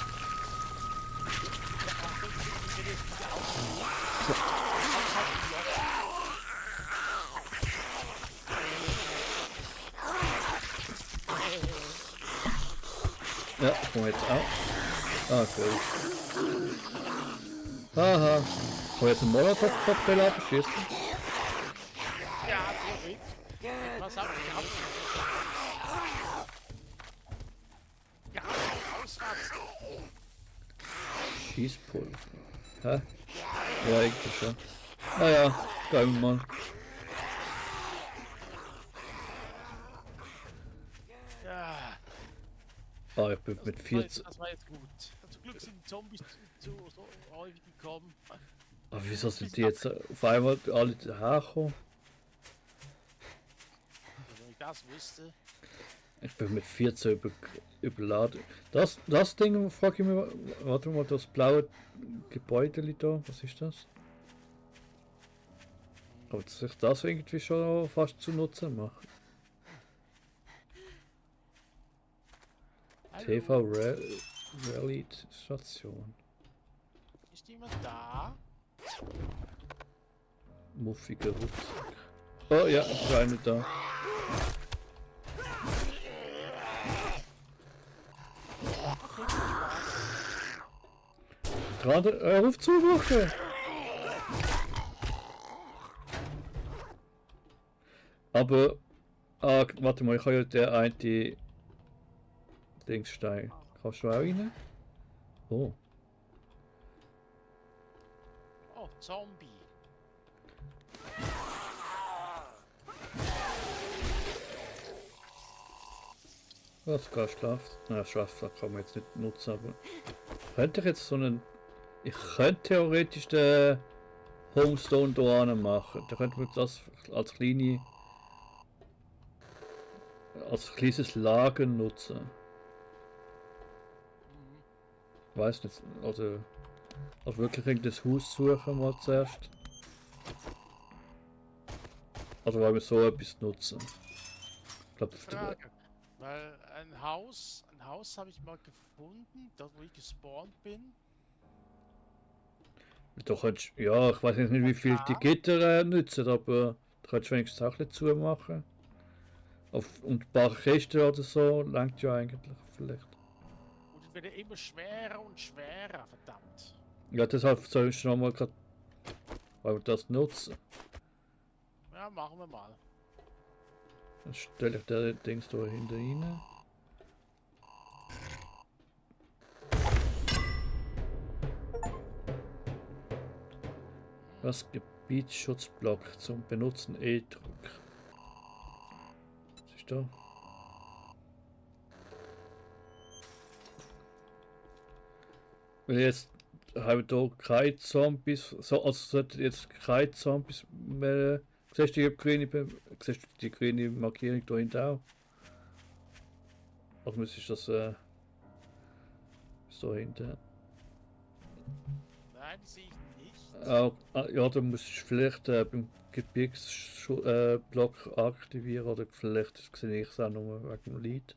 Ja, komm jetzt auch. Ah, gut. Haha. Kann ich jetzt einen Molotov-Cocktail abschießen?
Ja, theoretisch. Was hab ich gehabt? Ja, auswärts.
Schießpulver. Hä? Ja, eigentlich schon. Naja, gehen wir mal.
Ja,
Ah, ich bin mit 14.
das war jetzt gut. Zum Glück sind die Zombies so häufig gekommen.
Aber wieso sind die jetzt auf einmal alle hergekommen?
Wenn ich das wüsste.
Ich bin mit 14 überladen. Das Ding, frage ich mich, warte mal, das blaue Gebäude da, was ist das? Aber dass sich das irgendwie schon fast zu Nutzen macht.
Hallo,
TV Rally Station.
ist jemand da?
Muffiger Rucksack. Oh ja, ist einer da. Gerade, hör auf zu machen! Aber, warte mal, ich habe ja der eine Dingsstein. Kannst du auch rein? Oh.
Oh, Zombie.
Was sogar Schlaf? Na, Schlafsack kann man jetzt nicht nutzen, aber. Könnte ich jetzt so einen. Ich könnte theoretisch den Homestone da machen. Da könnte man das als kleine. Als kleines Lager nutzen. Weiß nicht, also wirklich irgendein Haus suchen mal zuerst. Also weil wir so etwas nutzen. Ich glaube,
Frage. Weil ein Haus habe ich mal gefunden, dort wo ich gespawnt bin.
du könntest, ja, ich weiß nicht, wie viel die Gitter nützen, aber du könntest wenigstens auch ein bisschen zumachen. Und ein paar Kisten oder so langt ja eigentlich vielleicht.
Und es wird immer schwerer und schwerer, verdammt.
Ja, deshalb soll ich schon mal gerade, weil wir das nutzen.
Ja, machen wir mal.
Dann stelle ich der Dings da hinter rein. Was Gebietsschutzblock zum Benutzen E-Druck. Was ist da? Weil jetzt haben wir hier keine Zombies, so, also sollten jetzt keine Zombies mehr Siehst du siehst du die grüne Markierung da hinten auch? Oder müsstest du das so hinten?
Nein, die sehe ich nicht.
Ja, du musst vielleicht beim Gebirgsblock aktivieren oder vielleicht sehe ich es auch nur wegen dem Lied.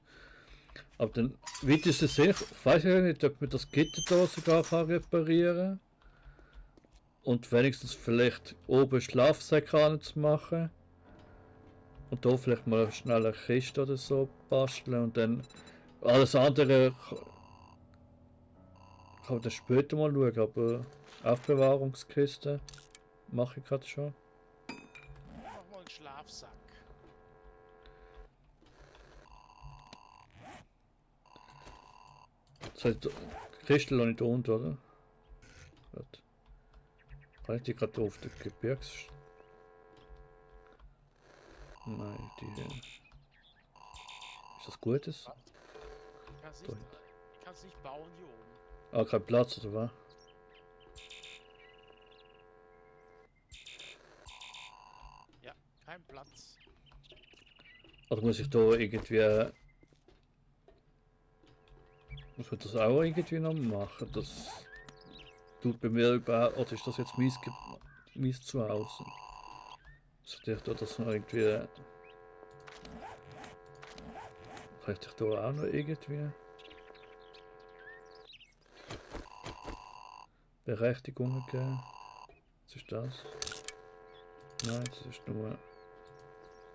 Aber dann weitest du sich, ich weiß ja nicht, ob man das Gitter da sogar kann reparieren und wenigstens vielleicht oben Schlafsäcke zu machen und da vielleicht mal schnell eine Kiste oder so basteln und dann alles andere kann man dann später mal schauen, aber Aufbewahrungskiste mache ich gerade schon.
Mach mal einen Schlafsack.
Das heißt, Kiste noch nicht unten, oder? Warte. Kann ich die gerade auf der Gebirgs... Nein, die... Ist das Gutes?
Ich kann es nicht bauen hier oben.
Ah, kein Platz, oder was?
Ja, kein Platz.
Oder muss ich da irgendwie... Muss man das auch irgendwie noch machen? Das tut bei mir überhaupt... Oder ist das jetzt mein Zuhause? Sollte ich da das noch irgendwie... Kann ich da auch noch irgendwie... Berechtigungen geben? Was ist das? Nein, das ist nur...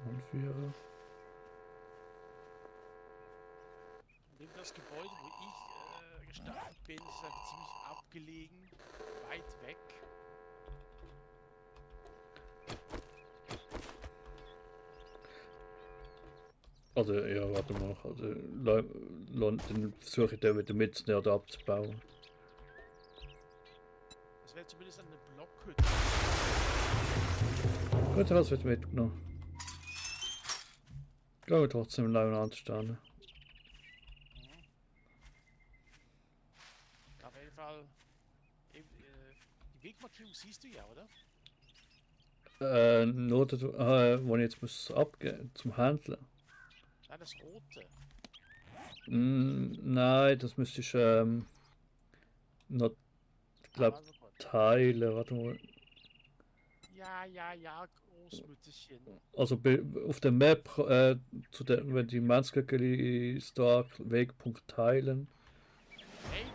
Anführer.
Neben das Gebäude, wo ich gestartet bin, ist halt ziemlich abgelegen, weit weg.
Also, ja, warte mal. Also, dann versuche ich den wieder mitzunehmen oder abzubauen.
Das wäre zumindest eine Blockhütte.
Gut, das wird mitgenommen. Gehen wir trotzdem nebeneinander stehen.
Auf jeden Fall. Die Wegmarkierung siehst du ja, oder?
Nur, wo ich jetzt muss abgehen zum Händler.
Nein, das rote.
Nein, das müsste ich noch, ich glaube,
warte kurz.
teilen. Warte mal.
Ja, Großmütterchen.
Also auf der Map, wenn die Mannsköckeli Stark Wegpunkt teilen,
Hey,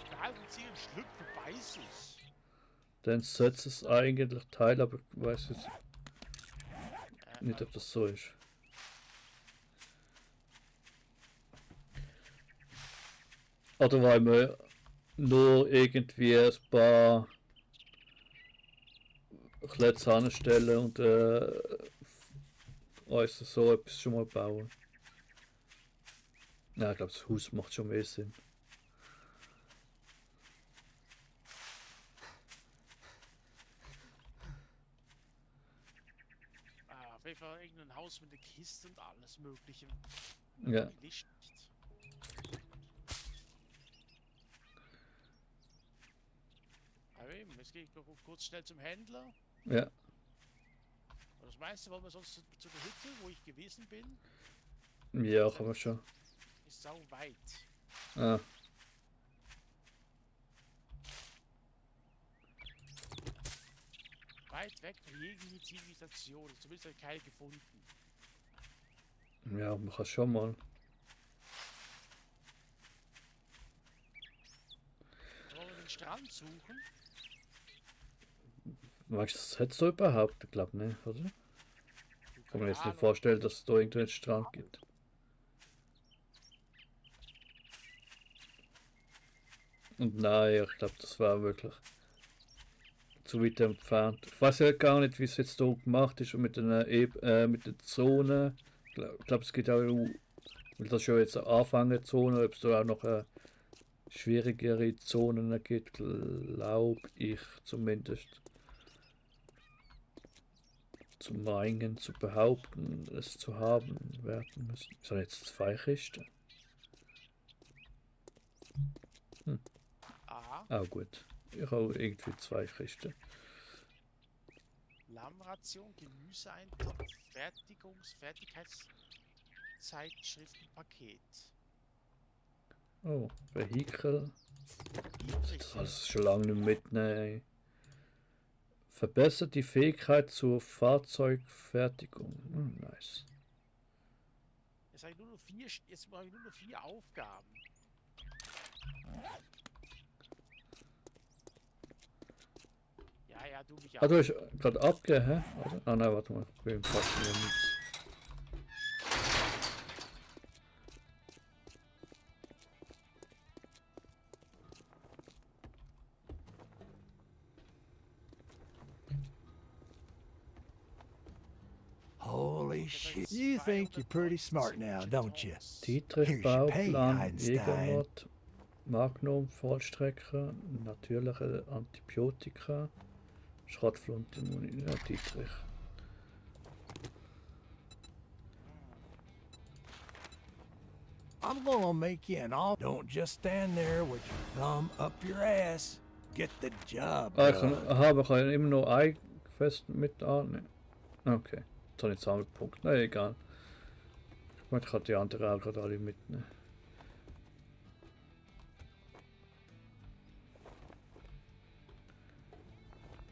die halten sie einen Schluck vorbei sich.
dann sollte es eigentlich teilen, aber ich weiß jetzt nicht, ob das so ist. Oder weil wir nur irgendwie ein paar Klötze anstellen und uns so etwas schon mal bauen. Ja, ich glaube, das Haus macht schon mehr Sinn.
Auf jeden Fall irgendein Haus mit einer Kiste und alles Mögliche.
Ja.
Nicht. Aber eben, jetzt gehe ich noch kurz schnell zum Händler.
Ja.
Was meinst du, wollen wir sonst zu der Hütte, wo ich gewesen bin?
Ja, kann man schon.
Ist sau weit.
Ah.
Weit weg von jeglicher Zivilisation. Zumindest habe ich keine gefunden.
Ja, man kann schon mal.
Wollen wir den Strand suchen?
Weißt du, das hättest du überhaupt? Ich glaube nicht, oder? Kann man
Keine
jetzt nicht
Ahnung.
vorstellen, dass es da irgendwo einen Strand gibt. Und nein, ich glaube, das war wirklich zu weit entfernt. Ich weiß ja gar nicht, wie es jetzt hier gemacht ist und mit den, mit den Zonen. Ich glaube, es gibt auch, weil das schon jetzt eine Anfängerzone, ob es da auch noch schwierigere Zonen gibt, glaube ich zumindest. Zu meinen, zu behaupten, es zu haben werden müssen. Das sind jetzt 2 Kisten.
Aha.
Ah gut. Ich habe irgendwie 2 Kisten.
Lammration, Gemüseeintopf, Fertigkeitszeitschriftenpaket.
Oh, Vehikel.
Übrig,
Das hast du schon lange nicht mitnehmen. Verbessert die Fähigkeit zur Fahrzeugfertigung. Nice.
Jetzt habe ich nur noch 4, jetzt mache ich nur noch 4 Aufgaben. Ja, du mich
Ah,
auch.
du hast gerade abgegeben, hä? Oder? Ah nein, warte mal. Ich bin fast wieder nichts.
Holy shit. You think you're pretty smart now, don't you?
Dietrich
Here's your pay,
Bauplan,
Einstein.
Jägermod, Magnum, Vollstrecker, natürliche Antibiotika, Schrottflinte, ja, Dietrich.
I'm gonna make you an offer. Don't just stand there with your thumb up your ass. Get the job
Ah, ich
done.
kann immer noch ein Quest mit annehmen. Okay, jetzt habe ich Sammelpunkt. Nein, egal. Ich kann die anderen auch gerade alle mitnehmen.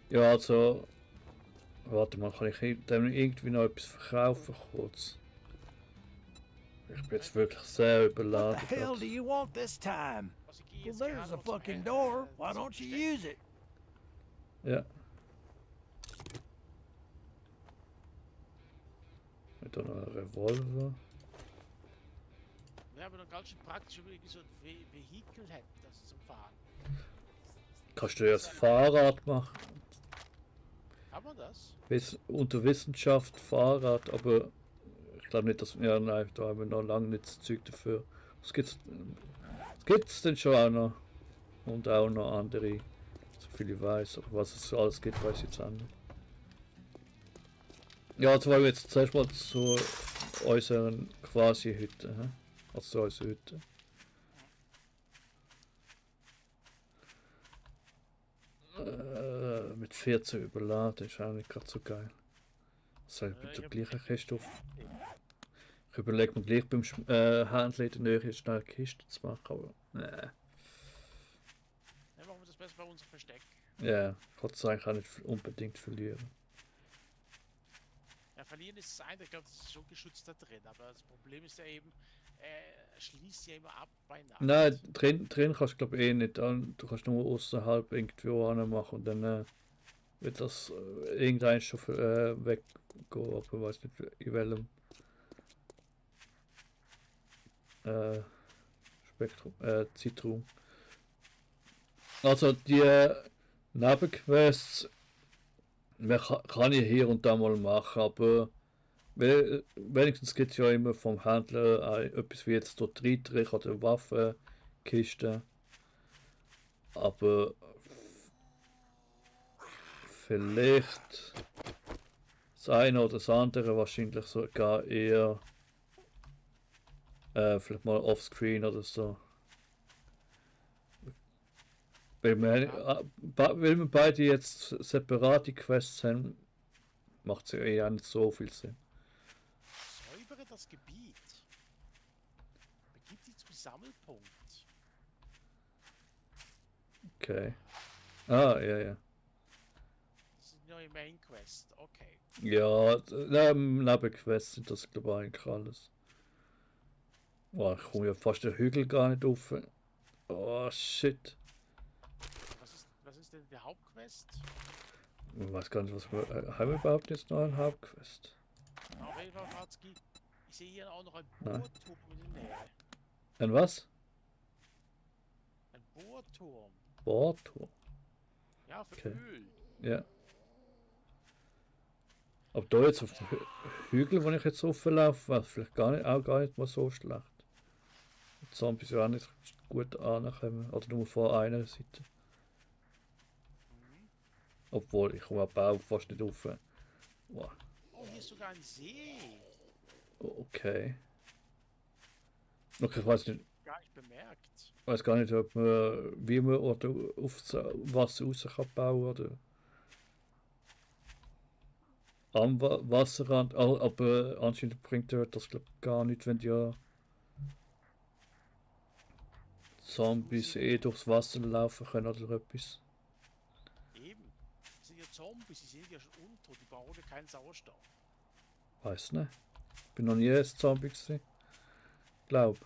Ja, also. Warte mal, kann ich dem irgendwie noch etwas verkaufen kurz? Ich bin jetzt wirklich sehr
What
überladen.
the hell
grad.
do you want this time?
Also ich gehe
Well,
jetzt
there's
gerade
a
noch zum
fucking
Ende,
door. Why
zum
don't you
Besteck.
use it?
Ja. Mit einer Revolver.
Ja, aber dann ganz schön praktisch, wenn ich so ein Vehikel hätte, das zum Fahren.
Kannst du ja das Fahrrad machen.
Kann man das?
Unter Wissenschaft Fahrrad, aber ich glaube nicht, dass. Ja, nein, da haben wir noch lange nicht das Zeug dafür. Was gibt's denn schon auch noch? Und auch noch andere, so viel ich weiß, aber was es alles gibt, weiß ich jetzt auch nicht. Ja, jetzt wollen wir jetzt zuerst mal zu unseren quasi Hütte, hä? Also zu unserer Hütte. Mit 14 überladen ist auch nicht gerade so geil. Soll ich mit der gleichen Kiste auf? Ich überlege mir gleich beim Händler in der Nähe schnell eine Kiste zu machen, aber nee.
Dann machen wir das besser bei unserem Versteck.
Ja, ich wollte es eigentlich auch nicht unbedingt verlieren.
Ja, verlieren ist das eine, ich glaube, das ist schon geschützt da drin, aber das Problem ist ja eben, schließt ja immer ab bei Nacht.
Nein, drin kannst du glaube ich eh nicht. Du kannst nur außerhalb irgendwo machen und dann wird das irgendein schon weggehen, aber ich weiß nicht in welchem Spektrum, Zeitraum. Also die Nebenquests kann ich hier und da mal machen, aber wenigstens gibt es ja immer vom Händler etwas wie jetzt dort Dietrich oder Waffenkiste. Aber vielleicht das eine oder das andere wahrscheinlich sogar eher vielleicht mal offscreen oder so. Weil wir beide jetzt separate Quests haben, macht es ja eh auch nicht so viel Sinn.
Säubere das Gebiet. Begib dich zum Sammelpunkt.
Okay. Ah, ja.
Das ist die neue Main Quest, okay.
Ja, Nebenquests sind das glaube ich eigentlich alles. Oh, ich komme ja fast den Hügel gar nicht auf. Oh shit.
Was ist denn die Hauptquest?
Ich weiß gar nicht, was wir. Haben wir überhaupt jetzt noch eine Hauptquest?
Auf jeden Fall, Fatzki, ich sehe hier auch noch ein
Nein.
Bohrturm in der Nähe.
Ein was?
Ein Bohrturm.
Bohrturm.
Ja, für
Okay.
Öl.
Ja. Aber da jetzt auf den Hügel, wo ich jetzt rauflaufe, war es vielleicht gar nicht mal so schlecht. Die Zombies ja auch nicht gut ankommen. Oder nur von einer Seite. Obwohl, ich komme am Bau fast nicht rauf. Wow.
Oh, hier ist sogar ein See.
Okay. Okay, ich weiß
Gar nicht bemerkt.
gar nicht, ob man, wie man oder auf das Wasser raus kann bauen oder. am Wasserrand, aber anscheinend bringt er das glaub gar nicht, wenn die Zombies durchs Wasser laufen können oder etwas.
Eben. Das sind ja Zombies, die sind ja schon untot, die brauchen ja keinen Sauerstoff.
Weiß nicht. Bin noch nie ein Zombie gewesen. Glaub.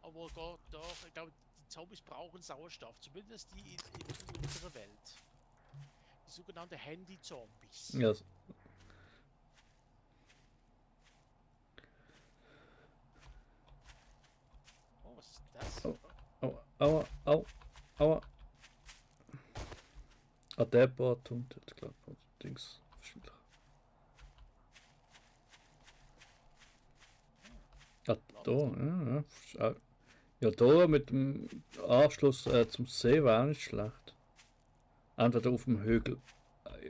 Aber Gott, doch, ich glaube, die Zombies brauchen Sauerstoff, zumindest die in unserer Welt. Die sogenannten Handy-Zombies.
Ja.
Oh, was ist das?
Oh. Aua, aua. Ah, der Bart und jetzt glaub ich, Dings. Wahrscheinlich. Ah, da, ja. Ja, da mit dem Anschluss zum See wäre auch nicht schlecht. Entweder auf dem Hügel,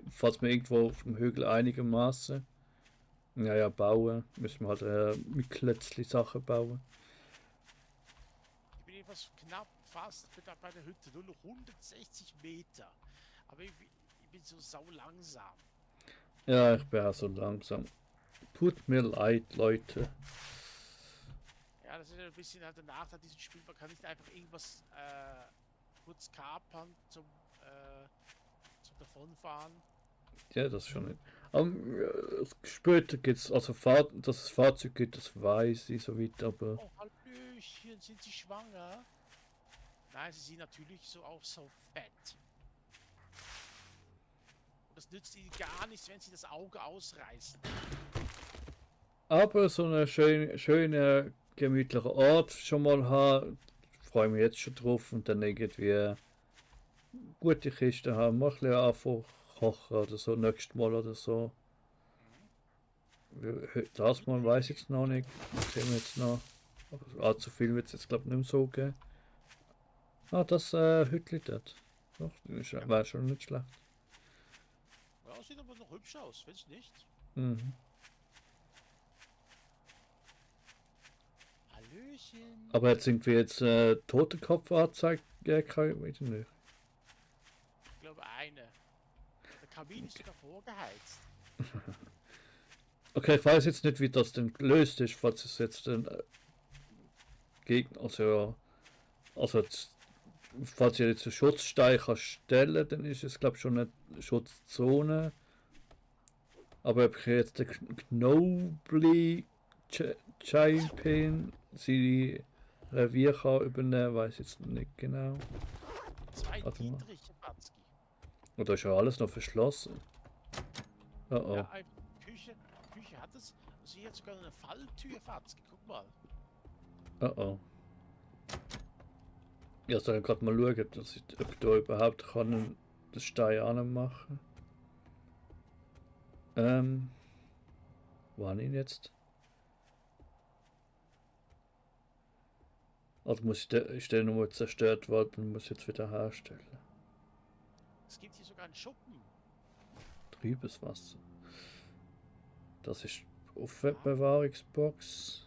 falls wir irgendwo auf dem Hügel einigermaßen bauen, müssen wir halt mit Klötzli Sachen bauen.
Ich bin etwas knapp fast bei der Hütte, nur noch 160 Meter. Aber ich bin so sau langsam.
Ja, ich bin auch so langsam. Tut mir leid, Leute.
Ja, das ist ja ein bisschen halt der Nachteil dieses Spiel. Man kann nicht einfach irgendwas kurz kapern zum Davonfahren.
Ja, das schon nicht. Später gibt's, also dass es Fahrzeug gibt, das weiß ich so weit, aber.
Oh, Hallöchen, sind Sie schwanger? Nein, sie sind natürlich so auch so fett. Und das nützt ihnen gar nichts, wenn sie das Auge ausreißen.
Aber so eine schöne gemütliche Ort schon mal haben, freue mich jetzt schon drauf und dann irgendwie gute Kiste haben, mal ein bisschen anfangen kochen oder so, nächstes Mal oder so. Das Mal weiß ich jetzt noch nicht, das sehen wir jetzt noch. Allzu viel wird es jetzt glaube ich nicht mehr so geben. Ah, das Hütli dort. Doch, das wäre schon nicht schlecht.
Ja, sieht aber noch hübsch aus, findest du nicht?
Mhm.
Hallöchen.
Aber jetzt irgendwie jetzt Totenkopf anzeigt, kann ich wieder nicht.
Ich glaube eine. Der Kamin ist sogar vorgeheizt.
Okay, ich weiß jetzt nicht, wie das denn gelöst ist, falls es jetzt den Gegner, also jetzt, falls ihr jetzt einen Schutzstein kann stellen, dann ist es glaube ich schon eine Schutzzone. Aber ob ich jetzt den Knobli Champion seine Revier kann übernehmen, weiß ich jetzt nicht genau.
Zwei
Warte mal.
Dietriche Watzki.
Oder ist ja alles noch verschlossen? Oh oh.
Ja, Küche hat es. Sie hat sogar eine Falltür, Watzki. Guck mal.
Oh oh. Ja, soll ich gerade mal schauen, ob ich da überhaupt kann den Stein anmachen. Wo habe ich ihn jetzt? Also ist der nur zerstört worden und muss jetzt wieder herstellen.
Es gibt hier sogar einen Schuppen.
Trübes Wasser. Das ist Aufbewahrungsbox.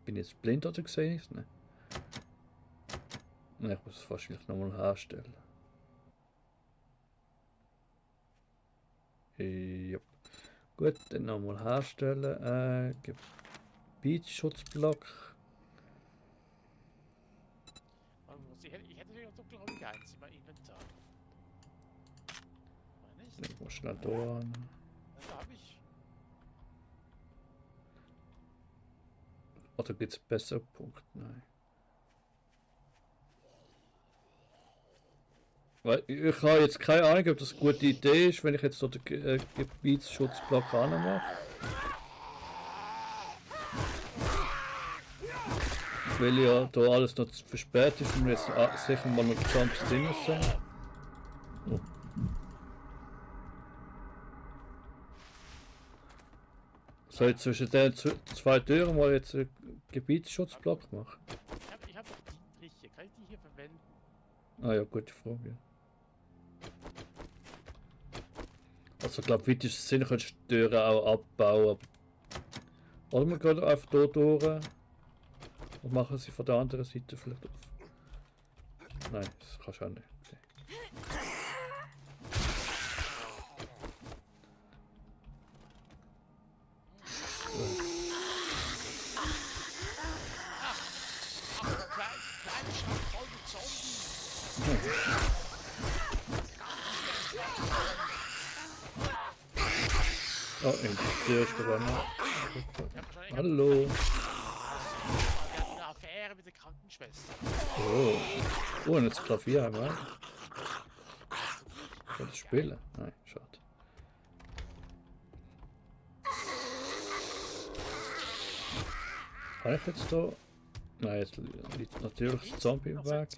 Bin ich jetzt blind oder sehe ich es nicht? Nein, ich muss es wahrscheinlich nochmal herstellen. Ja. Gut, dann nochmal herstellen. Gebietsschutzblock.
Ich hätte ja doch glaube ich eins in meinem Inventar. War nicht?
Ich muss schnell da an.
Das habe ich.
Oder gibt es bessere Punkte? Nein. Weil ich habe jetzt keine Ahnung, ob das eine gute Idee ist, wenn ich jetzt so den Gebietsschutzblock anmache. Weil ja da alles noch versperrt ist und wir jetzt sicher mal noch Zombies drin sind. Oh. Soll ich zwischen den zwei Türen mal jetzt einen Gebietsschutzblock machen?
Ich hab doch Dietriche. Kann ich die hier verwenden?
Ah ja, gute Frage. Also ich glaube, weitestens Sinn kannst du die Türen auch abbauen. Oder wir gehen einfach hier durch und machen sie von der anderen Seite vielleicht auf. Nein, das kannst du auch nicht. Okay. Oh, der erste Renner.
Ja, wahrscheinlich
Hallo.
hat er eine Affäre mit der Krankenschwester.
Oh. Oh, und jetzt Klavier einmal. Soll das spielen? Nein, schade. Kann ich jetzt da... Nein, jetzt liegt natürlich das Zombie im Weg.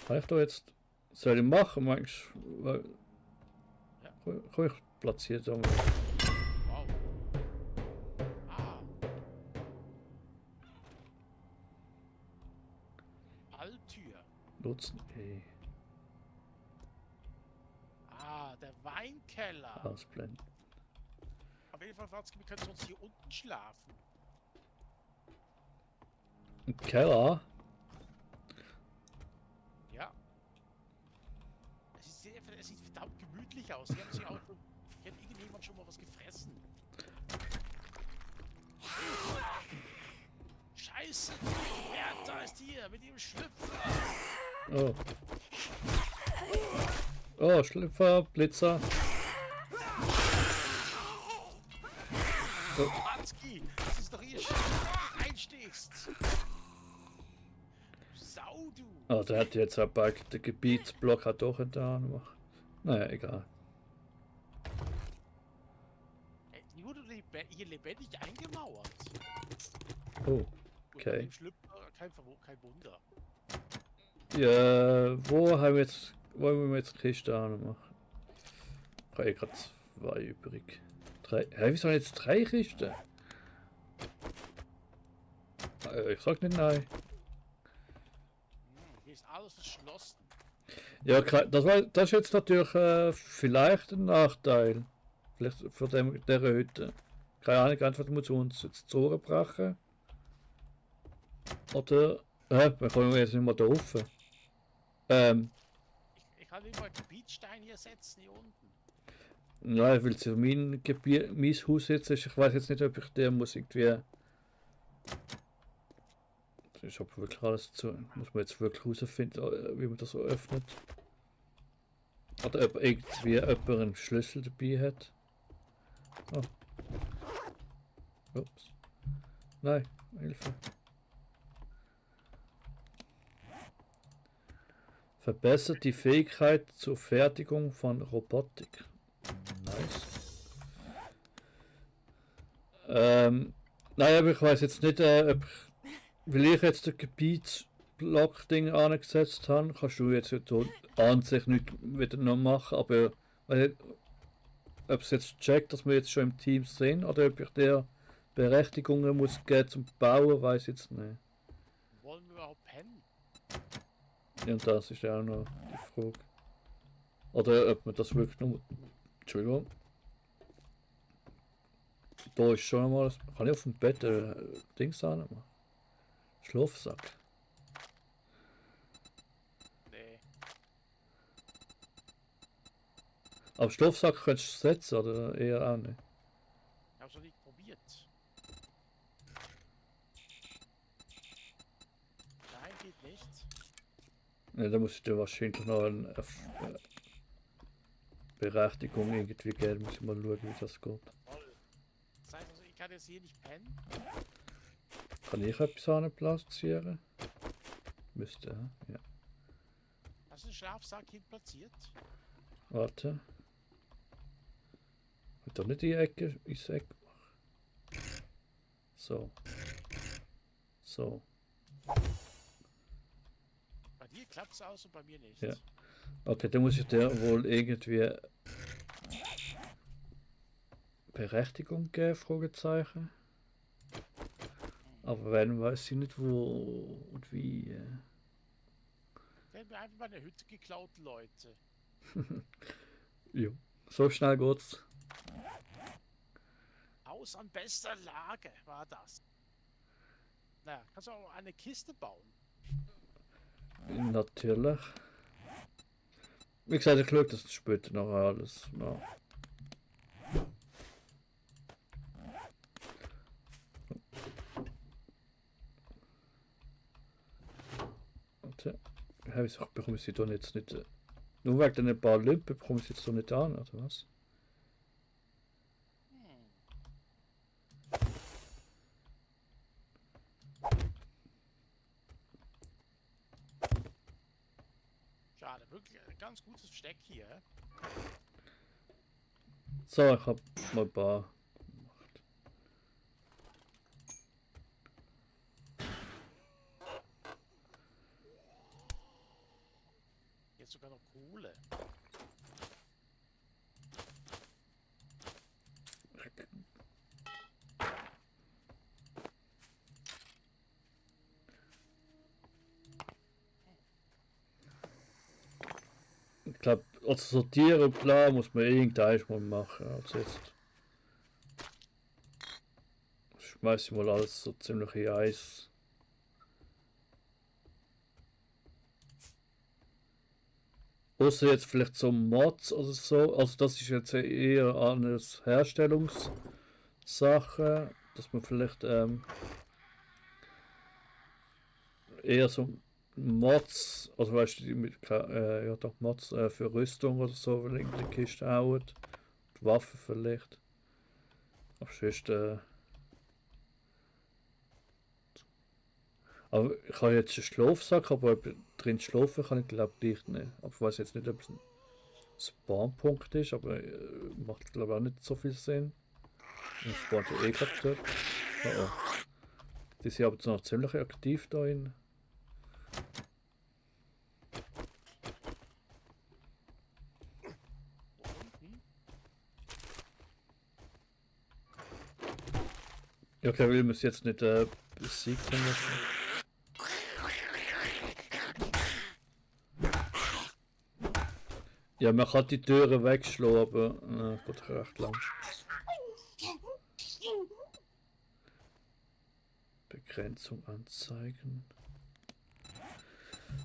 Kann ich da jetzt... Soll ich machen, meinst du? Weil... Kann ich platzieren da mal.
Wow. Ah. Falltür.
Nutzen.
Ah, der Weinkeller.
Ausblenden.
Auf jeden Fall, Watzke, wir können sonst hier unten schlafen.
Ein Keller?
Ja. Es sieht verdammt gemütlich aus. Hier haben sich auch schon, hier hat irgendjemand schon mal was gefressen. Scheiße! Ja, da ist hier mit dem Schlüpfer.
Oh. Oh, Schlüpfer, Blitzer.
Watzke, das ist doch hier schön, wenn du reinstehst. Sau, du!
Oh, der hat jetzt ein Bug. Der Gebietsblock hat doch da gemacht. Naja, egal.
Die wurde hier lebendig eingemauert.
Oh,
Und
okay.
dem Schlüpfer kein Wunder.
Ja, wo haben wir jetzt... Wollen wir jetzt Kiste machen? Ich habe gerade 2 übrig. 3. Hä, wieso jetzt 3 Kisten? Ich sag nicht nein.
Hier ist alles verschlossen.
Ja, das ist jetzt natürlich vielleicht ein Nachteil. Vielleicht für der Hütte. Keine Ahnung, einfach muss uns jetzt die Ohren brechen. Oder... wir können jetzt nicht mehr da rauf.
Ich kann immer einen Gebietsstein hier setzen, hier unten.
Nein, weil es ja mein Haus jetzt ist. Ich weiß jetzt nicht, ob ich der muss irgendwie... Das ist aber wirklich alles zu. Muss man jetzt wirklich herausfinden, wie man das so öffnet. Oder ob irgendwie jemand einen Schlüssel dabei hat. Oh. Ups. Nein, Hilfe. Verbessert die Fähigkeit zur Fertigung von Robotik. Nice. Naja, aber ich weiß jetzt nicht, ob weil ich jetzt den Gebietsblock-Ding angesetzt habe, kannst du jetzt an sich nicht wieder noch machen, aber ob es jetzt checkt, dass wir jetzt schon im Team sind, oder ob ich der Berechtigungen muss geben zum Bauen, weiß ich jetzt nicht.
Wollen wir überhaupt pennen?
Ja, und das ist ja auch noch die Frage. Oder ob man das wirklich noch... Entschuldigung. Da ist schon mal... Kann ich auf dem Bett Dings anmachen? Schlafsack.
Nee.
Aber Schlafsack könntest du setzen, oder eher auch nicht?
Ich hab's noch nicht probiert. Nein, geht nicht.
Ja, da muss ich dir wahrscheinlich noch eine Berechtigung irgendwie geben. Muss ich mal schauen, wie das geht.
Toll. Das heißt also, ich kann jetzt hier nicht pennen.
Kann ich etwas anplatzieren? Müsste, ja.
Hast du einen Schlafsack hin platziert?
Warte. Und doch nicht die Ecke, ins Eck machen. So. So.
Bei dir klappt's aus und bei mir nicht.
Ja. Okay, dann muss ich dir wohl irgendwie Berechtigung geben, Fragezeichen. Aber wenn, weiß ich nicht wo und wie.
Wir haben einfach meine Hütte geklaut, Leute.
Jo. So schnell geht's.
Haus an bester Lage war das. Naja, kannst du auch eine Kiste bauen?
Natürlich. Wie gesagt, ich schaue das später noch alles nach. Warte. Hä, wieso bekomme ich sie doch jetzt nicht... Nur wegen den paar Lümpen bekomme ich sie jetzt doch nicht an, oder was?
Schade, wirklich ein ganz gutes Versteck hier. Hä?
So, ich hab mal ein paar gemacht.
Jetzt sogar noch Kohle.
Ich glaube, also sortieren und bla muss man irgendein mal machen. Also jetzt schmeiß ich mal alles so ziemlich in Eis. Außer jetzt vielleicht so Mods oder so. Also das ist jetzt eher eine Herstellungssache, dass man vielleicht eher so Mods, also weißt du, mit, ja doch Mods für Rüstung oder so, wenn in die Kiste hauen. Waffen vielleicht. Aber sonst, aber ich habe jetzt einen Schlafsack, aber ob drin schlafen kann ich glaube ich nicht. Aber ich weiß jetzt nicht, ob es ein Spawnpunkt ist, aber macht glaube ich auch nicht so viel Sinn. Und spawnt ja eh gerade dort. Oh, oh. Die sind aber noch ziemlich aktiv da in. Ja, okay, will man es jetzt nicht besiegt lassen. Ja, man kann die Türen wegschlagen, aber geht recht lang. Begrenzung anzeigen.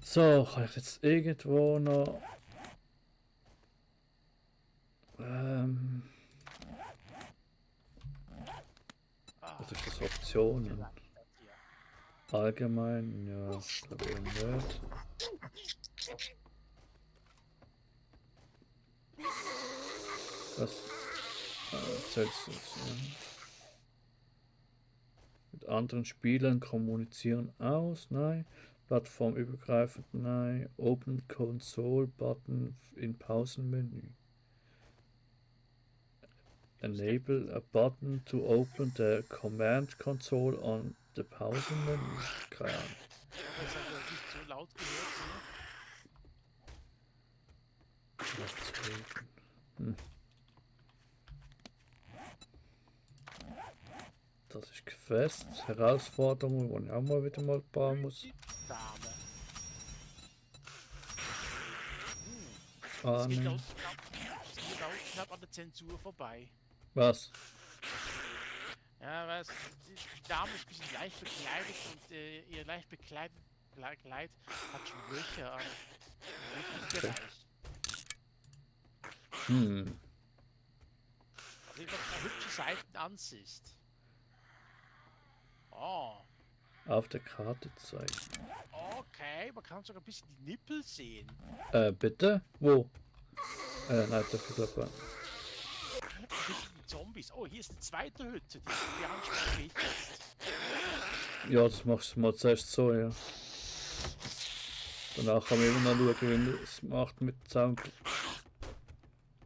So, kann ich jetzt irgendwo noch... was ist das? Optionen? Allgemein, ja, ich glaube eher nicht. Was? Mit anderen Spielern kommunizieren aus? Nein. Plattformübergreifend? Nein. Open Console Button in Pausenmenü. Enable a button to open the command console on the Pausenmenü. Keine Ahnung.
Das hat ja nicht so laut gehört.
Hm. Das ist Quest, Herausforderung, wo ich auch mal wieder mal bauen muss.
Dame.
Ah,
Es geht
nee.
laut knapp an der Zensur vorbei.
Was?
Ja, weil die Dame ist ein bisschen leicht bekleidet und ihr leicht bekleidet Kleid hat schon Löcher am Rückenbereich.
Hm.
Also ich eine hübsche Seitenansicht. Oh,
Auf der Karte zeigen.
okay, man kann sogar ein bisschen die Nippel sehen.
Bitte? Wo? Nein, dafür glaube
Ein bisschen die Zombies. Oh, hier ist eine zweite Hütte, die ansprechfähig ist.
ja, das machst du mal zuerst so, ja. Danach kann man immer noch schauen, wie man es macht mit Sound.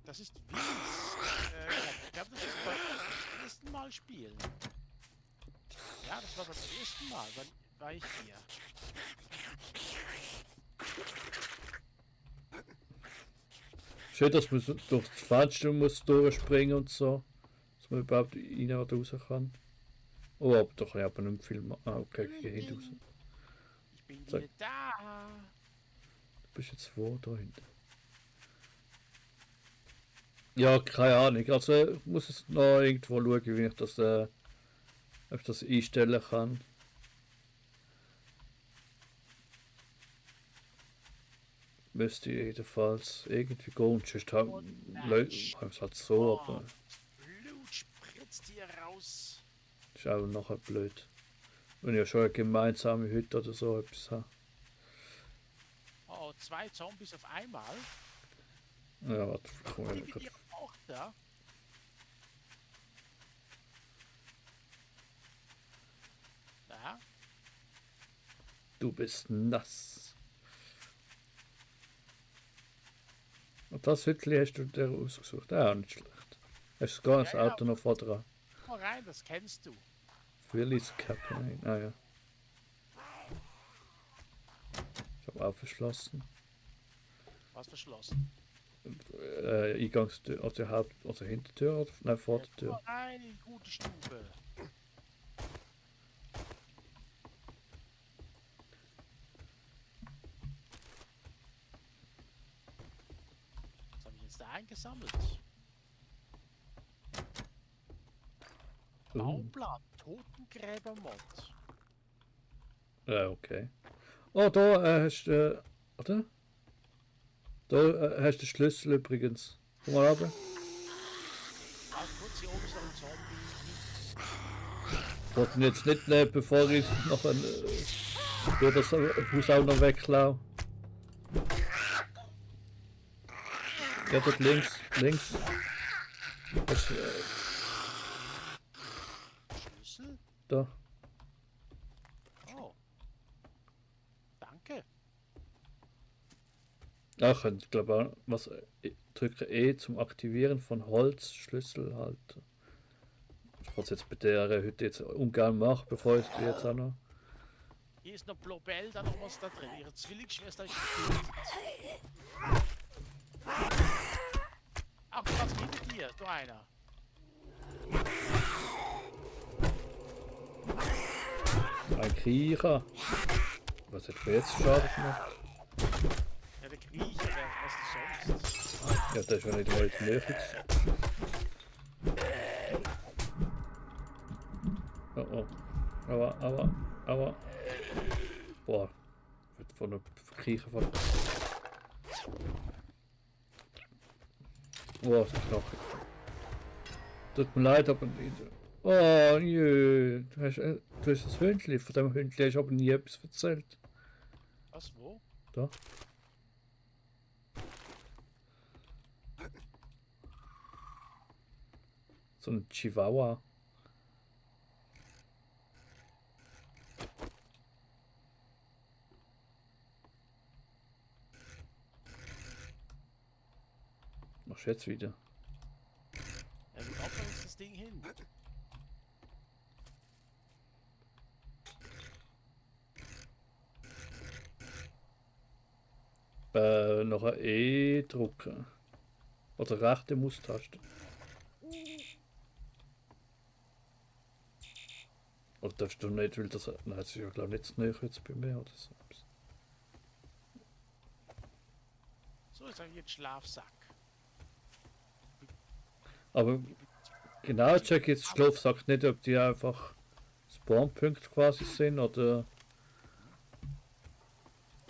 Das ist Wies. Ich glaube, das ist beim ersten Mal spielen. Ja, das war beim ersten Mal, wann war ich hier?
Schön, dass man so durch das Fenster muss durchspringen und so. Dass man überhaupt rein oder raus kann. Oh, aber da kann ich aber nicht viel machen. Ah, okay, ich gehe hinten raus.
Ich bin
Sag.
wieder da.
Du bist jetzt wo da hinten? Ja, keine Ahnung. Also ich muss es noch irgendwo schauen, wie ich das, ob ich das einstellen kann. Müsste jedenfalls irgendwie gehen. Sonst haben wir es halt so, aber
Blut spritzt hier raus.
ist auch nachher blöd. Wenn ich ja schon eine gemeinsame Hütte oder so etwas habe.
so 2 Zombies auf einmal.
Ja, warte, komm
Die
mal
mit
grad.
ihrer Tochter. Ja,
Du bist nass. Und das Hütchen hast du dir ausgesucht. Ja, nicht schlecht. Hast du sogar das
Ja, ja.
Auto noch vor dran.
mal rein, das kennst du.
Willis Captain. Ah ja. Ich habe auch verschlossen.
Was verschlossen.
Eingangstür, also also Hintertür oder nein, Vordertür.
Mal rein in die gute Stube. Was habe ich jetzt da eingesammelt? Bauplan, Totengräbermod.
Ja, okay. Oh, da hast du. Warte. Da hast du den Schlüssel übrigens. Komm mal runter.
Ah, kurz hier oben ist noch ein Zombie.
Ich wollte ihn jetzt nicht nehmen, bevor ich noch ein. Das Haus auch noch wegklaue. Ja, dort links. Links. Das,
Schlüssel?
da.
Oh. Danke.
Ach, ich glaube, was. Ich drücke E zum Aktivieren von Holzschlüssel halt. Ich wollte es jetzt bei der Hütte jetzt ungern machen, bevor ich die jetzt auch noch.
Hier ist noch Blobel, da noch was da drin. Ihre Zwillingsschwester ist getötet. Ach, was hinter dir? Du einer.
Ein Kriecher. Was hat mir jetzt Schaden gemacht?
Ja, der Grieche, was denn sonst?
Ja, das ist ja nicht mal möglich. Oh oh. Aber. Boah. Wird von einem Kriecher von. Boah, das ist Knochen. Tut mir leid, aber. Oh, jö. Du hast das Hündchen. Von dem Hündchen hast du aber nie etwas erzählt.
Was, wo?
Da. So ein Chihuahua. Machst du jetzt wieder?
Ja, wie kommt man jetzt das Ding hin?
Noch ein E drücken. Oder rechte Maustaste. Oder darfst du nicht, weil das. Nein, das ist ja glaube ich nicht zu nahe jetzt bei mir oder so.
So, jetzt habe ich jetzt Schlafsack.
Aber genau check jetzt Schlaf sagt nicht, ob die einfach Spawnpunkte quasi sind oder.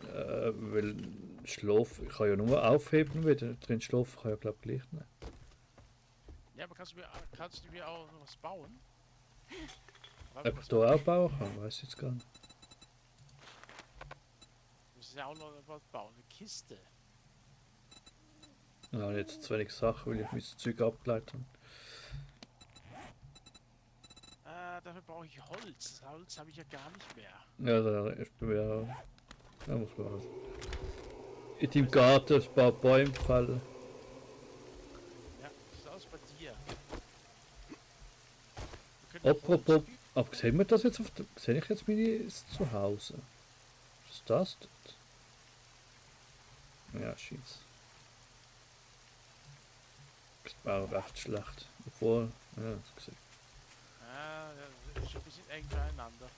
Weil Schlaf ich kann ja nur aufheben, wieder drin schlafen kann ja glaube ich gleich nicht.
Ja, aber kannst du mir auch noch was bauen?
Ob ich da auch bauen kann, weiß ich jetzt gar nicht.
Du musst ja auch noch was bauen. Eine Kiste.
Ja, jetzt zu wenig Sachen, weil ich mein Zeug abgeleitet habe.
Dafür brauche ich Holz. Das Holz habe ich ja gar nicht mehr.
Ja, da ist bei mir. Da muss man was. In deinem Garten ein paar Bäume fallen.
Ja, das ist alles bei dir. Wir können ja
Apropos,
Holz-
aber sehen wir das jetzt auf der. Sehe ich jetzt meine Zuhause? Was ist das dort? Ja, scheiße. Das war auch recht schlecht. Obwohl, ja, das gesehen.
das ist ein bisschen eng beieinander.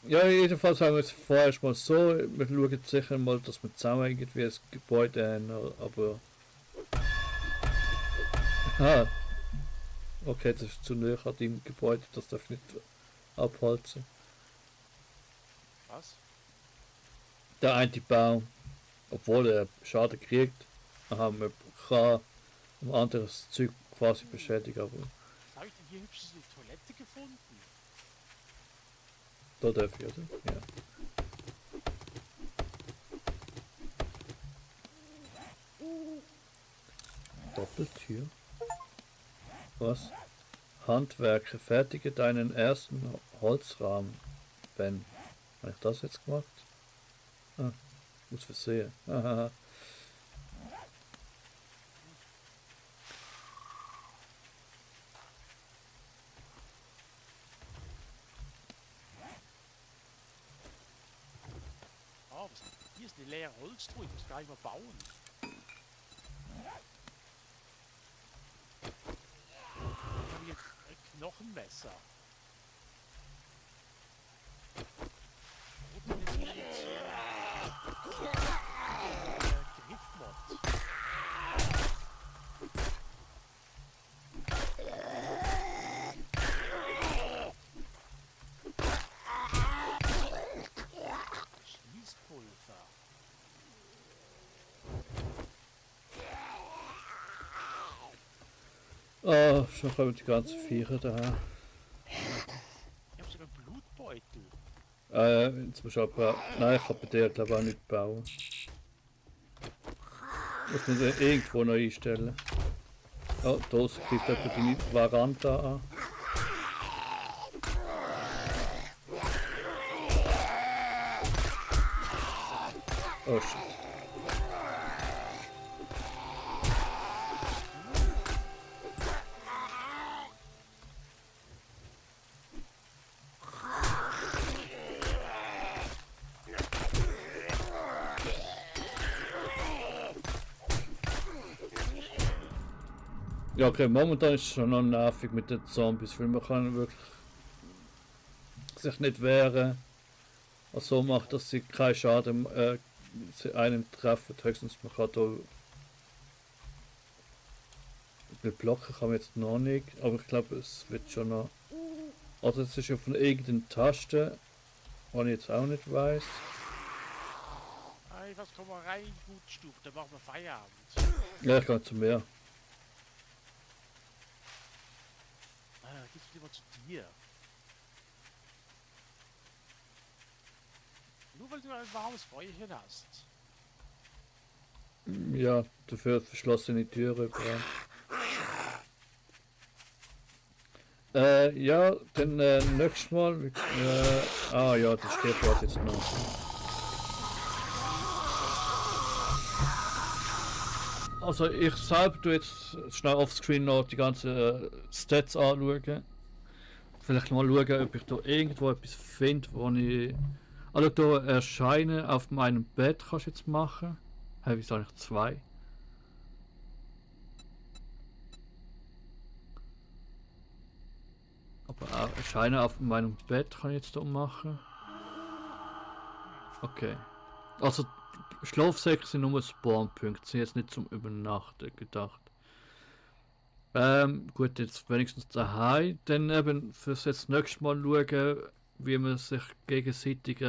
Ja, jedenfalls haben wir es vorerst mal so. Wir schauen sicher mal, dass wir zusammen irgendwie ein Gebäude haben, aber. Ah. Okay, das ist zu nahe an deinem Gebäude, das darf nicht abholzen.
Was?
Der eine Baum, obwohl er Schaden kriegt, haben wir kann ein anderes Zeug quasi beschädigen, aber
Was habe ich denn hier hübsches eine Toilette gefunden?
da darf ich, oder? Ja. Doppeltür? Was? Handwerker, fertige deinen ersten Holzrahmen. Ben, habe ich das jetzt gemacht? Ah, muss versehen. Hahaha.
Oh, hier ist eine leere Holztruhe, ich muss gar nicht mehr bauen. Ich habe hier ein Knochenmesser. Und eine Munition. Griffmod. Schließpulver.
Oh, schon kommen die ganzen Viecher da.
Ich habe sogar einen Blutbeutel.
Jetzt muss ich aber. Nein, ich kann bei dir glaube ich auch nicht bauen. Muss man den irgendwo noch einstellen. Oh, da greift jemand deine Veranda an. Oh shit. Ja, okay, momentan ist es schon noch nervig mit den Zombies, weil man kann wirklich sich nicht wehren. Und so macht, dass sie keinen Schaden sie einen treffen. Höchstens man kann da mit blocken kann man jetzt noch nicht, aber ich glaube es wird schon noch. Oder es ist ja von irgendeiner Taste, die ich jetzt auch nicht weiß.
Hey, was kommen wir rein, gut Stub, dann machen wir Feierabend.
Ja, ich kann zu mehr.
Gehst du lieber zu dir. Nur weil du ein warmes Feuerchen hast.
Ja, dafür verschlossene Türe. Ja, dann nächstes Mal. Ja, das steht dort jetzt noch. Also ich selber tu jetzt schnell offscreen noch die ganzen Stats anschauen. Vielleicht mal schauen, ob ich da irgendwo etwas finde, wo ich... Also hier erscheinen auf meinem Bett kannst du jetzt machen. Hey, wieso eigentlich 2? Aber auch erscheinen auf meinem Bett kann ich jetzt hier machen. Okay. Also Schlafsäcke sind nur Spawnpunkte, sind jetzt nicht zum Übernachten gedacht. Gut, jetzt wenigstens daheim. Dann eben fürs jetzt nächstes Mal schauen, wie man sich gegenseitig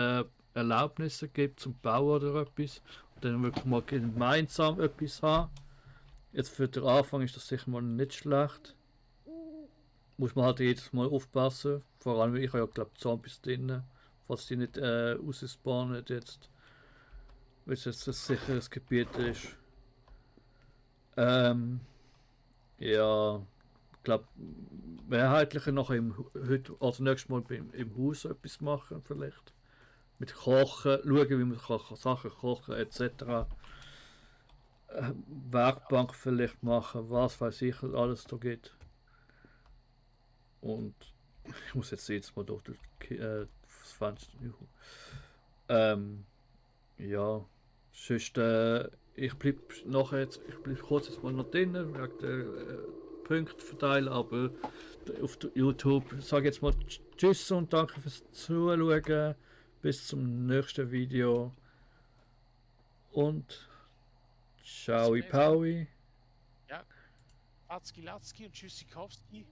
Erlaubnisse gibt zum Bauen oder etwas. Und dann wirklich mal gemeinsam etwas haben. Jetzt für den Anfang ist das sicher mal nicht schlecht. Muss man halt jedes Mal aufpassen. Vor allem, ich habe ja glaube Zombies drin, falls die nicht rausspawnen jetzt. Weil es jetzt ein sicheres Gebiet ist. Ja, ich glaube, mehrheitlich noch heute, also nächstes Mal im Haus etwas machen vielleicht. Mit Kochen, schauen wie man Sachen kochen etc. Werkbank vielleicht machen, was weiß ich, was alles da geht. Und ich muss jetzt mal durch das Fenster. Ja, sonst ich bleib nachher jetzt, ich bleib kurz jetzt mal noch drinnen, wegen der Punkte verteilen, aber auf YouTube sage jetzt mal Tschüss und danke fürs Zuschauen. Bis zum nächsten Video. Und ciao, Paui.
Ja, Atzki Latzki und Tschüssikowski.